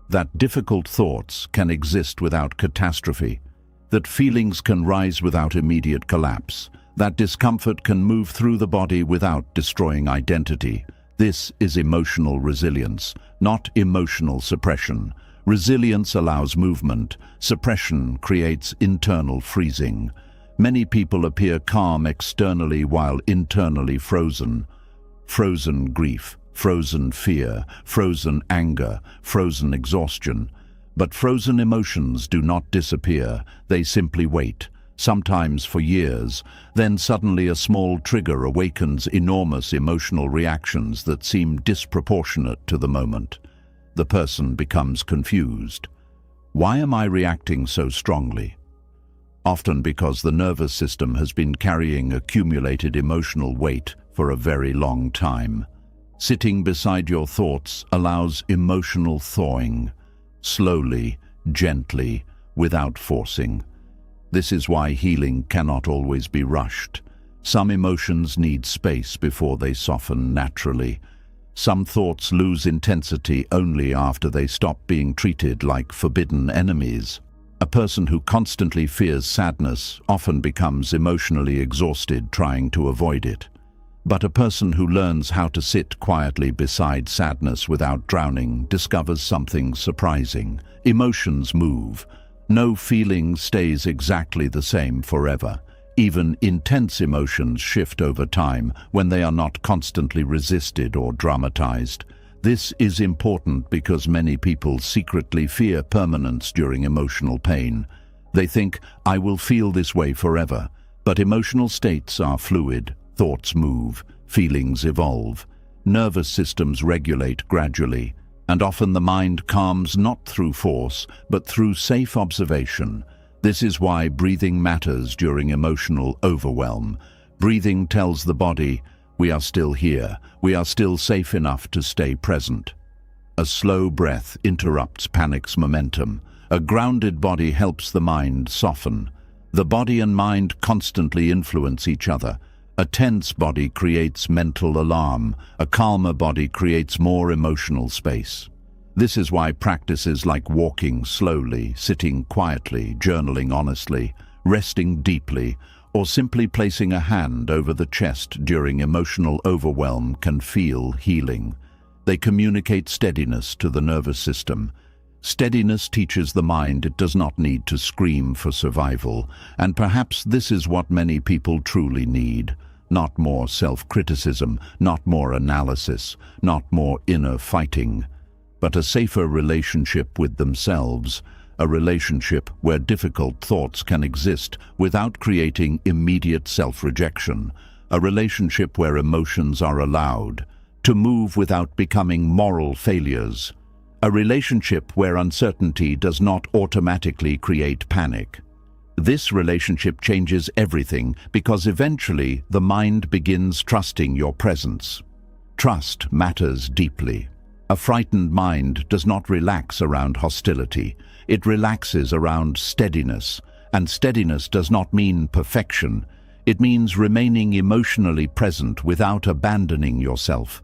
That difficult thoughts can exist without catastrophe. That feelings can rise without immediate collapse. That discomfort can move through the body without destroying identity. This is emotional resilience, not emotional suppression. Resilience allows movement. Suppression creates internal freezing. Many people appear calm externally while internally frozen. Frozen grief, frozen fear, frozen anger, frozen exhaustion. But frozen emotions do not disappear. They simply wait, sometimes for years. Then suddenly a small trigger awakens enormous emotional reactions that seem disproportionate to the moment. The person becomes confused. Why am I reacting so strongly? Often because the nervous system has been carrying accumulated emotional weight for a very long time. Sitting beside your thoughts allows emotional thawing, slowly, gently, without forcing. This is why healing cannot always be rushed. Some emotions need space before they soften naturally. Some thoughts lose intensity only after they stop being treated like forbidden enemies. A person who constantly fears sadness often becomes emotionally exhausted trying to avoid it. But a person who learns how to sit quietly beside sadness without drowning discovers something surprising. Emotions move. No feeling stays exactly the same forever. Even intense emotions shift over time when they are not constantly resisted or dramatized. This is important because many people secretly fear permanence during emotional pain. They think, "I will feel this way forever." But emotional states are fluid. Thoughts move, feelings evolve, nervous systems regulate gradually, and often the mind calms not through force, but through safe observation. This is why breathing matters during emotional overwhelm. Breathing tells the body, "We are still here, we are still safe enough to stay present." A slow breath interrupts panic's momentum. A grounded body helps the mind soften. The body and mind constantly influence each other. A tense body creates mental alarm. A calmer body creates more emotional space. This is why practices like walking slowly, sitting quietly, journaling honestly, resting deeply, or simply placing a hand over the chest during emotional overwhelm can feel healing. They communicate steadiness to the nervous system. Steadiness teaches the mind it does not need to scream for survival, and perhaps this is what many people truly need. Not more self-criticism, not more analysis, not more inner fighting, but a safer relationship with themselves, a relationship where difficult thoughts can exist without creating immediate self-rejection, a relationship where emotions are allowed to move without becoming moral failures, a relationship where uncertainty does not automatically create panic. This relationship changes everything because eventually the mind begins trusting your presence. Trust matters deeply. A frightened mind does not relax around hostility. It relaxes around steadiness, and steadiness does not mean perfection. It means remaining emotionally present without abandoning yourself.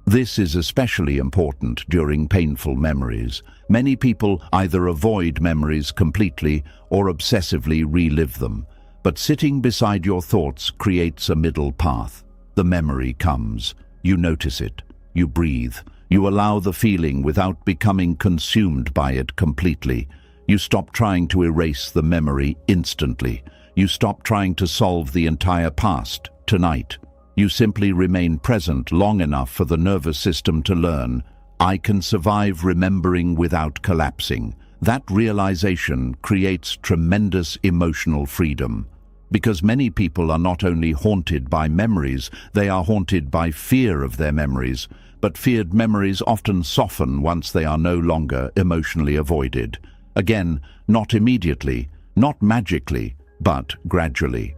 This is especially important during painful memories. Many people either avoid memories completely or obsessively relive them. But sitting beside your thoughts creates a middle path. The memory comes. You notice it. You breathe. You allow the feeling without becoming consumed by it completely. You stop trying to erase the memory instantly. You stop trying to solve the entire past tonight. You simply remain present long enough for the nervous system to learn, "I can survive remembering without collapsing." That realization creates tremendous emotional freedom. Because many people are not only haunted by memories, they are haunted by fear of their memories. But feared memories often soften once they are no longer emotionally avoided. Again, not immediately, not magically, but gradually.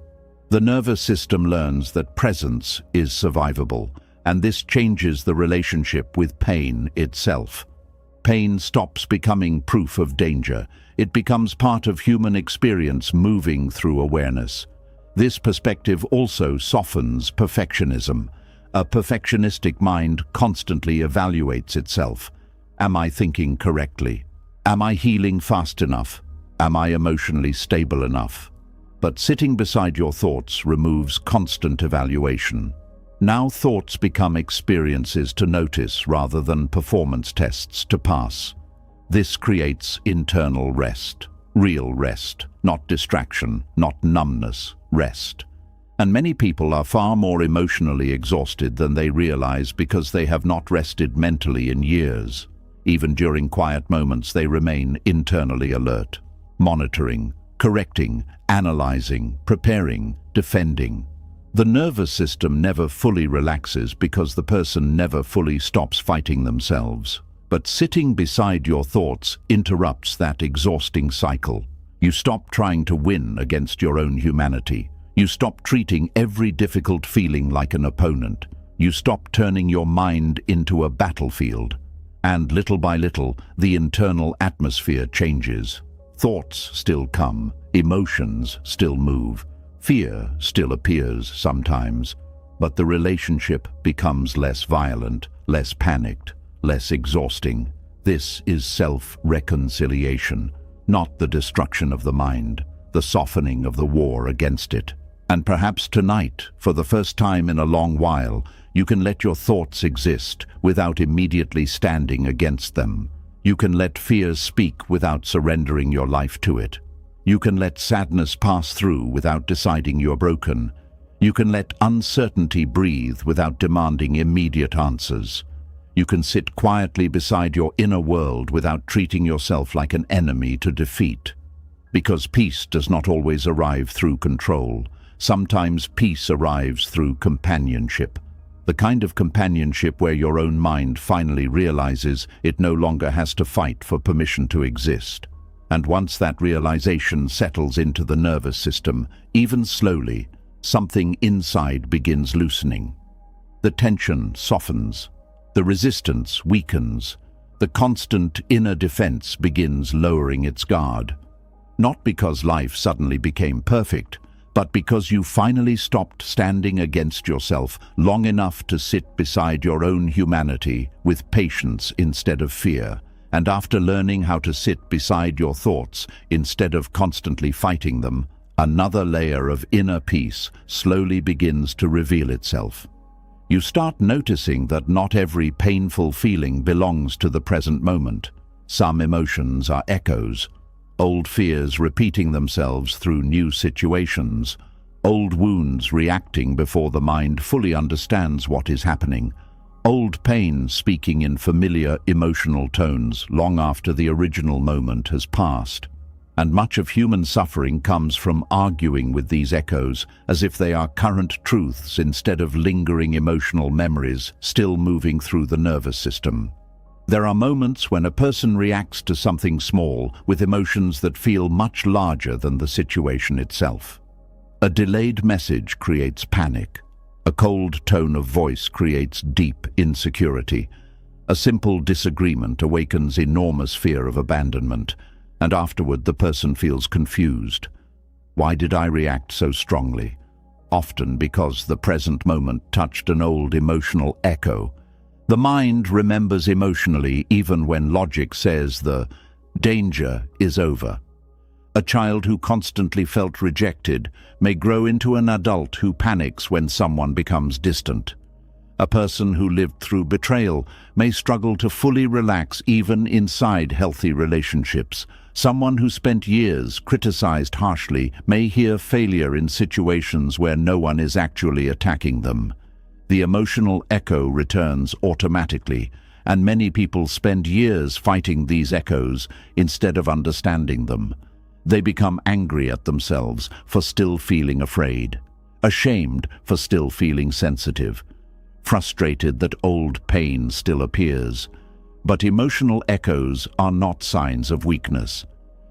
The nervous system learns that presence is survivable, and this changes the relationship with pain itself. Pain stops becoming proof of danger. It becomes part of human experience moving through awareness. This perspective also softens perfectionism. A perfectionistic mind constantly evaluates itself. Am I thinking correctly? Am I healing fast enough? Am I emotionally stable enough? But sitting beside your thoughts removes constant evaluation. Now thoughts become experiences to notice rather than performance tests to pass. This creates internal rest, real rest, not distraction, not numbness, rest. And many people are far more emotionally exhausted than they realize because they have not rested mentally in years. Even during quiet moments, they remain internally alert, monitoring, correcting, analyzing, preparing, defending. The nervous system never fully relaxes because the person never fully stops fighting themselves. But sitting beside your thoughts interrupts that exhausting cycle. You stop trying to win against your own humanity. You stop treating every difficult feeling like an opponent. You stop turning your mind into a battlefield. And little by little, the internal atmosphere changes. Thoughts still come, emotions still move, fear still appears sometimes, but the relationship becomes less violent, less panicked, less exhausting. This is self-reconciliation, not the destruction of the mind, the softening of the war against it. And perhaps tonight, for the first time in a long while, you can let your thoughts exist without immediately standing against them. You can let fear speak without surrendering your life to it. You can let sadness pass through without deciding you're broken. You can let uncertainty breathe without demanding immediate answers. You can sit quietly beside your inner world without treating yourself like an enemy to defeat. Because peace does not always arrive through control. Sometimes peace arrives through companionship. The kind of companionship where your own mind finally realizes it no longer has to fight for permission to exist. And once that realization settles into the nervous system, even slowly, something inside begins loosening. The tension softens. The resistance weakens. The constant inner defense begins lowering its guard. Not because life suddenly became perfect, but because you finally stopped standing against yourself long enough to sit beside your own humanity with patience instead of fear. And after learning how to sit beside your thoughts instead of constantly fighting them, another layer of inner peace slowly begins to reveal itself. You start noticing that not every painful feeling belongs to the present moment. Some emotions are echoes, old fears repeating themselves through new situations, old wounds reacting before the mind fully understands what is happening, old pain speaking in familiar emotional tones long after the original moment has passed. And much of human suffering comes from arguing with these echoes as if they are current truths instead of lingering emotional memories still moving through the nervous system. There are moments when a person reacts to something small with emotions that feel much larger than the situation itself. A delayed message creates panic. A cold tone of voice creates deep insecurity. A simple disagreement awakens enormous fear of abandonment, and afterward the person feels confused. Why did I react so strongly? Often because the present moment touched an old emotional echo. The mind remembers emotionally even when logic says the danger is over. A child who constantly felt rejected may grow into an adult who panics when someone becomes distant. A person who lived through betrayal may struggle to fully relax even inside healthy relationships. Someone who spent years criticized harshly may hear failure in situations where no one is actually attacking them. The emotional echo returns automatically, and many people spend years fighting these echoes instead of understanding them. They become angry at themselves for still feeling afraid, ashamed for still feeling sensitive, frustrated that old pain still appears. But emotional echoes are not signs of weakness.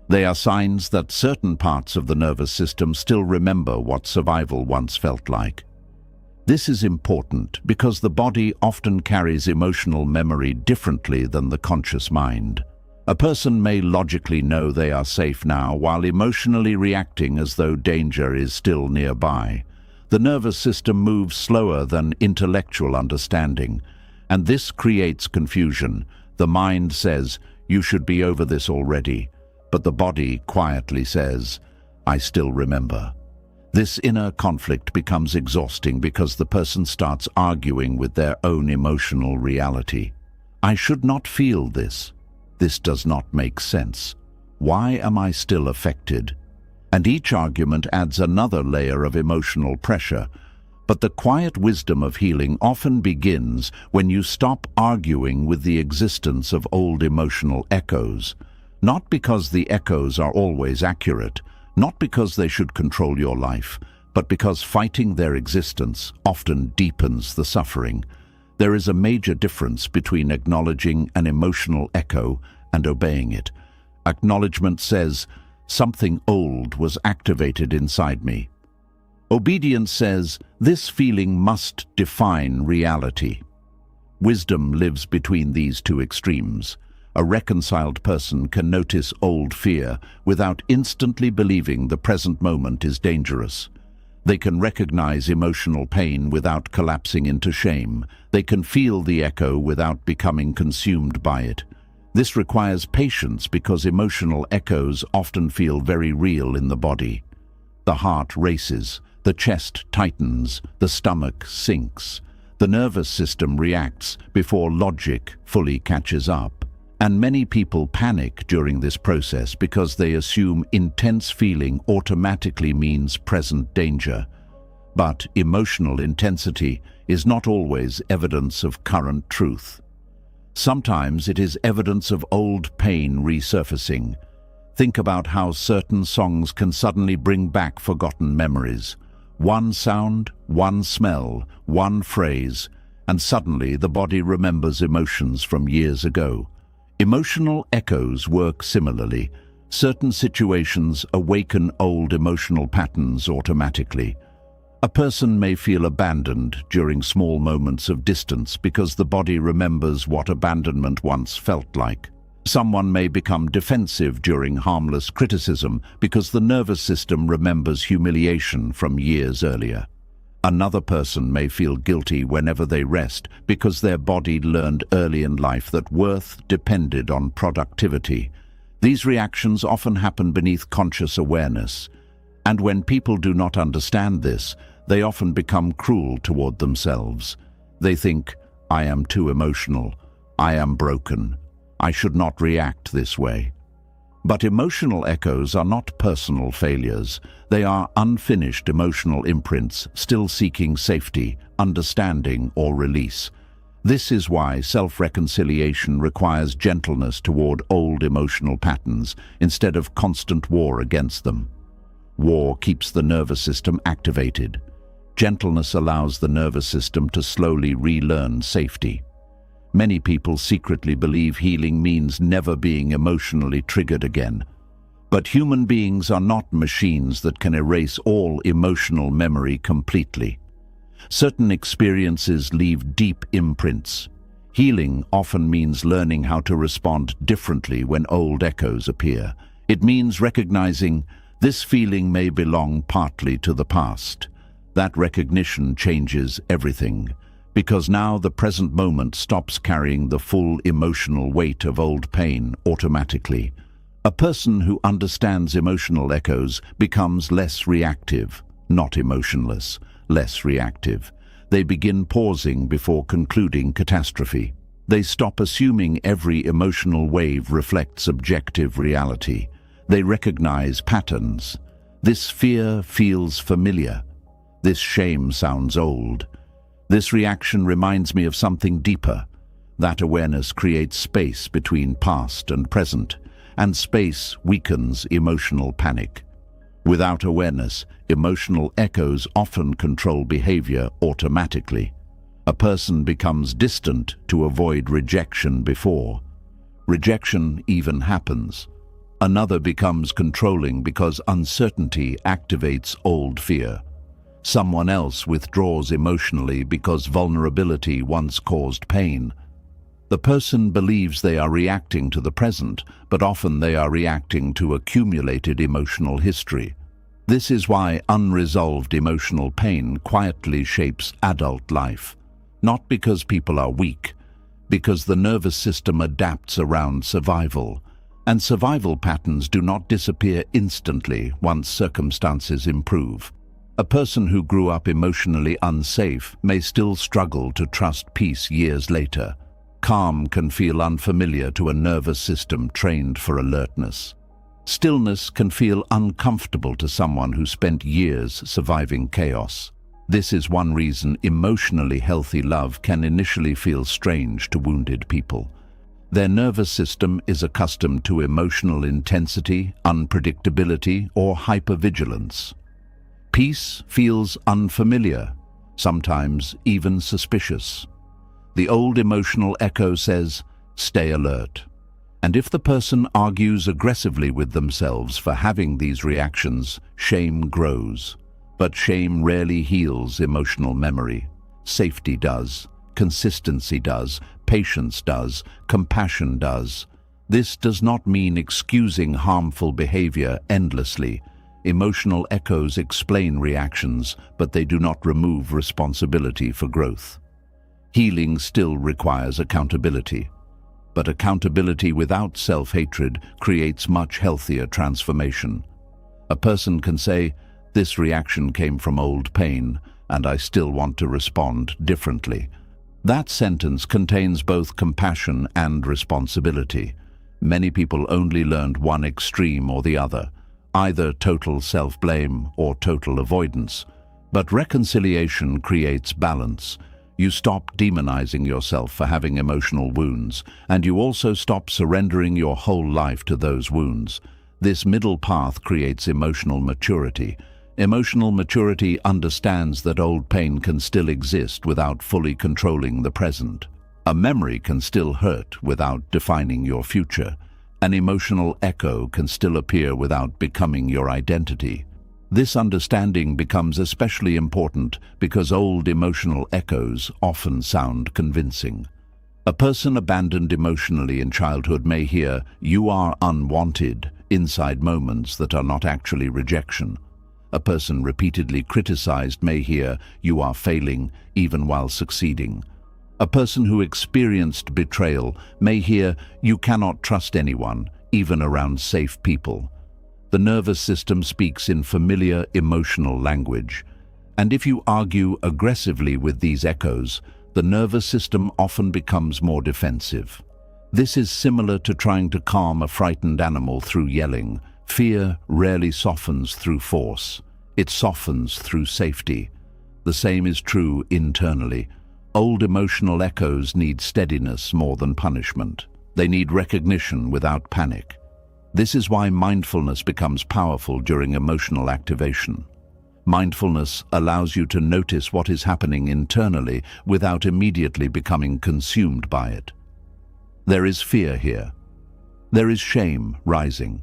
They are signs that certain parts of the nervous system still remember what survival once felt like. This is important because the body often carries emotional memory differently than the conscious mind. A person may logically know they are safe now while emotionally reacting as though danger is still nearby. The nervous system moves slower than intellectual understanding, and this creates confusion. The mind says, "You should be over this already," but the body quietly says, "I still remember." This inner conflict becomes exhausting because the person starts arguing with their own emotional reality. I should not feel this. This does not make sense. Why am I still affected? And each argument adds another layer of emotional pressure. But the quiet wisdom of healing often begins when you stop arguing with the existence of old emotional echoes. Not because the echoes are always accurate, not because they should control your life, but because fighting their existence often deepens the suffering. There is a major difference between acknowledging an emotional echo and obeying it. Acknowledgement says, "Something old was activated inside me." Obedience says, "This feeling must define reality." Wisdom lives between these two extremes. A reconciled person can notice old fear without instantly believing the present moment is dangerous. They can recognize emotional pain without collapsing into shame. They can feel the echo without becoming consumed by it. This requires patience because emotional echoes often feel very real in the body. The heart races, the chest tightens, the stomach sinks. The nervous system reacts before logic fully catches up. And many people panic during this process because they assume intense feeling automatically means present danger. But emotional intensity is not always evidence of current truth. Sometimes it is evidence of old pain resurfacing. Think about how certain songs can suddenly bring back forgotten memories. One sound, one smell, one phrase, and suddenly the body remembers emotions from years ago. Emotional echoes work similarly. Certain situations awaken old emotional patterns automatically. A person may feel abandoned during small moments of distance because the body remembers what abandonment once felt like. Someone may become defensive during harmless criticism because the nervous system remembers humiliation from years earlier. Another person may feel guilty whenever they rest because their body learned early in life that worth depended on productivity. These reactions often happen beneath conscious awareness. And when people do not understand this, they often become cruel toward themselves. They think, I am too emotional, I am broken, I should not react this way. But emotional echoes are not personal failures. They are unfinished emotional imprints still seeking safety, understanding, or release. This is why self-reconciliation requires gentleness toward old emotional patterns instead of constant war against them. War keeps the nervous system activated. Gentleness allows the nervous system to slowly relearn safety. Many people secretly believe healing means never being emotionally triggered again. But human beings are not machines that can erase all emotional memory completely. Certain experiences leave deep imprints. Healing often means learning how to respond differently when old echoes appear. It means recognizing this feeling may belong partly to the past. That recognition changes everything, because now the present moment stops carrying the full emotional weight of old pain automatically. A person who understands emotional echoes becomes less reactive, not emotionless, less reactive. They begin pausing before concluding catastrophe. They stop assuming every emotional wave reflects objective reality. They recognize patterns. This fear feels familiar. This shame sounds old. This reaction reminds me of something deeper. That awareness creates space between past and present, and space weakens emotional panic. Without awareness, emotional echoes often control behavior automatically. A person becomes distant to avoid rejection before rejection even happens. Another becomes controlling because uncertainty activates old fear. Someone else withdraws emotionally because vulnerability once caused pain. The person believes they are reacting to the present, but often they are reacting to accumulated emotional history. This is why unresolved emotional pain quietly shapes adult life. Not because people are weak, because the nervous system adapts around survival. And survival patterns do not disappear instantly once circumstances improve. A person who grew up emotionally unsafe may still struggle to trust peace years later. Calm can feel unfamiliar to a nervous system trained for alertness. Stillness can feel uncomfortable to someone who spent years surviving chaos. This is one reason emotionally healthy love can initially feel strange to wounded people. Their nervous system is accustomed to emotional intensity, unpredictability, or hypervigilance. Peace feels unfamiliar, sometimes even suspicious. The old emotional echo says, "Stay alert." And if the person argues aggressively with themselves for having these reactions, shame grows. But shame rarely heals emotional memory. Safety does, consistency does, patience does, compassion does. This does not mean excusing harmful behavior endlessly. Emotional echoes explain reactions, but they do not remove responsibility for growth. Healing still requires accountability, but accountability without self-hatred creates much healthier transformation. A person can say, "This reaction came from old pain, and I still want to respond differently." That sentence contains both compassion and responsibility. Many people only learned one extreme or the other, either total self-blame or total avoidance. But reconciliation creates balance. You stop demonizing yourself for having emotional wounds, and you also stop surrendering your whole life to those wounds. This middle path creates emotional maturity. Emotional maturity understands that old pain can still exist without fully controlling the present. A memory can still hurt without defining your future. An emotional echo can still appear without becoming your identity. This understanding becomes especially important because old emotional echoes often sound convincing. A person abandoned emotionally in childhood may hear, "You are unwanted," inside moments that are not actually rejection. A person repeatedly criticized may hear, "You are failing," even while succeeding. A person who experienced betrayal may hear, "You cannot trust anyone, even around safe people." The nervous system speaks in familiar emotional language, and if you argue aggressively with these echoes, the nervous system often becomes more defensive. This is similar to trying to calm a frightened animal through yelling. Fear rarely softens through force. It softens through safety. The same is true internally. Old emotional echoes need steadiness more than punishment. They need recognition without panic. This is why mindfulness becomes powerful during emotional activation. Mindfulness allows you to notice what is happening internally without immediately becoming consumed by it. There is fear here. There is shame rising.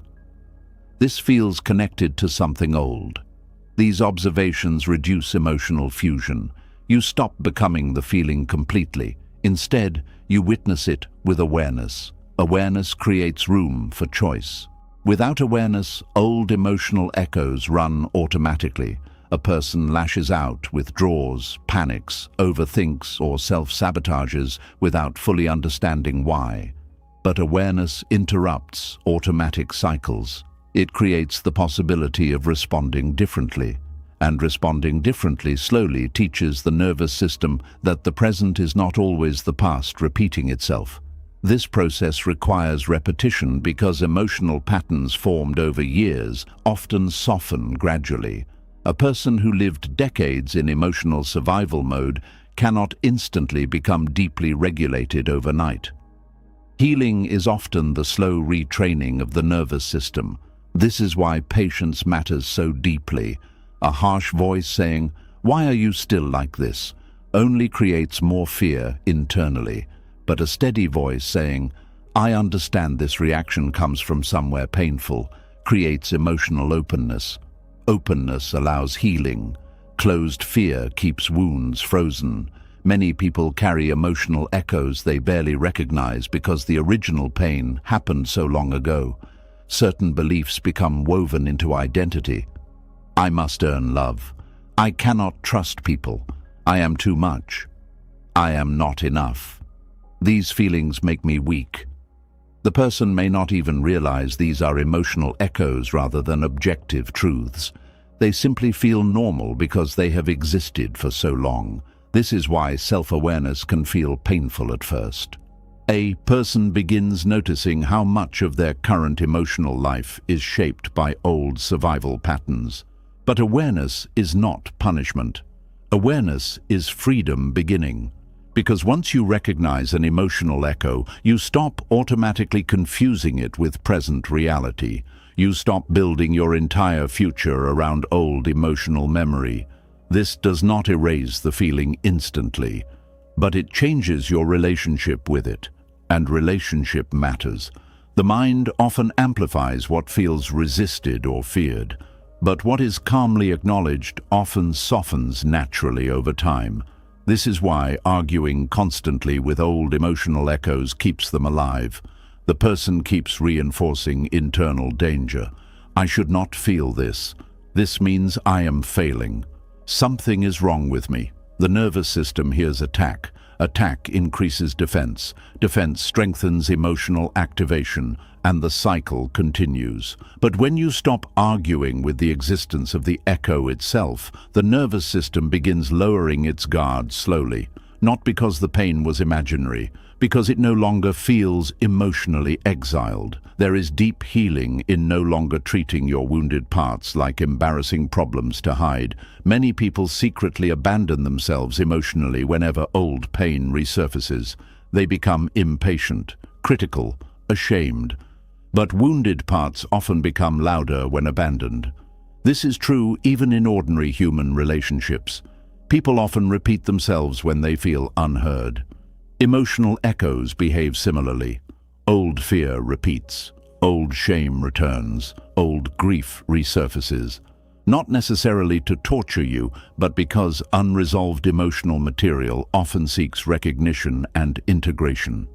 This feels connected to something old. These observations reduce emotional fusion. You stop becoming the feeling completely. Instead, you witness it with awareness. Awareness creates room for choice. Without awareness, old emotional echoes run automatically. A person lashes out, withdraws, panics, overthinks, or self-sabotages without fully understanding why. But awareness interrupts automatic cycles. It creates the possibility of responding differently. And responding differently slowly teaches the nervous system that the present is not always the past repeating itself. This process requires repetition because emotional patterns formed over years often soften gradually. A person who lived decades in emotional survival mode cannot instantly become deeply regulated overnight. Healing is often the slow retraining of the nervous system. This is why patience matters so deeply. A harsh voice saying, "Why are you still like this?" only creates more fear internally. But a steady voice saying, "I understand this reaction comes from somewhere painful," creates emotional openness. Openness allows healing. Closed fear keeps wounds frozen. Many people carry emotional echoes they barely recognize because the original pain happened so long ago. Certain beliefs become woven into identity. I must earn love. I cannot trust people. I am too much. I am not enough. These feelings make me weak. The person may not even realize these are emotional echoes rather than objective truths. They simply feel normal because they have existed for so long. This is why self-awareness can feel painful at first. A person begins noticing how much of their current emotional life is shaped by old survival patterns. But awareness is not punishment. Awareness is freedom beginning. Because once you recognize an emotional echo, you stop automatically confusing it with present reality. You stop building your entire future around old emotional memory. This does not erase the feeling instantly, but it changes your relationship with it. And relationship matters. The mind often amplifies what feels resisted or feared, but what is calmly acknowledged often softens naturally over time. This is why arguing constantly with old emotional echoes keeps them alive. The person keeps reinforcing internal danger. I should not feel this. This means I am failing. Something is wrong with me. The nervous system hears attack. Attack increases defense. Defense strengthens emotional activation, and the cycle continues. But when you stop arguing with the existence of the echo itself, the nervous system begins lowering its guard slowly. Not because the pain was imaginary, because it no longer feels emotionally exiled. There is deep healing in no longer treating your wounded parts like embarrassing problems to hide. Many people secretly abandon themselves emotionally whenever old pain resurfaces. They become impatient, critical, ashamed. But wounded parts often become louder when abandoned. This is true even in ordinary human relationships. People often repeat themselves when they feel unheard. Emotional echoes behave similarly. Old fear repeats. Old shame returns. Old grief resurfaces. Not necessarily to torture you, but because unresolved emotional material often seeks recognition and integration.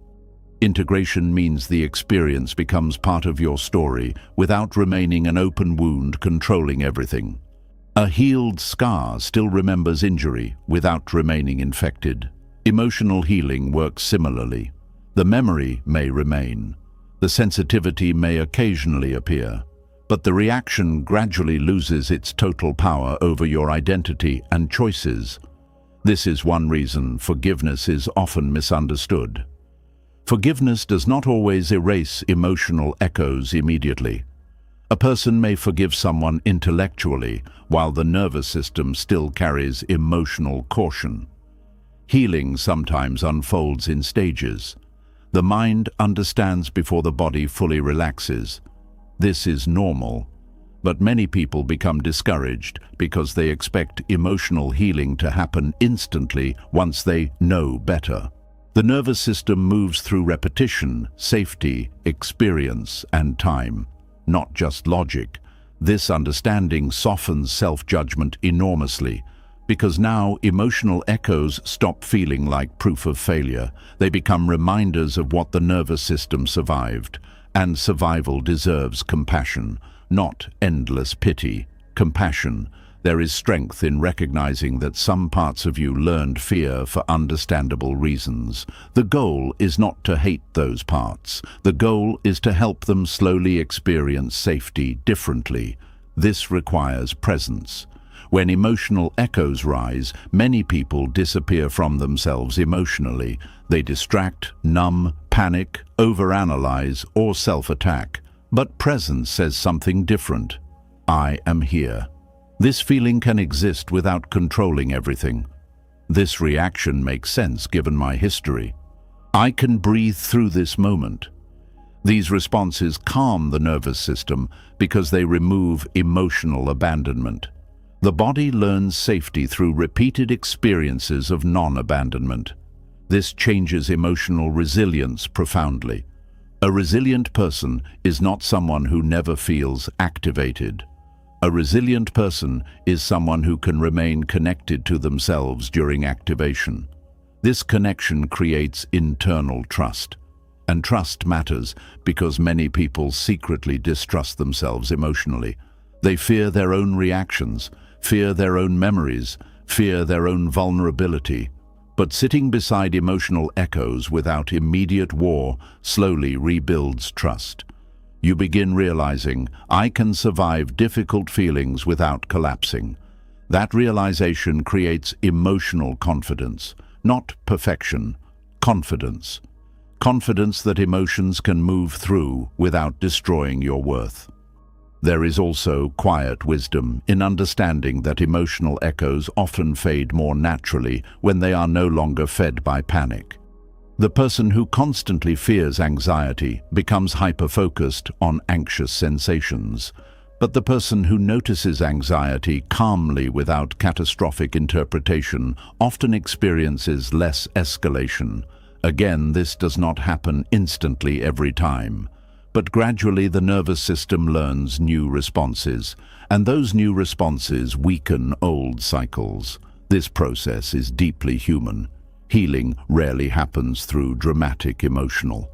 Integration means the experience becomes part of your story without remaining an open wound controlling everything. A healed scar still remembers injury without remaining infected. Emotional healing works similarly. The memory may remain. The sensitivity may occasionally appear, but the reaction gradually loses its total power over your identity and choices. This is one reason forgiveness is often misunderstood. Forgiveness does not always erase emotional echoes immediately. A person may forgive someone intellectually, while the nervous system still carries emotional caution. Healing sometimes unfolds in stages. The mind understands before the body fully relaxes. This is normal, but many people become discouraged because they expect emotional healing to happen instantly once they know better. The nervous system moves through repetition, safety, experience, and time, not just logic. This understanding softens self-judgment enormously, because now emotional echoes stop feeling like proof of failure. They become reminders of what the nervous system survived, and survival deserves compassion, not endless pity. Compassion. There is strength in recognizing that some parts of you learned fear for understandable reasons. The goal is not to hate those parts. The goal is to help them slowly experience safety differently. This requires presence. When emotional echoes rise, many people disappear from themselves emotionally. They distract, numb, panic, overanalyze, or self-attack. But presence says something different. I am here. This feeling can exist without controlling everything. This reaction makes sense given my history. I can breathe through this moment. These responses calm the nervous system because they remove emotional abandonment. The body learns safety through repeated experiences of non-abandonment. This changes emotional resilience profoundly. A resilient person is not someone who never feels activated. A resilient person is someone who can remain connected to themselves during activation. This connection creates internal trust. And trust matters because many people secretly distrust themselves emotionally. They fear their own reactions, fear their own memories, fear their own vulnerability. But sitting beside emotional echoes without immediate war slowly rebuilds trust. You begin realizing, I can survive difficult feelings without collapsing. That realization creates emotional confidence, not perfection, confidence. Confidence that emotions can move through without destroying your worth. There is also quiet wisdom in understanding that emotional echoes often fade more naturally when they are no longer fed by panic. The person who constantly fears anxiety becomes hyper-focused on anxious sensations, but the person who notices anxiety calmly without catastrophic interpretation often experiences less escalation. Again, this does not happen instantly every time, but gradually the nervous system learns new responses, and those new responses weaken old cycles. This process is deeply human. Healing rarely happens through dramatic emotional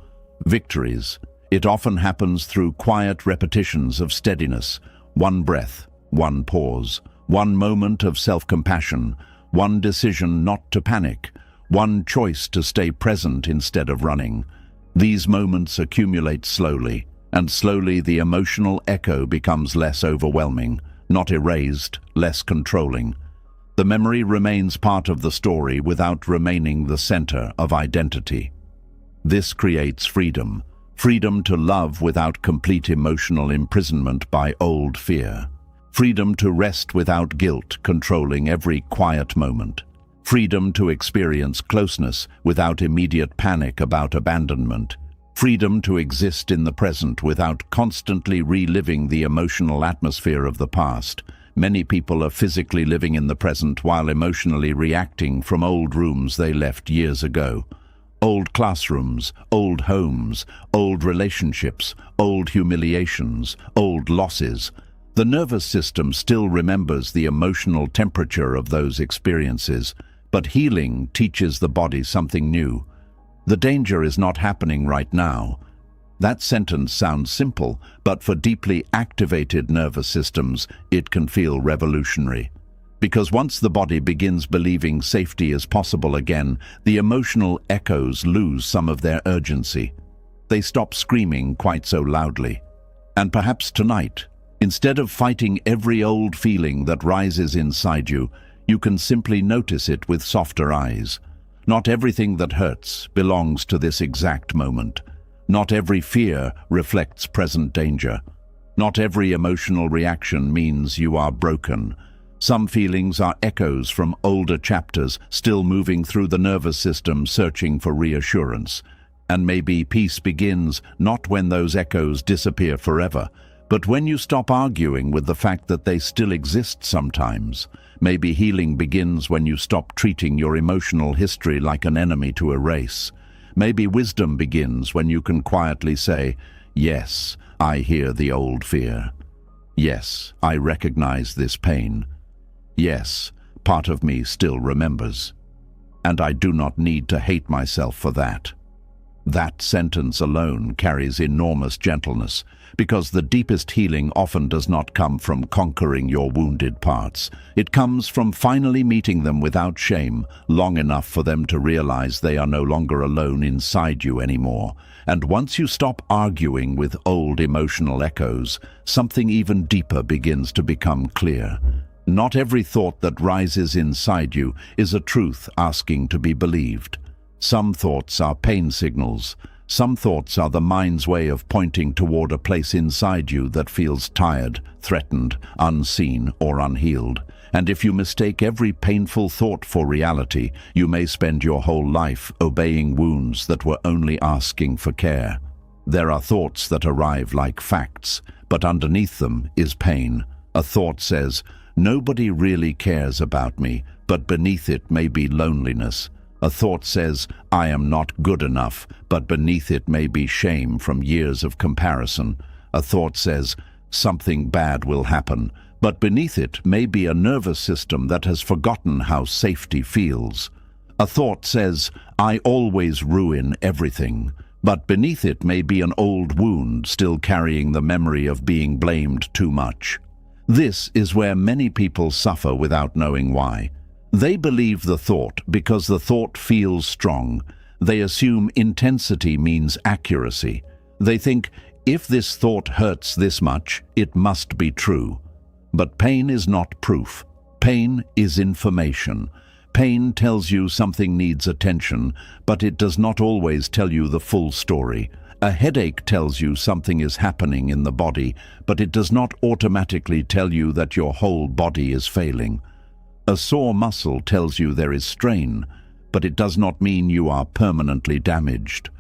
victories. It often happens through quiet repetitions of steadiness, one breath, one pause, one moment of self-compassion, one decision not to panic, one choice to stay present instead of running. These moments accumulate slowly, and slowly the emotional echo becomes less overwhelming, not erased, less controlling. The memory remains part of the story without remaining the center of identity. This creates freedom, freedom to love without complete emotional imprisonment by old fear, freedom to rest without guilt controlling every quiet moment, freedom to experience closeness without immediate panic about abandonment, freedom to exist in the present without constantly reliving the emotional atmosphere of the past. Many people are physically living in the present while emotionally reacting from old rooms they left years ago. Old classrooms, old homes, old relationships, old humiliations, old losses. The nervous system still remembers the emotional temperature of those experiences, but healing teaches the body something new. The danger is not happening right now. That sentence sounds simple, but for deeply activated nervous systems, it can feel revolutionary. Because once the body begins believing safety is possible again, the emotional echoes lose some of their urgency. They stop screaming quite so loudly. And perhaps tonight, instead of fighting every old feeling that rises inside you, you can simply notice it with softer eyes. Not everything that hurts belongs to this exact moment. Not every fear reflects present danger. Not every emotional reaction means you are broken. Some feelings are echoes from older chapters still moving through the nervous system searching for reassurance. And maybe peace begins not when those echoes disappear forever, but when you stop arguing with the fact that they still exist sometimes. Maybe healing begins when you stop treating your emotional history like an enemy to erase. Maybe wisdom begins when you can quietly say, "Yes, I hear the old fear. Yes, I recognize this pain. Yes, part of me still remembers. And I do not need to hate myself for that." That sentence alone carries enormous gentleness, because the deepest healing often does not come from conquering your wounded parts. It comes from finally meeting them without shame, long enough for them to realize they are no longer alone inside you anymore. And once you stop arguing with old emotional echoes, something even deeper begins to become clear. Not every thought that rises inside you is a truth asking to be believed. Some thoughts are pain signals. Some thoughts are the mind's way of pointing toward a place inside you that feels tired, threatened, unseen, or unhealed. And if you mistake every painful thought for reality, you may spend your whole life obeying wounds that were only asking for care. There are thoughts that arrive like facts, but underneath them is pain. A thought says, "Nobody really cares about me," but beneath it may be loneliness. A thought says, "I am not good enough," but beneath it may be shame from years of comparison. A thought says, "Something bad will happen," but beneath it may be a nervous system that has forgotten how safety feels. A thought says, "I always ruin everything," but beneath it may be an old wound still carrying the memory of being blamed too much. This is where many people suffer without knowing why. They believe the thought because the thought feels strong. They assume intensity means accuracy. They think, if this thought hurts this much, it must be true. But pain is not proof. Pain is information. Pain tells you something needs attention, but it does not always tell you the full story. A headache tells you something is happening in the body, but it does not automatically tell you that your whole body is failing. A sore muscle tells you there is strain, but it does not mean you are permanently damaged.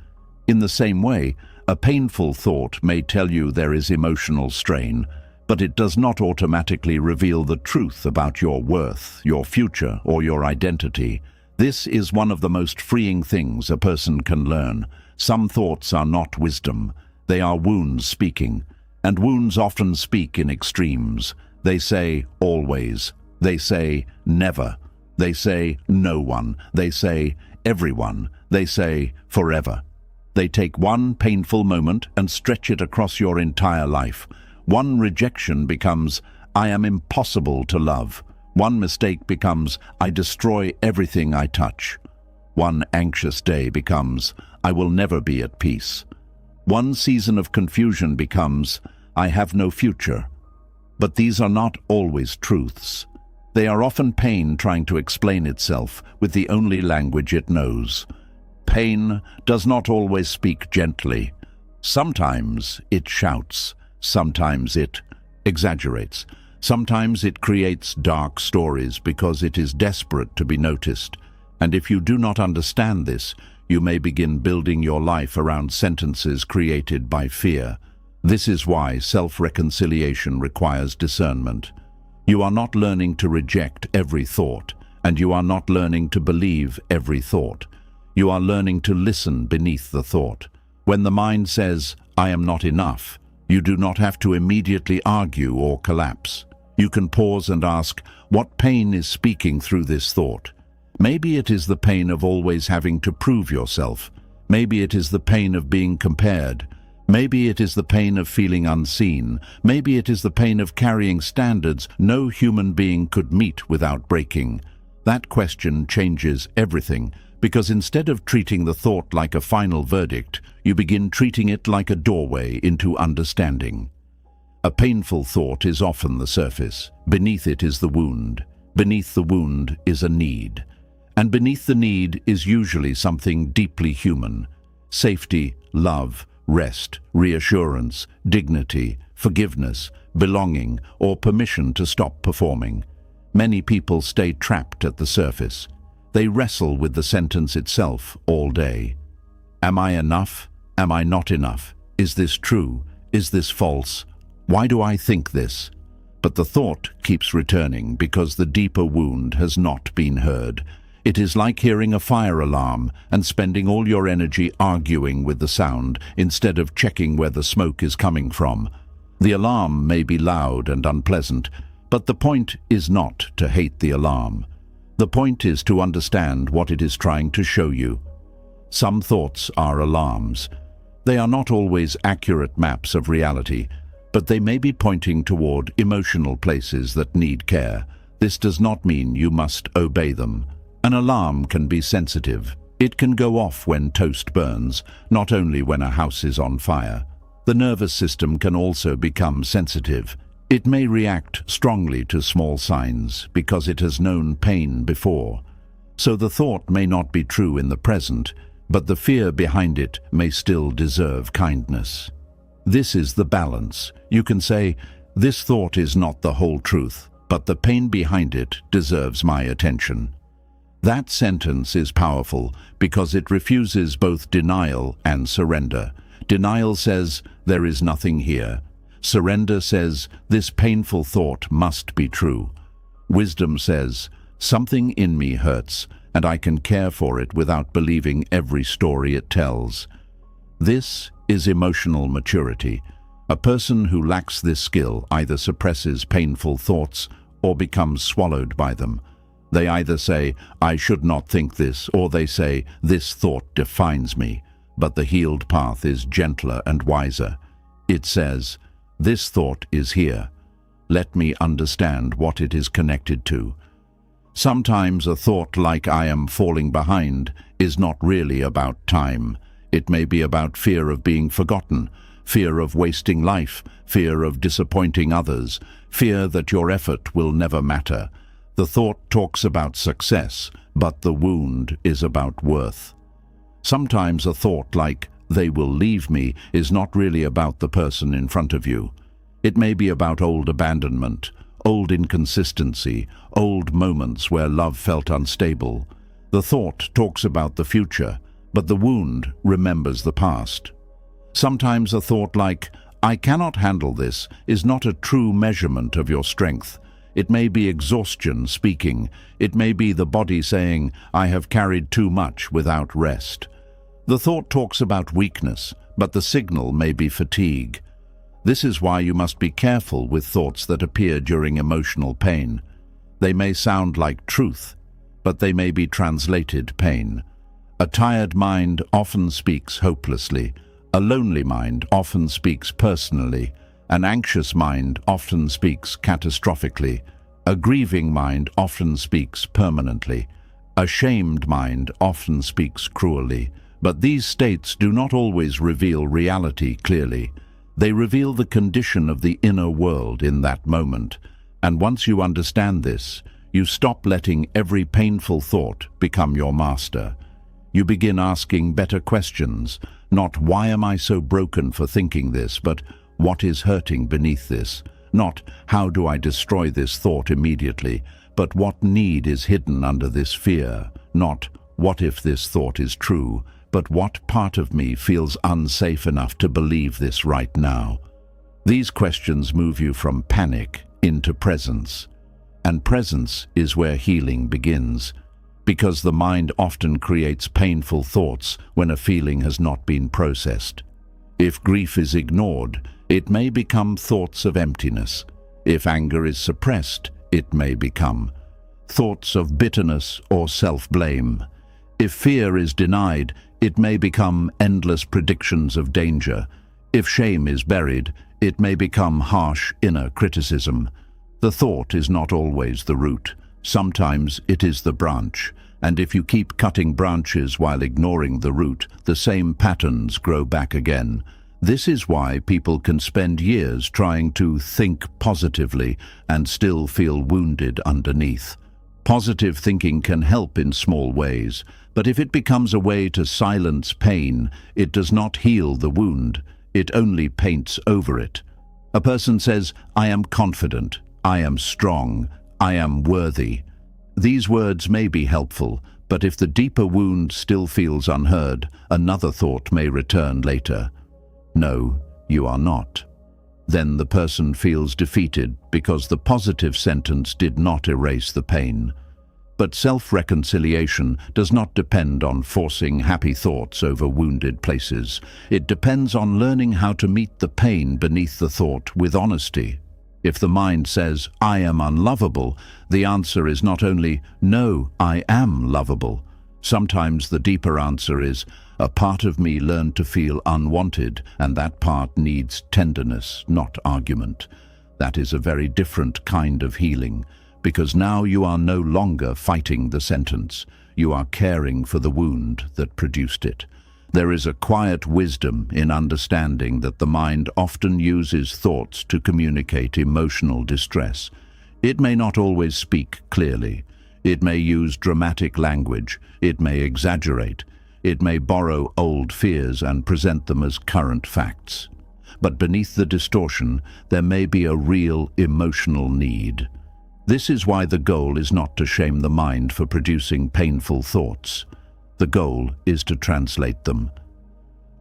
In the same way, a painful thought may tell you there is emotional strain, but it does not automatically reveal the truth about your worth, your future, or your identity. This is one of the most freeing things a person can learn. Some thoughts are not wisdom. They are wounds speaking, and wounds often speak in extremes. They say, "always." They say, "never." They say, "no one." They say, "everyone." They say, "forever." They take one painful moment and stretch it across your entire life. One rejection becomes, I am impossible to love. One mistake becomes, I destroy everything I touch. One anxious day becomes, I will never be at peace. One season of confusion becomes, I have no future. But these are not always truths. They are often pain trying to explain itself with the only language it knows. Pain does not always speak gently. Sometimes it shouts. Sometimes it exaggerates. Sometimes it creates dark stories because it is desperate to be noticed. And if you do not understand this, you may begin building your life around sentences created by fear. This is why self-reconciliation requires discernment. You are not learning to reject every thought, and you are not learning to believe every thought. You are learning to listen beneath the thought. When the mind says, I am not enough, you do not have to immediately argue or collapse. You can pause and ask, what pain is speaking through this thought? Maybe it is the pain of always having to prove yourself. Maybe it is the pain of being compared. Maybe it is the pain of feeling unseen. Maybe it is the pain of carrying standards no human being could meet without breaking. That question changes everything, because instead of treating the thought like a final verdict, you begin treating it like a doorway into understanding. A painful thought is often the surface. Beneath it is the wound. Beneath the wound is a need. And beneath the need is usually something deeply human. Safety, love, rest, reassurance, dignity, forgiveness, belonging, or permission to stop performing. Many people stay trapped at the surface. They wrestle with the sentence itself all day. Am I enough? Am I not enough? Is this true? Is this false? Why do I think this? But the thought keeps returning because the deeper wound has not been heard. It is like hearing a fire alarm and spending all your energy arguing with the sound instead of checking where the smoke is coming from. The alarm may be loud and unpleasant, but the point is not to hate the alarm. The point is to understand what it is trying to show you. Some thoughts are alarms. They are not always accurate maps of reality, but they may be pointing toward emotional places that need care. This does not mean you must obey them. An alarm can be sensitive. It can go off when toast burns, not only when a house is on fire. The nervous system can also become sensitive. It may react strongly to small signs because it has known pain before. So the thought may not be true in the present, but the fear behind it may still deserve kindness. This is the balance. You can say, this thought is not the whole truth, but the pain behind it deserves my attention. That sentence is powerful because it refuses both denial and surrender. Denial says, there is nothing here. Surrender says, this painful thought must be true. Wisdom says, something in me hurts, and I can care for it without believing every story it tells. This is emotional maturity. A person who lacks this skill either suppresses painful thoughts or becomes swallowed by them. They either say, I should not think this, or they say, this thought defines me. But the healed path is gentler and wiser. It says, this thought is here. Let me understand what it is connected to. Sometimes a thought like I am falling behind is not really about time. It may be about fear of being forgotten, fear of wasting life, fear of disappointing others, fear that your effort will never matter. The thought talks about success, but the wound is about worth. Sometimes a thought like, they will leave me, is not really about the person in front of you. It may be about old abandonment, old inconsistency, old moments where love felt unstable. The thought talks about the future, but the wound remembers the past. Sometimes a thought like, I cannot handle this, is not a true measurement of your strength. It may be exhaustion speaking. It may be the body saying, I have carried too much without rest. The thought talks about weakness, but the signal may be fatigue. This is why you must be careful with thoughts that appear during emotional pain. They may sound like truth, but they may be translated pain. A tired mind often speaks hopelessly. A lonely mind often speaks personally. An anxious mind often speaks catastrophically. A grieving mind often speaks permanently. A shamed mind often speaks cruelly. But these states do not always reveal reality clearly. They reveal the condition of the inner world in that moment. And once you understand this, you stop letting every painful thought become your master. You begin asking better questions, not why am I so broken for thinking this, but what is hurting beneath this? Not how do I destroy this thought immediately, but what need is hidden under this fear? Not what if this thought is true, but what part of me feels unsafe enough to believe this right now? These questions move you from panic into presence. And presence is where healing begins, because the mind often creates painful thoughts when a feeling has not been processed. If grief is ignored, it may become thoughts of emptiness. If anger is suppressed, it may become thoughts of bitterness or self-blame. If fear is denied, it may become endless predictions of danger. If shame is buried, it may become harsh inner criticism. The thought is not always the root. Sometimes it is the branch. And if you keep cutting branches while ignoring the root, the same patterns grow back again. This is why people can spend years trying to think positively and still feel wounded underneath. Positive thinking can help in small ways, but if it becomes a way to silence pain, it does not heal the wound, it only paints over it. A person says, I am confident, I am strong, I am worthy. These words may be helpful, but if the deeper wound still feels unheard, another thought may return later. No, you are not. Then the person feels defeated because the positive sentence did not erase the pain. But self-reconciliation does not depend on forcing happy thoughts over wounded places. It depends on learning how to meet the pain beneath the thought with honesty. If the mind says, I am unlovable, the answer is not only, no, I am lovable. Sometimes the deeper answer is, a part of me learned to feel unwanted, and that part needs tenderness, not argument. That is a very different kind of healing, because now you are no longer fighting the sentence. You are caring for the wound that produced it. There is a quiet wisdom in understanding that the mind often uses thoughts to communicate emotional distress. It may not always speak clearly. It may use dramatic language. It may exaggerate. It may borrow old fears and present them as current facts. But beneath the distortion, there may be a real emotional need. This is why the goal is not to shame the mind for producing painful thoughts. The goal is to translate them.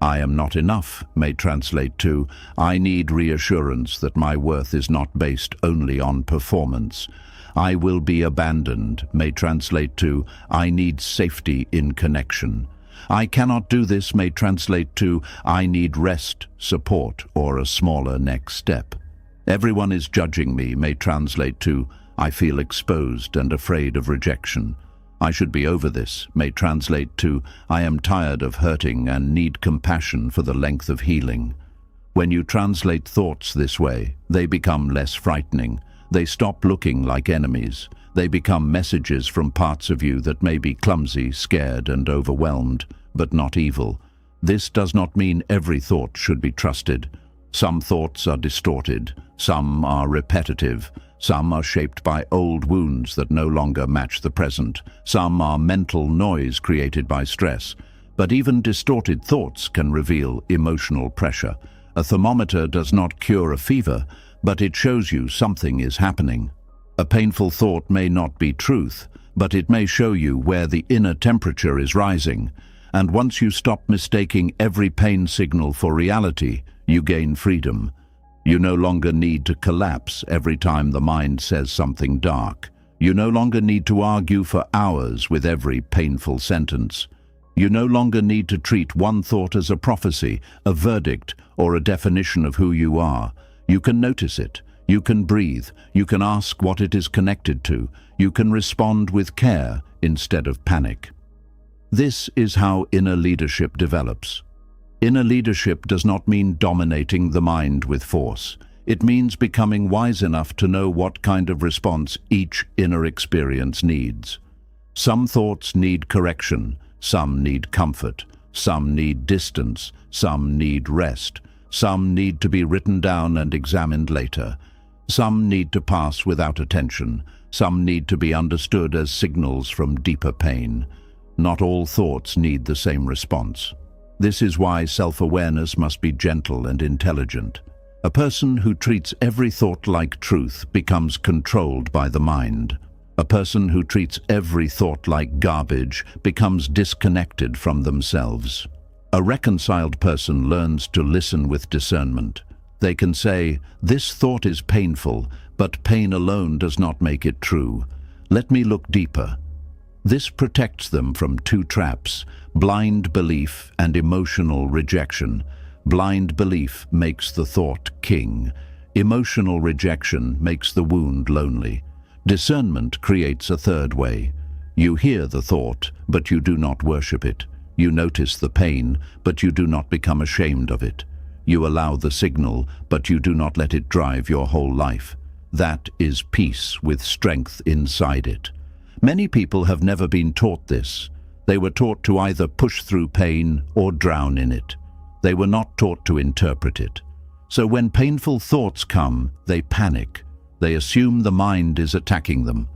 I am not enough may translate to, I need reassurance that my worth is not based only on performance. I will be abandoned may translate to, I need safety in connection. I cannot do this may translate to, I need rest, support, or a smaller next step. Everyone is judging me may translate to, I feel exposed and afraid of rejection. I should be over this may translate to, I am tired of hurting and need compassion for the length of healing. When you translate thoughts this way, they become less frightening. They stop looking like enemies. They become messages from parts of you that may be clumsy, scared, and overwhelmed, but not evil. This does not mean every thought should be trusted. Some thoughts are distorted, some are repetitive, some are shaped by old wounds that no longer match the present. Some are mental noise created by stress. But even distorted thoughts can reveal emotional pressure. A thermometer does not cure a fever, but it shows you something is happening. A painful thought may not be truth, but it may show you where the inner temperature is rising. And once you stop mistaking every pain signal for reality, you gain freedom. You no longer need to collapse every time the mind says something dark. You no longer need to argue for hours with every painful sentence. You no longer need to treat one thought as a prophecy, a verdict, or a definition of who you are. You can notice it. You can breathe. You can ask what it is connected to. You can respond with care instead of panic. This is how inner leadership develops. Inner leadership does not mean dominating the mind with force. It means becoming wise enough to know what kind of response each inner experience needs. Some thoughts need correction, some need comfort, some need distance, some need rest, some need to be written down and examined later. Some need to pass without attention, some need to be understood as signals from deeper pain. Not all thoughts need the same response. This is why self-awareness must be gentle and intelligent. A person who treats every thought like truth becomes controlled by the mind. A person who treats every thought like garbage becomes disconnected from themselves. A reconciled person learns to listen with discernment. They can say, "This thought is painful, but pain alone does not make it true. Let me look deeper." This protects them from two traps: blind belief and emotional rejection. Blind belief makes the thought king. Emotional rejection makes the wound lonely. Discernment creates a third way. You hear the thought, but you do not worship it. You notice the pain, but you do not become ashamed of it. You allow the signal, but you do not let it drive your whole life. That is peace with strength inside it. Many people have never been taught this. They were taught to either push through pain or drown in it. They were not taught to interpret it. So when painful thoughts come, they panic. They assume the mind is attacking them.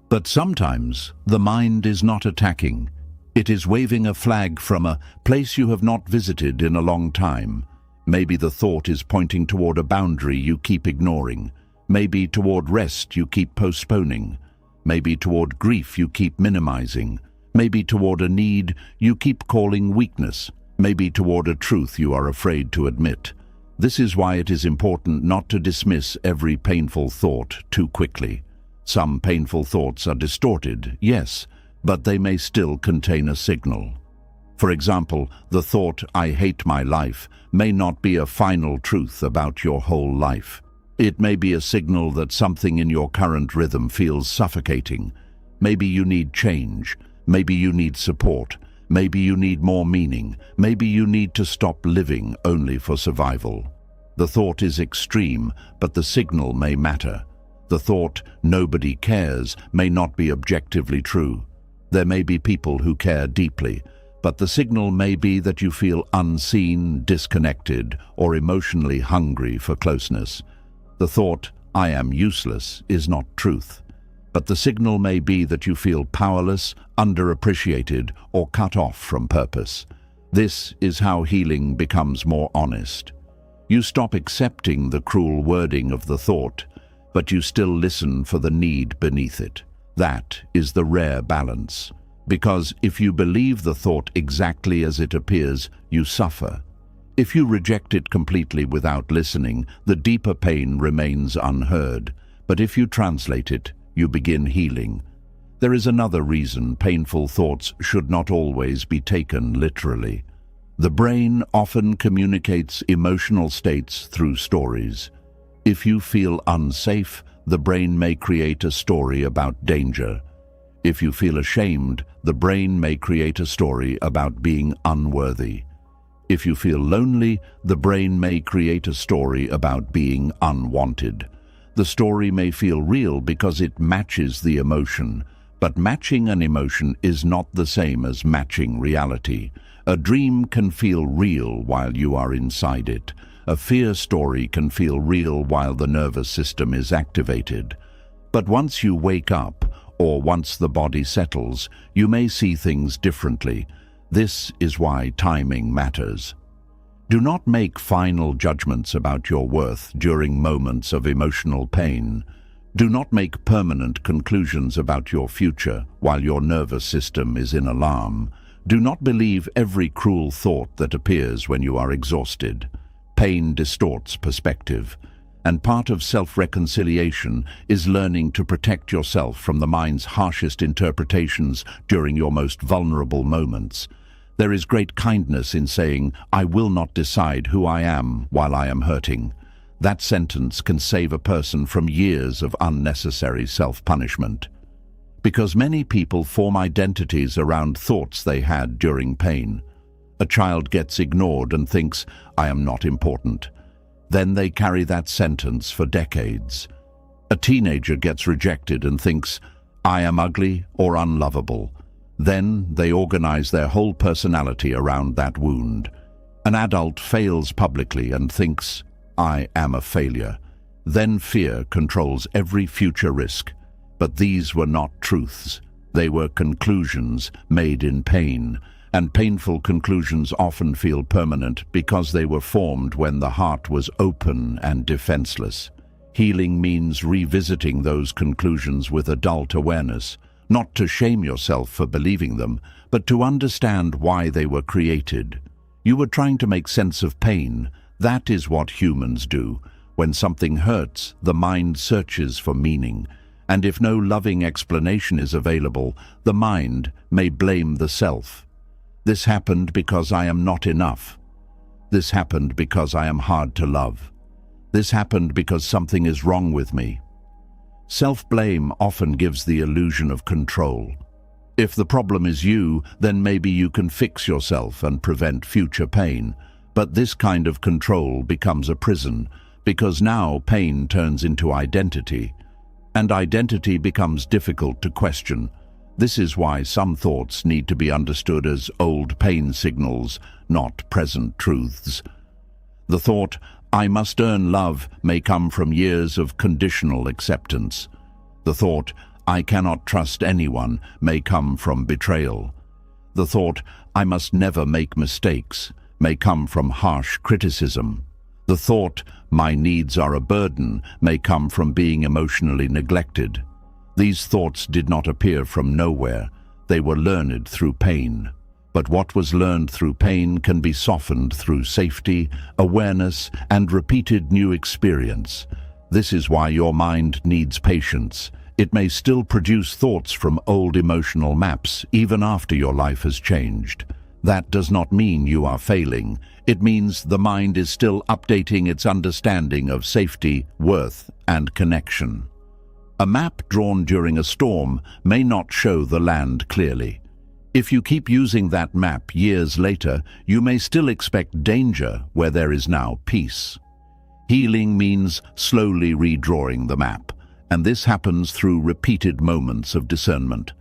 But sometimes the mind is not attacking. It is waving a flag from a place you have not visited in a long time. Maybe the thought is pointing toward a boundary you keep ignoring. Maybe toward rest you keep postponing. Maybe toward grief you keep minimizing. Maybe toward a need you keep calling weakness. Maybe toward a truth you are afraid to admit. This is why it is important not to dismiss every painful thought too quickly. Some painful thoughts are distorted, yes, but they may still contain a signal. For example, the thought, "I hate my life," may not be a final truth about your whole life. It may be a signal that something in your current rhythm feels suffocating. Maybe you need change. Maybe you need support. Maybe you need more meaning. Maybe you need to stop living only for survival. The thought is extreme, but the signal may matter. The thought, "nobody cares," may not be objectively true. There may be people who care deeply, but the signal may be that you feel unseen, disconnected, or emotionally hungry for closeness. The thought, "I am useless," is not truth. But the signal may be that you feel powerless, underappreciated, or cut off from purpose. This is how healing becomes more honest. You stop accepting the cruel wording of the thought, but you still listen for the need beneath it. That is the rare balance. Because if you believe the thought exactly as it appears, you suffer. If you reject it completely without listening, the deeper pain remains unheard. But if you translate it, you begin healing. There is another reason painful thoughts should not always be taken literally. The brain often communicates emotional states through stories. If you feel unsafe, the brain may create a story about danger. If you feel ashamed, the brain may create a story about being unworthy. If you feel lonely, the brain may create a story about being unwanted. The story may feel real because it matches the emotion, but matching an emotion is not the same as matching reality. A dream can feel real while you are inside it. A fear story can feel real while the nervous system is activated. But once you wake up, or once the body settles, you may see things differently. This is why timing matters. Do not make final judgments about your worth during moments of emotional pain. Do not make permanent conclusions about your future while your nervous system is in alarm. Do not believe every cruel thought that appears when you are exhausted. Pain distorts perspective, and part of self-reconciliation is learning to protect yourself from the mind's harshest interpretations during your most vulnerable moments. There is great kindness in saying, "I will not decide who I am while I am hurting." That sentence can save a person from years of unnecessary self-punishment. Because many people form identities around thoughts they had during pain. A child gets ignored and thinks, "I am not important." Then they carry that sentence for decades. A teenager gets rejected and thinks, "I am ugly or unlovable." Then they organize their whole personality around that wound. An adult fails publicly and thinks, "I am a failure." Then fear controls every future risk. But these were not truths. They were conclusions made in pain, and painful conclusions often feel permanent because they were formed when the heart was open and defenseless. Healing means revisiting those conclusions with adult awareness, not to shame yourself for believing them, but to understand why they were created. You were trying to make sense of pain. That is what humans do. When something hurts, the mind searches for meaning, and if no loving explanation is available, the mind may blame the self. This happened because I am not enough. This happened because I am hard to love. This happened because something is wrong with me. Self-blame often gives the illusion of control. If the problem is you, then maybe you can fix yourself and prevent future pain. But this kind of control becomes a prison, because now pain turns into identity. And identity becomes difficult to question. This is why some thoughts need to be understood as old pain signals, not present truths. The thought, "I must earn love," may come from years of conditional acceptance. The thought, "I cannot trust anyone," may come from betrayal. The thought, "I must never make mistakes," may come from harsh criticism. The thought, "My needs are a burden," may come from being emotionally neglected. These thoughts did not appear from nowhere. They were learned through pain. But what was learned through pain can be softened through safety, awareness, and repeated new experience. This is why your mind needs patience. It may still produce thoughts from old emotional maps, even after your life has changed. That does not mean you are failing. It means the mind is still updating its understanding of safety, worth, and connection. A map drawn during a storm may not show the land clearly. If you keep using that map years later, you may still expect danger where there is now peace. Healing means slowly redrawing the map, and this happens through repeated moments of discernment.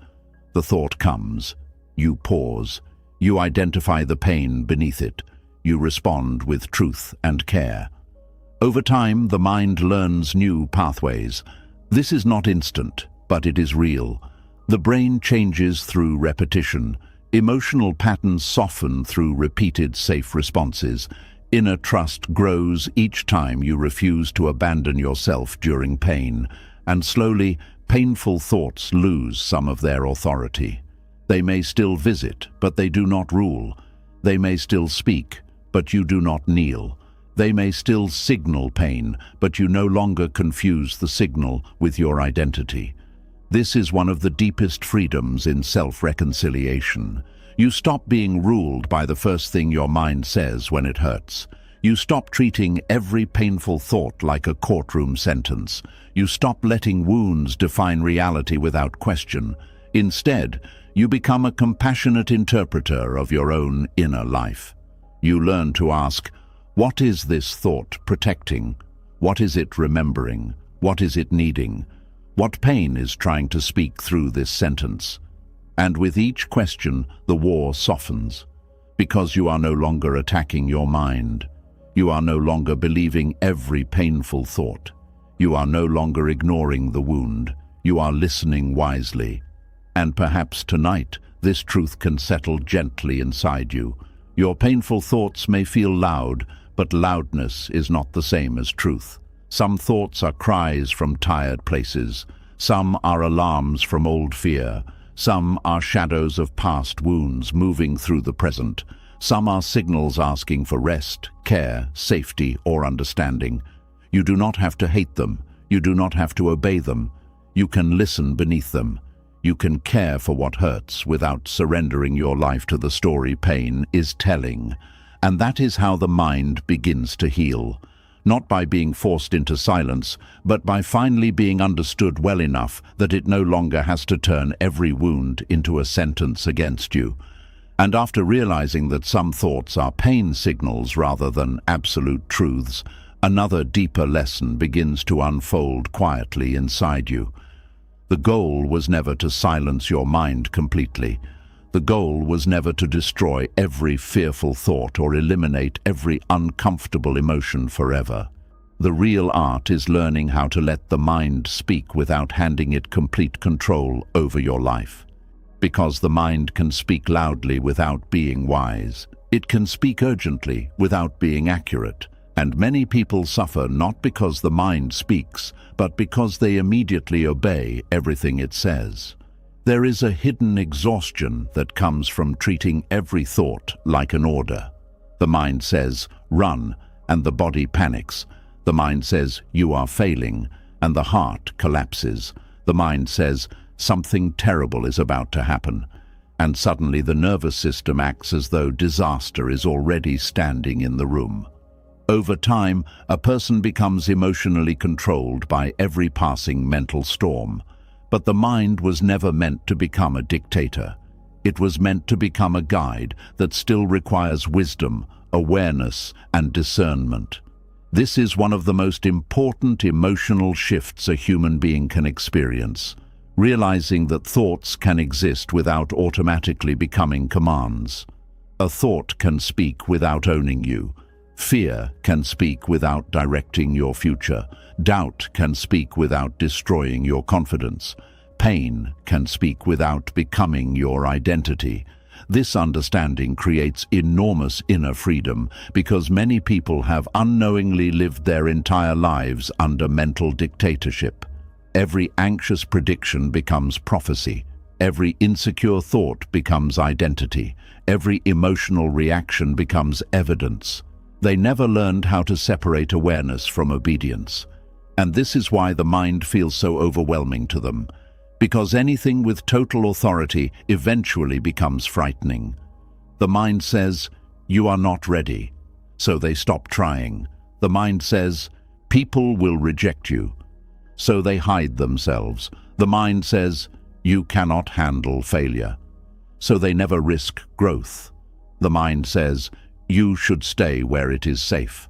The thought comes. You pause. You identify the pain beneath it. You respond with truth and care. Over time, the mind learns new pathways. This is not instant, but it is real. The brain changes through repetition. Emotional patterns soften through repeated safe responses. Inner trust grows each time you refuse to abandon yourself during pain. And slowly, painful thoughts lose some of their authority. They may still visit, but they do not rule. They may still speak, but you do not kneel. They may still signal pain, but you no longer confuse the signal with your identity. This is one of the deepest freedoms in self-reconciliation. You stop being ruled by the first thing your mind says when it hurts. You stop treating every painful thought like a courtroom sentence. You stop letting wounds define reality without question. Instead, you become a compassionate interpreter of your own inner life. You learn to ask, what is this thought protecting? What is it remembering? What is it needing? What pain is trying to speak through this sentence? And with each question, the war softens, because you are no longer attacking your mind. You are no longer believing every painful thought. You are no longer ignoring the wound. You are listening wisely. And perhaps tonight, this truth can settle gently inside you. Your painful thoughts may feel loud, but loudness is not the same as truth. Some thoughts are cries from tired places. Some are alarms from old fear. Some are shadows of past wounds moving through the present. Some are signals asking for rest, care, safety, or understanding. You do not have to hate them. You do not have to obey them. You can listen beneath them. You can care for what hurts without surrendering your life to the story pain is telling. And that is how the mind begins to heal. Not by being forced into silence, but by finally being understood well enough that it no longer has to turn every wound into a sentence against you. And after realizing that some thoughts are pain signals rather than absolute truths, Another deeper lesson begins to unfold quietly inside you. The goal was never to silence your mind completely. The goal was never to destroy every fearful thought or eliminate every uncomfortable emotion forever. The real art is learning how to let the mind speak without handing it complete control over your life. Because the mind can speak loudly without being wise. It can speak urgently without being accurate. And many people suffer not because the mind speaks, but because they immediately obey everything it says. There is a hidden exhaustion that comes from treating every thought like an order. The mind says, "Run," and the body panics. The mind says, "You are failing," and the heart collapses. The mind says, "Something terrible is about to happen." And suddenly the nervous system acts as though disaster is already standing in the room. Over time, a person becomes emotionally controlled by every passing mental storm. But the mind was never meant to become a dictator. It was meant to become a guide that still requires wisdom, awareness, and discernment. This is one of the most important emotional shifts a human being can experience, realizing that thoughts can exist without automatically becoming commands. A thought can speak without owning you. Fear can speak without directing your future. Doubt can speak without destroying your confidence. Pain can speak without becoming your identity. This understanding creates enormous inner freedom because many people have unknowingly lived their entire lives under mental dictatorship. Every anxious prediction becomes prophecy. Every insecure thought becomes identity. Every emotional reaction becomes evidence. They never learned how to separate awareness from obedience. And this is why the mind feels so overwhelming to them. Because anything with total authority eventually becomes frightening. The mind says, "You are not ready," so they stop trying. The mind says, "People will reject you," so they hide themselves. The mind says, "You cannot handle failure," so they never risk growth. The mind says, "You should stay where it is safe,"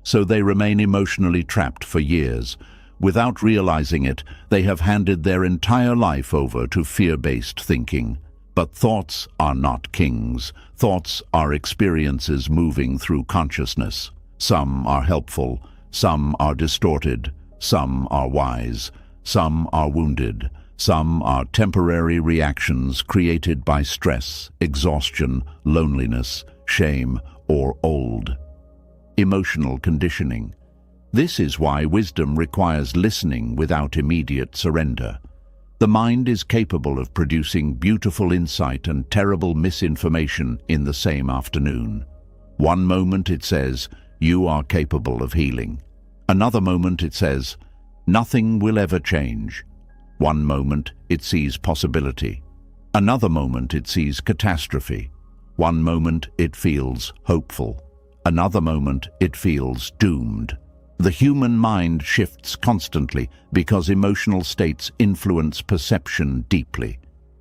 so they remain emotionally trapped for years. Without realizing it, they have handed their entire life over to fear-based thinking. But thoughts are not kings. Thoughts are experiences moving through consciousness. Some are helpful, some are distorted, some are wise, some are wounded, some are temporary reactions created by stress, exhaustion, loneliness, shame, or old emotional conditioning. This is why wisdom requires listening without immediate surrender. The mind is capable of producing beautiful insight and terrible misinformation in the same afternoon. One moment it says, "You are capable of healing." Another moment it says, "Nothing will ever change." One moment it sees possibility. Another moment it sees catastrophe. One moment it feels hopeful. Another moment it feels doomed. The human mind shifts constantly because emotional states influence perception deeply.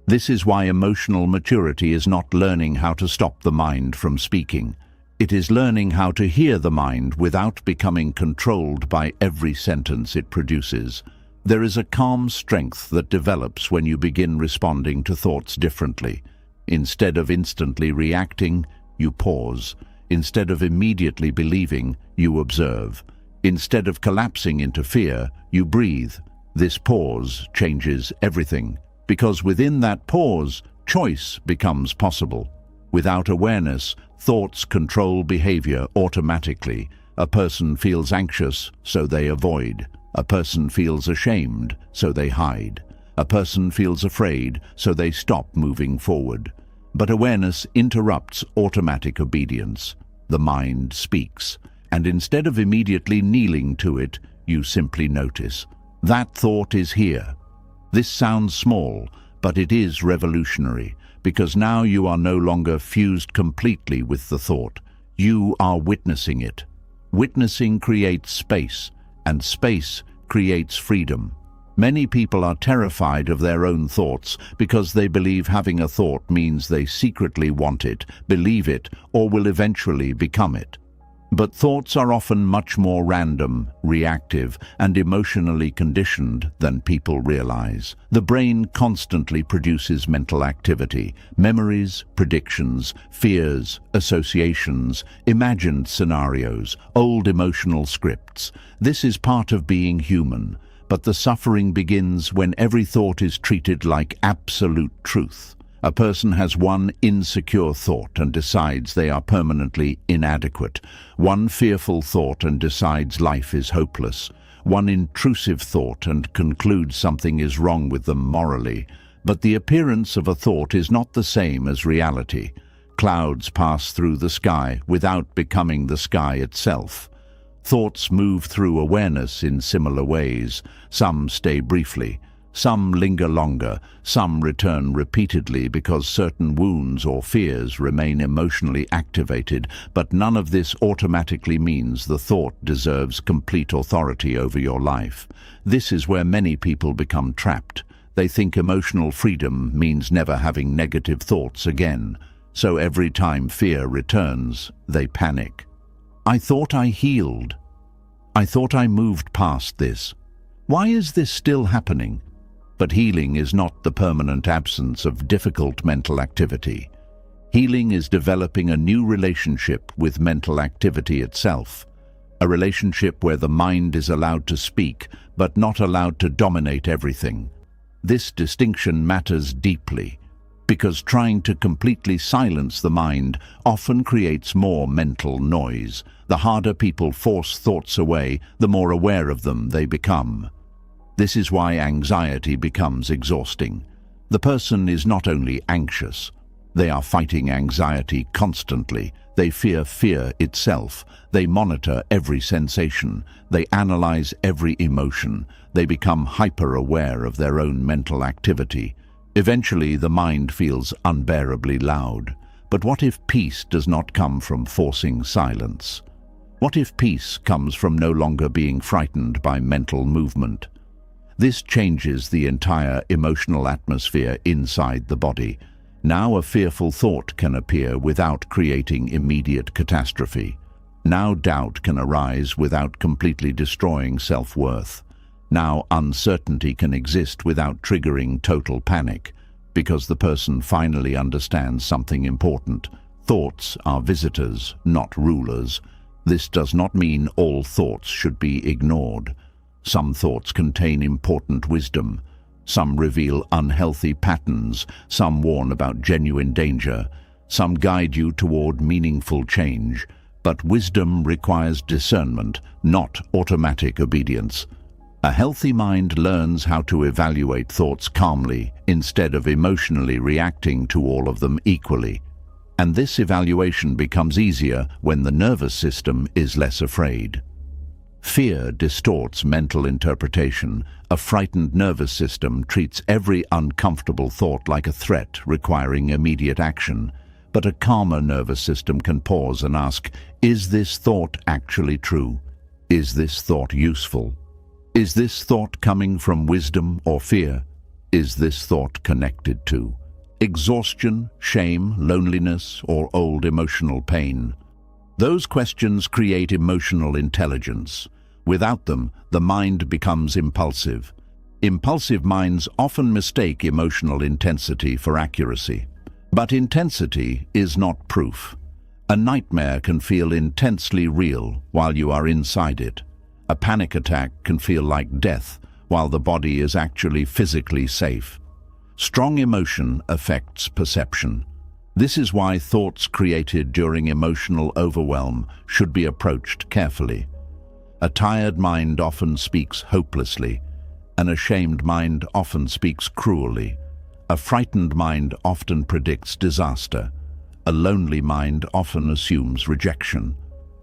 This is why emotional maturity is not learning how to stop the mind from speaking. It is learning how to hear the mind without becoming controlled by every sentence it produces. There is a calm strength that develops when you begin responding to thoughts differently. Instead of instantly reacting, you pause. Instead of immediately believing, you observe. Instead of collapsing into fear, you breathe. This pause changes everything, because within that pause, choice becomes possible. Without awareness, thoughts control behavior automatically. A person feels anxious, so they avoid. A person feels ashamed, so they hide. A person feels afraid, so they stop moving forward. But awareness interrupts automatic obedience. The mind speaks. And instead of immediately kneeling to it, you simply notice. That thought is here. This sounds small, but it is revolutionary, because now you are no longer fused completely with the thought. You are witnessing it. Witnessing creates space, and space creates freedom. Many people are terrified of their own thoughts because they believe having a thought means they secretly want it, believe it, or will eventually become it. But thoughts are often much more random, reactive, and emotionally conditioned than people realize. The brain constantly produces mental activity, memories, predictions, fears, associations, imagined scenarios, old emotional scripts. This is part of being human, but the suffering begins when every thought is treated like absolute truth. A person has one insecure thought and decides they are permanently inadequate, one fearful thought and decides life is hopeless, one intrusive thought and concludes something is wrong with them morally. But the appearance of a thought is not the same as reality. Clouds pass through the sky without becoming the sky itself. Thoughts move through awareness in similar ways. Some stay briefly. Some linger longer, some return repeatedly because certain wounds or fears remain emotionally activated, but none of this automatically means the thought deserves complete authority over your life. This is where many people become trapped. They think emotional freedom means never having negative thoughts again. So every time fear returns, they panic. I thought I healed. I thought I moved past this. Why is this still happening? But healing is not the permanent absence of difficult mental activity. Healing is developing a new relationship with mental activity itself, a relationship where the mind is allowed to speak, but not allowed to dominate everything. This distinction matters deeply, because trying to completely silence the mind often creates more mental noise. The harder people force thoughts away, the more aware of them they become. This is why anxiety becomes exhausting. The person is not only anxious, they are fighting anxiety constantly. They fear fear itself. They monitor every sensation. They analyze every emotion. They become hyper-aware of their own mental activity. Eventually, the mind feels unbearably loud. But what if peace does not come from forcing silence? What if peace comes from no longer being frightened by mental movement? This changes the entire emotional atmosphere inside the body. Now a fearful thought can appear without creating immediate catastrophe. Now doubt can arise without completely destroying self-worth. Now uncertainty can exist without triggering total panic, because the person finally understands something important. Thoughts are visitors, not rulers. This does not mean all thoughts should be ignored. Some thoughts contain important wisdom. Some reveal unhealthy patterns. Some warn about genuine danger. Some guide you toward meaningful change. But wisdom requires discernment, not automatic obedience. A healthy mind learns how to evaluate thoughts calmly instead of emotionally reacting to all of them equally. And this evaluation becomes easier when the nervous system is less afraid. Fear distorts mental interpretation. A frightened nervous system treats every uncomfortable thought like a threat requiring immediate action. But a calmer nervous system can pause and ask, is this thought actually true? Is this thought useful? Is this thought coming from wisdom or fear? Is this thought connected to exhaustion, shame, loneliness, or old emotional pain? Those questions create emotional intelligence. Without them, the mind becomes impulsive. Impulsive minds often mistake emotional intensity for accuracy. But intensity is not proof. A nightmare can feel intensely real while you are inside it. A panic attack can feel like death while the body is actually physically safe. Strong emotion affects perception. This is why thoughts created during emotional overwhelm should be approached carefully. A tired mind often speaks hopelessly. An ashamed mind often speaks cruelly. A frightened mind often predicts disaster. A lonely mind often assumes rejection.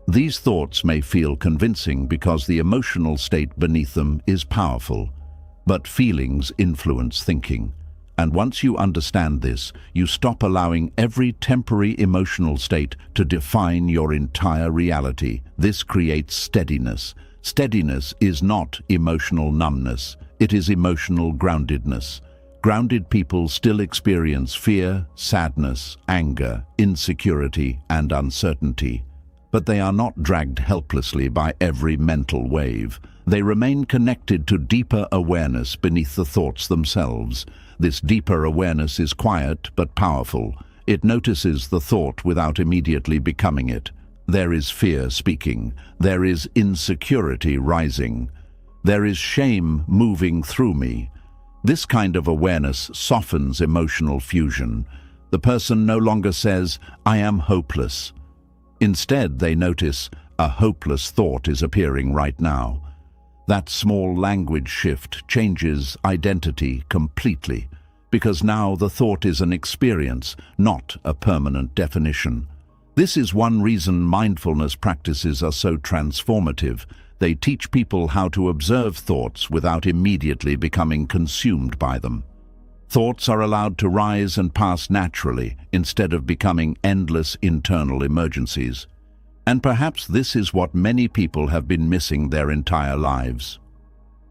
These thoughts may feel convincing because the emotional state beneath them is powerful, but feelings influence thinking. And once you understand this, you stop allowing every temporary emotional state to define your entire reality. This creates steadiness. Steadiness is not emotional numbness, it is emotional groundedness. Grounded people still experience fear, sadness, anger, insecurity, and uncertainty. But they are not dragged helplessly by every mental wave. They remain connected to deeper awareness beneath the thoughts themselves. This deeper awareness is quiet but powerful. It notices the thought without immediately becoming it. There is fear speaking. There is insecurity rising. There is shame moving through me. This kind of awareness softens emotional fusion. The person no longer says, "I am hopeless." Instead, they notice, "A hopeless thought is appearing right now." That small language shift changes identity completely, because now the thought is an experience, not a permanent definition. This is one reason mindfulness practices are so transformative. They teach people how to observe thoughts without immediately becoming consumed by them. Thoughts are allowed to rise and pass naturally instead of becoming endless internal emergencies. And perhaps this is what many people have been missing their entire lives.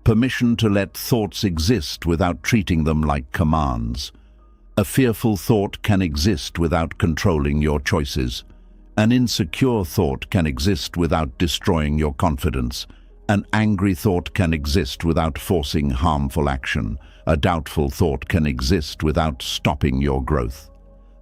Permission to let thoughts exist without treating them like commands. A fearful thought can exist without controlling your choices. An insecure thought can exist without destroying your confidence. An angry thought can exist without forcing harmful action. A doubtful thought can exist without stopping your growth.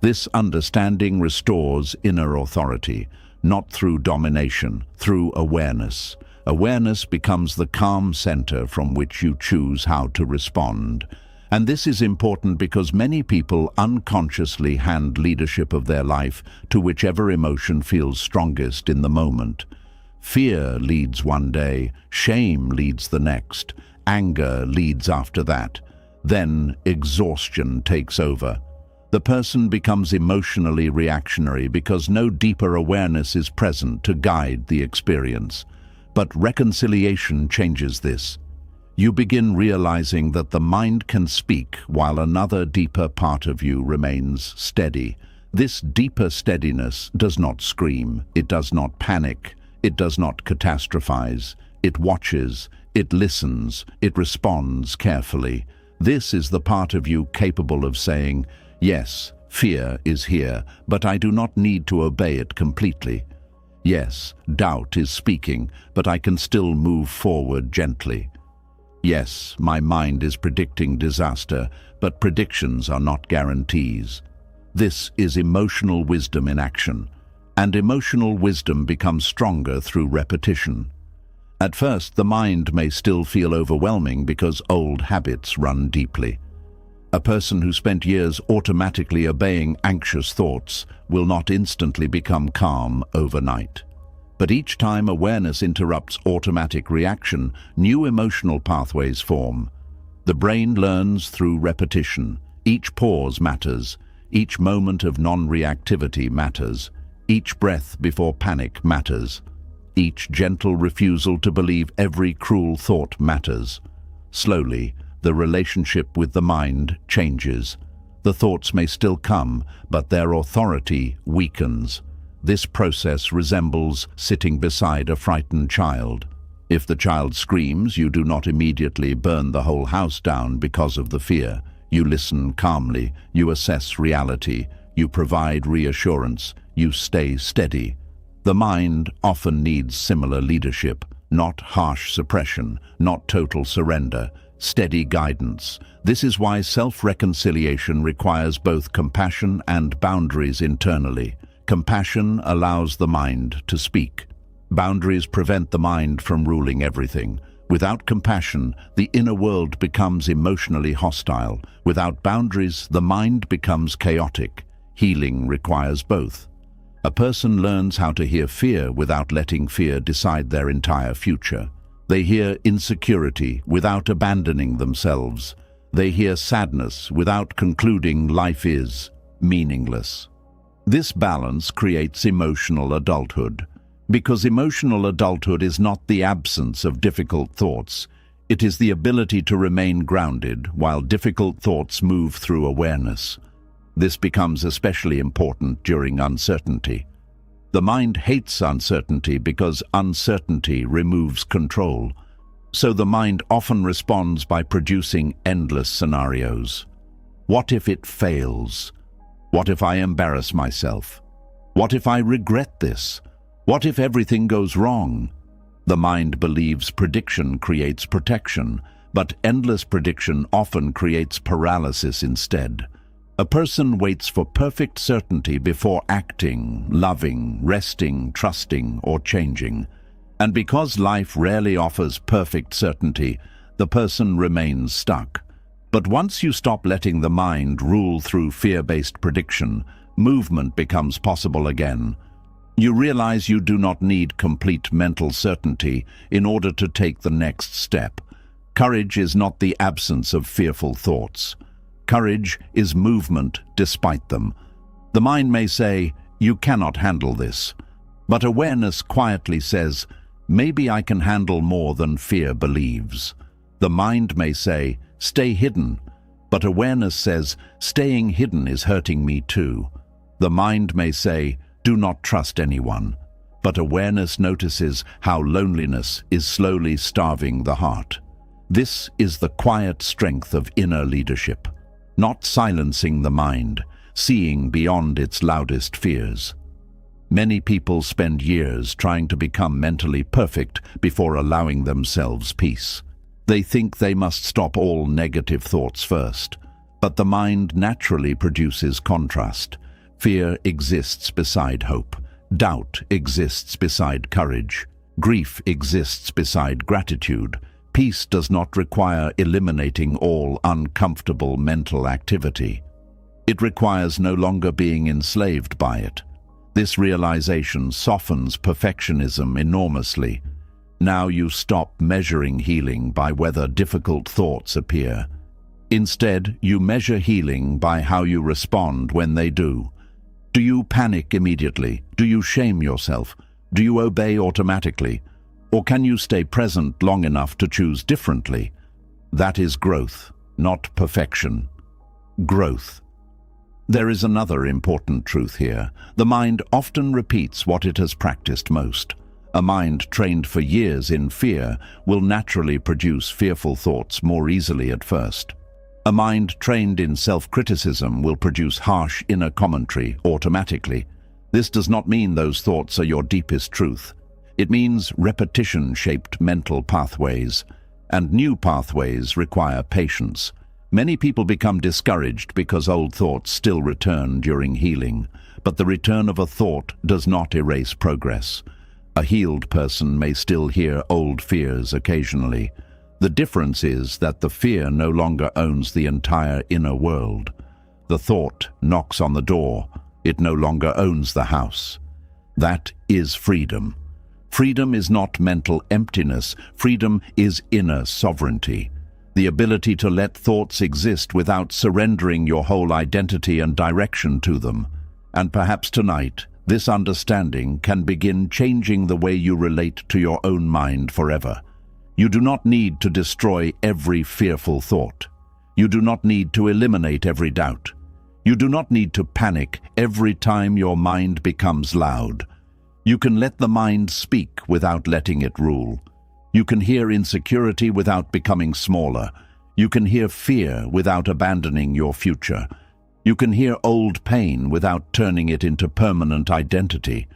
This understanding restores inner authority, not through domination, through awareness. Awareness becomes the calm center from which you choose how to respond. And this is important because many people unconsciously hand leadership of their life to whichever emotion feels strongest in the moment. Fear leads one day, shame leads the next, anger leads after that. Then exhaustion takes over. The person becomes emotionally reactionary because no deeper awareness is present to guide the experience. But reconciliation changes this. You begin realizing that the mind can speak while another deeper part of you remains steady. This deeper steadiness does not scream, it does not panic, it does not catastrophize. It watches, it listens, it responds carefully. This is the part of you capable of saying, "Yes, fear is here, but I do not need to obey it completely. Yes, doubt is speaking, but I can still move forward gently. Yes, my mind is predicting disaster, but predictions are not guarantees." This is emotional wisdom in action, and emotional wisdom becomes stronger through repetition. At first, the mind may still feel overwhelming because old habits run deeply. A person who spent years automatically obeying anxious thoughts will not instantly become calm overnight. But each time awareness interrupts automatic reaction, new emotional pathways form. The brain learns through repetition. Each pause matters. Each moment of non-reactivity matters. Each breath before panic matters. Each gentle refusal to believe every cruel thought matters. Slowly, the relationship with the mind changes. The thoughts may still come, but their authority weakens. This process resembles sitting beside a frightened child. If the child screams, you do not immediately burn the whole house down because of the fear. You listen calmly, you assess reality, you provide reassurance, you stay steady. The mind often needs similar leadership, not harsh suppression, not total surrender, steady guidance. This is why self-reconciliation requires both compassion and boundaries internally. Compassion allows the mind to speak. Boundaries prevent the mind from ruling everything. Without compassion, the inner world becomes emotionally hostile. Without boundaries, the mind becomes chaotic. Healing requires both. A person learns how to hear fear without letting fear decide their entire future. They hear insecurity without abandoning themselves. They hear sadness without concluding life is meaningless. This balance creates emotional adulthood. Because emotional adulthood is not the absence of difficult thoughts, it is the ability to remain grounded while difficult thoughts move through awareness. This becomes especially important during uncertainty. The mind hates uncertainty because uncertainty removes control. So the mind often responds by producing endless scenarios. What if it fails? What if I embarrass myself? What if I regret this? What if everything goes wrong? The mind believes prediction creates protection, but endless prediction often creates paralysis instead. A person waits for perfect certainty before acting, loving, resting, trusting, or changing. And because life rarely offers perfect certainty, the person remains stuck. But once you stop letting the mind rule through fear-based prediction, movement becomes possible again. You realize you do not need complete mental certainty in order to take the next step. Courage is not the absence of fearful thoughts. Courage is movement despite them. The mind may say, "You cannot handle this." But awareness quietly says, "Maybe I can handle more than fear believes." The mind may say, "Stay hidden," but awareness says, "Staying hidden is hurting me too." The mind may say, "Do not trust anyone," but awareness notices how loneliness is slowly starving the heart. This is the quiet strength of inner leadership, not silencing the mind, seeing beyond its loudest fears. Many people spend years trying to become mentally perfect before allowing themselves peace. They think they must stop all negative thoughts first, but the mind naturally produces contrast. Fear exists beside hope. Doubt exists beside courage. Grief exists beside gratitude. Peace does not require eliminating all uncomfortable mental activity. It requires no longer being enslaved by it. This realization softens perfectionism enormously. Now you stop measuring healing by whether difficult thoughts appear. Instead, you measure healing by how you respond when they do. Do you panic immediately? Do you shame yourself? Do you obey automatically? Or can you stay present long enough to choose differently? That is growth, not perfection. Growth. There is another important truth here. The mind often repeats what it has practiced most. A mind trained for years in fear will naturally produce fearful thoughts more easily at first. A mind trained in self-criticism will produce harsh inner commentary automatically. This does not mean those thoughts are your deepest truth. It means repetition-shaped mental pathways, and new pathways require patience. Many people become discouraged because old thoughts still return during healing, but the return of a thought does not erase progress. A healed person may still hear old fears occasionally. The difference is that the fear no longer owns the entire inner world. The thought knocks on the door. It no longer owns the house. That is freedom. Freedom is not mental emptiness. Freedom is inner sovereignty. The ability to let thoughts exist without surrendering your whole identity and direction to them. And perhaps tonight, this understanding can begin changing the way you relate to your own mind forever. You do not need to destroy every fearful thought. You do not need to eliminate every doubt. You do not need to panic every time your mind becomes loud. You can let the mind speak without letting it rule. You can hear insecurity without becoming smaller. You can hear fear without abandoning your future. You can hear old pain without turning it into permanent identity.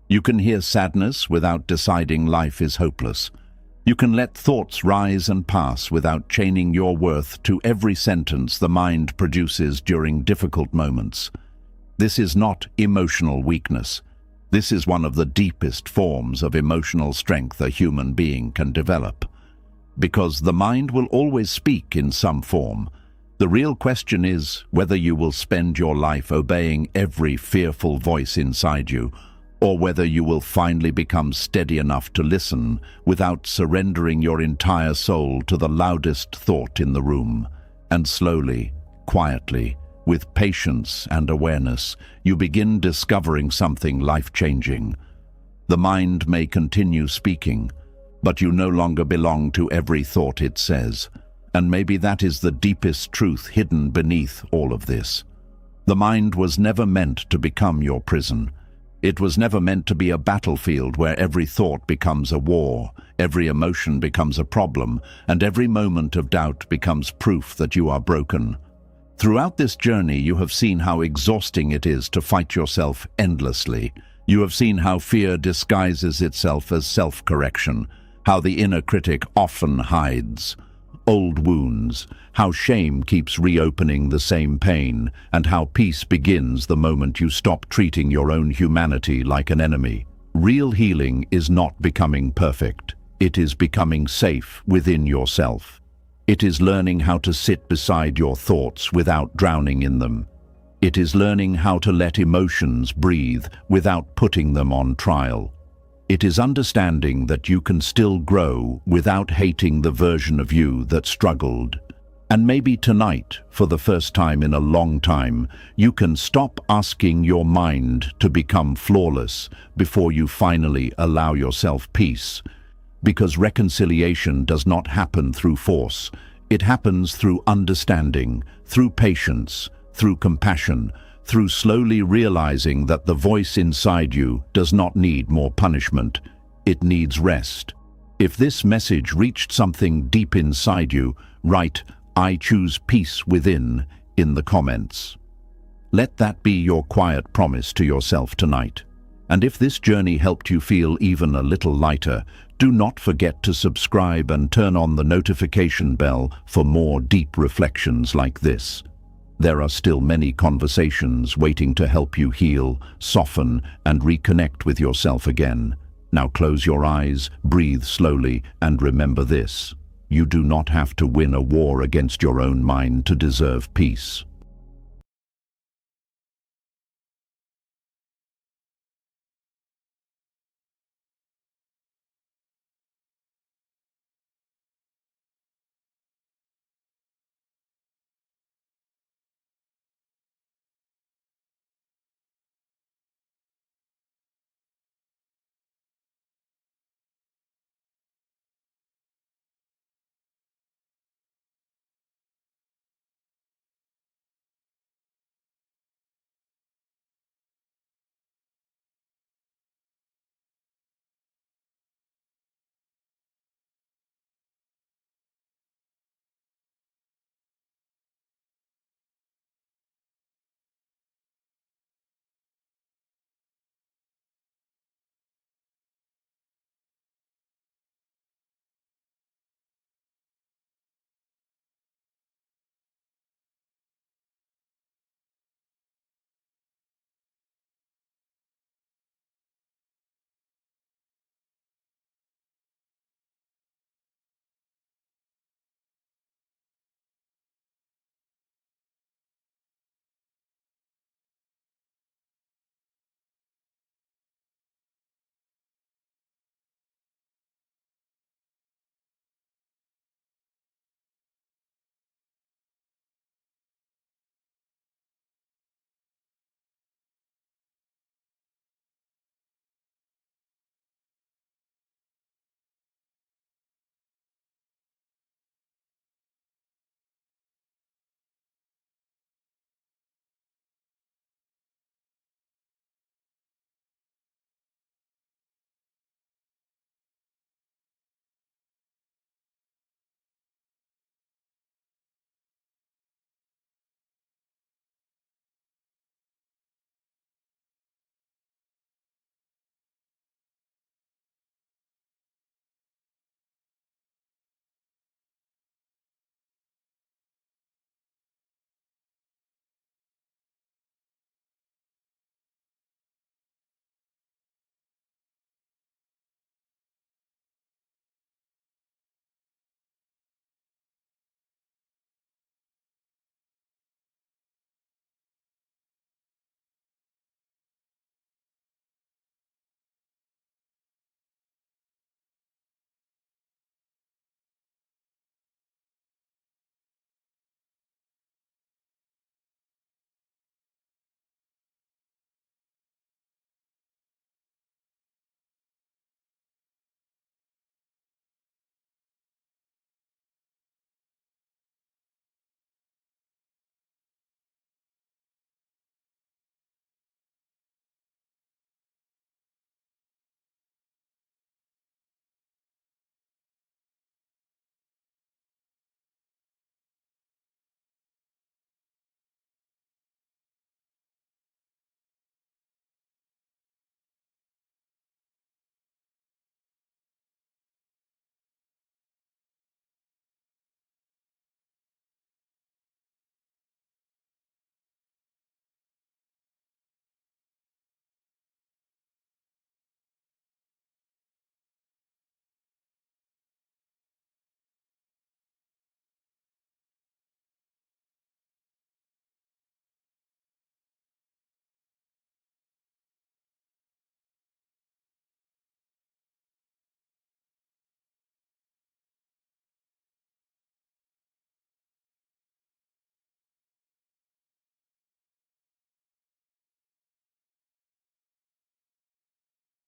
You can hear sadness without deciding life is hopeless. You can let thoughts rise and pass without chaining your worth to every sentence the mind produces during difficult moments. This is not emotional weakness. This is one of the deepest forms of emotional strength a human being can develop. Because the mind will always speak in some form. The real question is whether you will spend your life obeying every fearful voice inside you, or whether you will finally become steady enough to listen without surrendering your entire soul to the loudest thought in the room. And slowly, quietly, with patience and awareness, you begin discovering something life-changing. The mind may continue speaking, but you no longer belong to every thought it says. And maybe that is the deepest truth hidden beneath all of this. The mind was never meant to become your prison. It was never meant to be a battlefield where every thought becomes a war, every emotion becomes a problem, and every moment of doubt becomes proof that you are broken. Throughout this journey, you have seen how exhausting it is to fight yourself endlessly. You have seen how fear disguises itself as self-correction, how the inner critic often hides old wounds, how shame keeps reopening the same pain, and how peace begins the moment you stop treating your own humanity like an enemy. Real healing is not becoming perfect. It is becoming safe within yourself. It is learning how to sit beside your thoughts without drowning in them. It is learning how to let emotions breathe without putting them on trial. It is understanding that you can still grow without hating the version of you that struggled. And maybe tonight, for the first time in a long time, you can stop asking your mind to become flawless before you finally allow yourself peace. Because reconciliation does not happen through force. It happens through understanding, through patience, through compassion, through slowly realizing that the voice inside you does not need more punishment. It needs rest. If this message reached something deep inside you, write, "I choose peace within," in the comments. Let that be your quiet promise to yourself tonight. And if this journey helped you feel even a little lighter, do not forget to subscribe and turn on the notification bell for more deep reflections like this. There are still many conversations waiting to help you heal, soften, and reconnect with yourself again. Now close your eyes, breathe slowly, and remember this: you do not have to win a war against your own mind to deserve peace.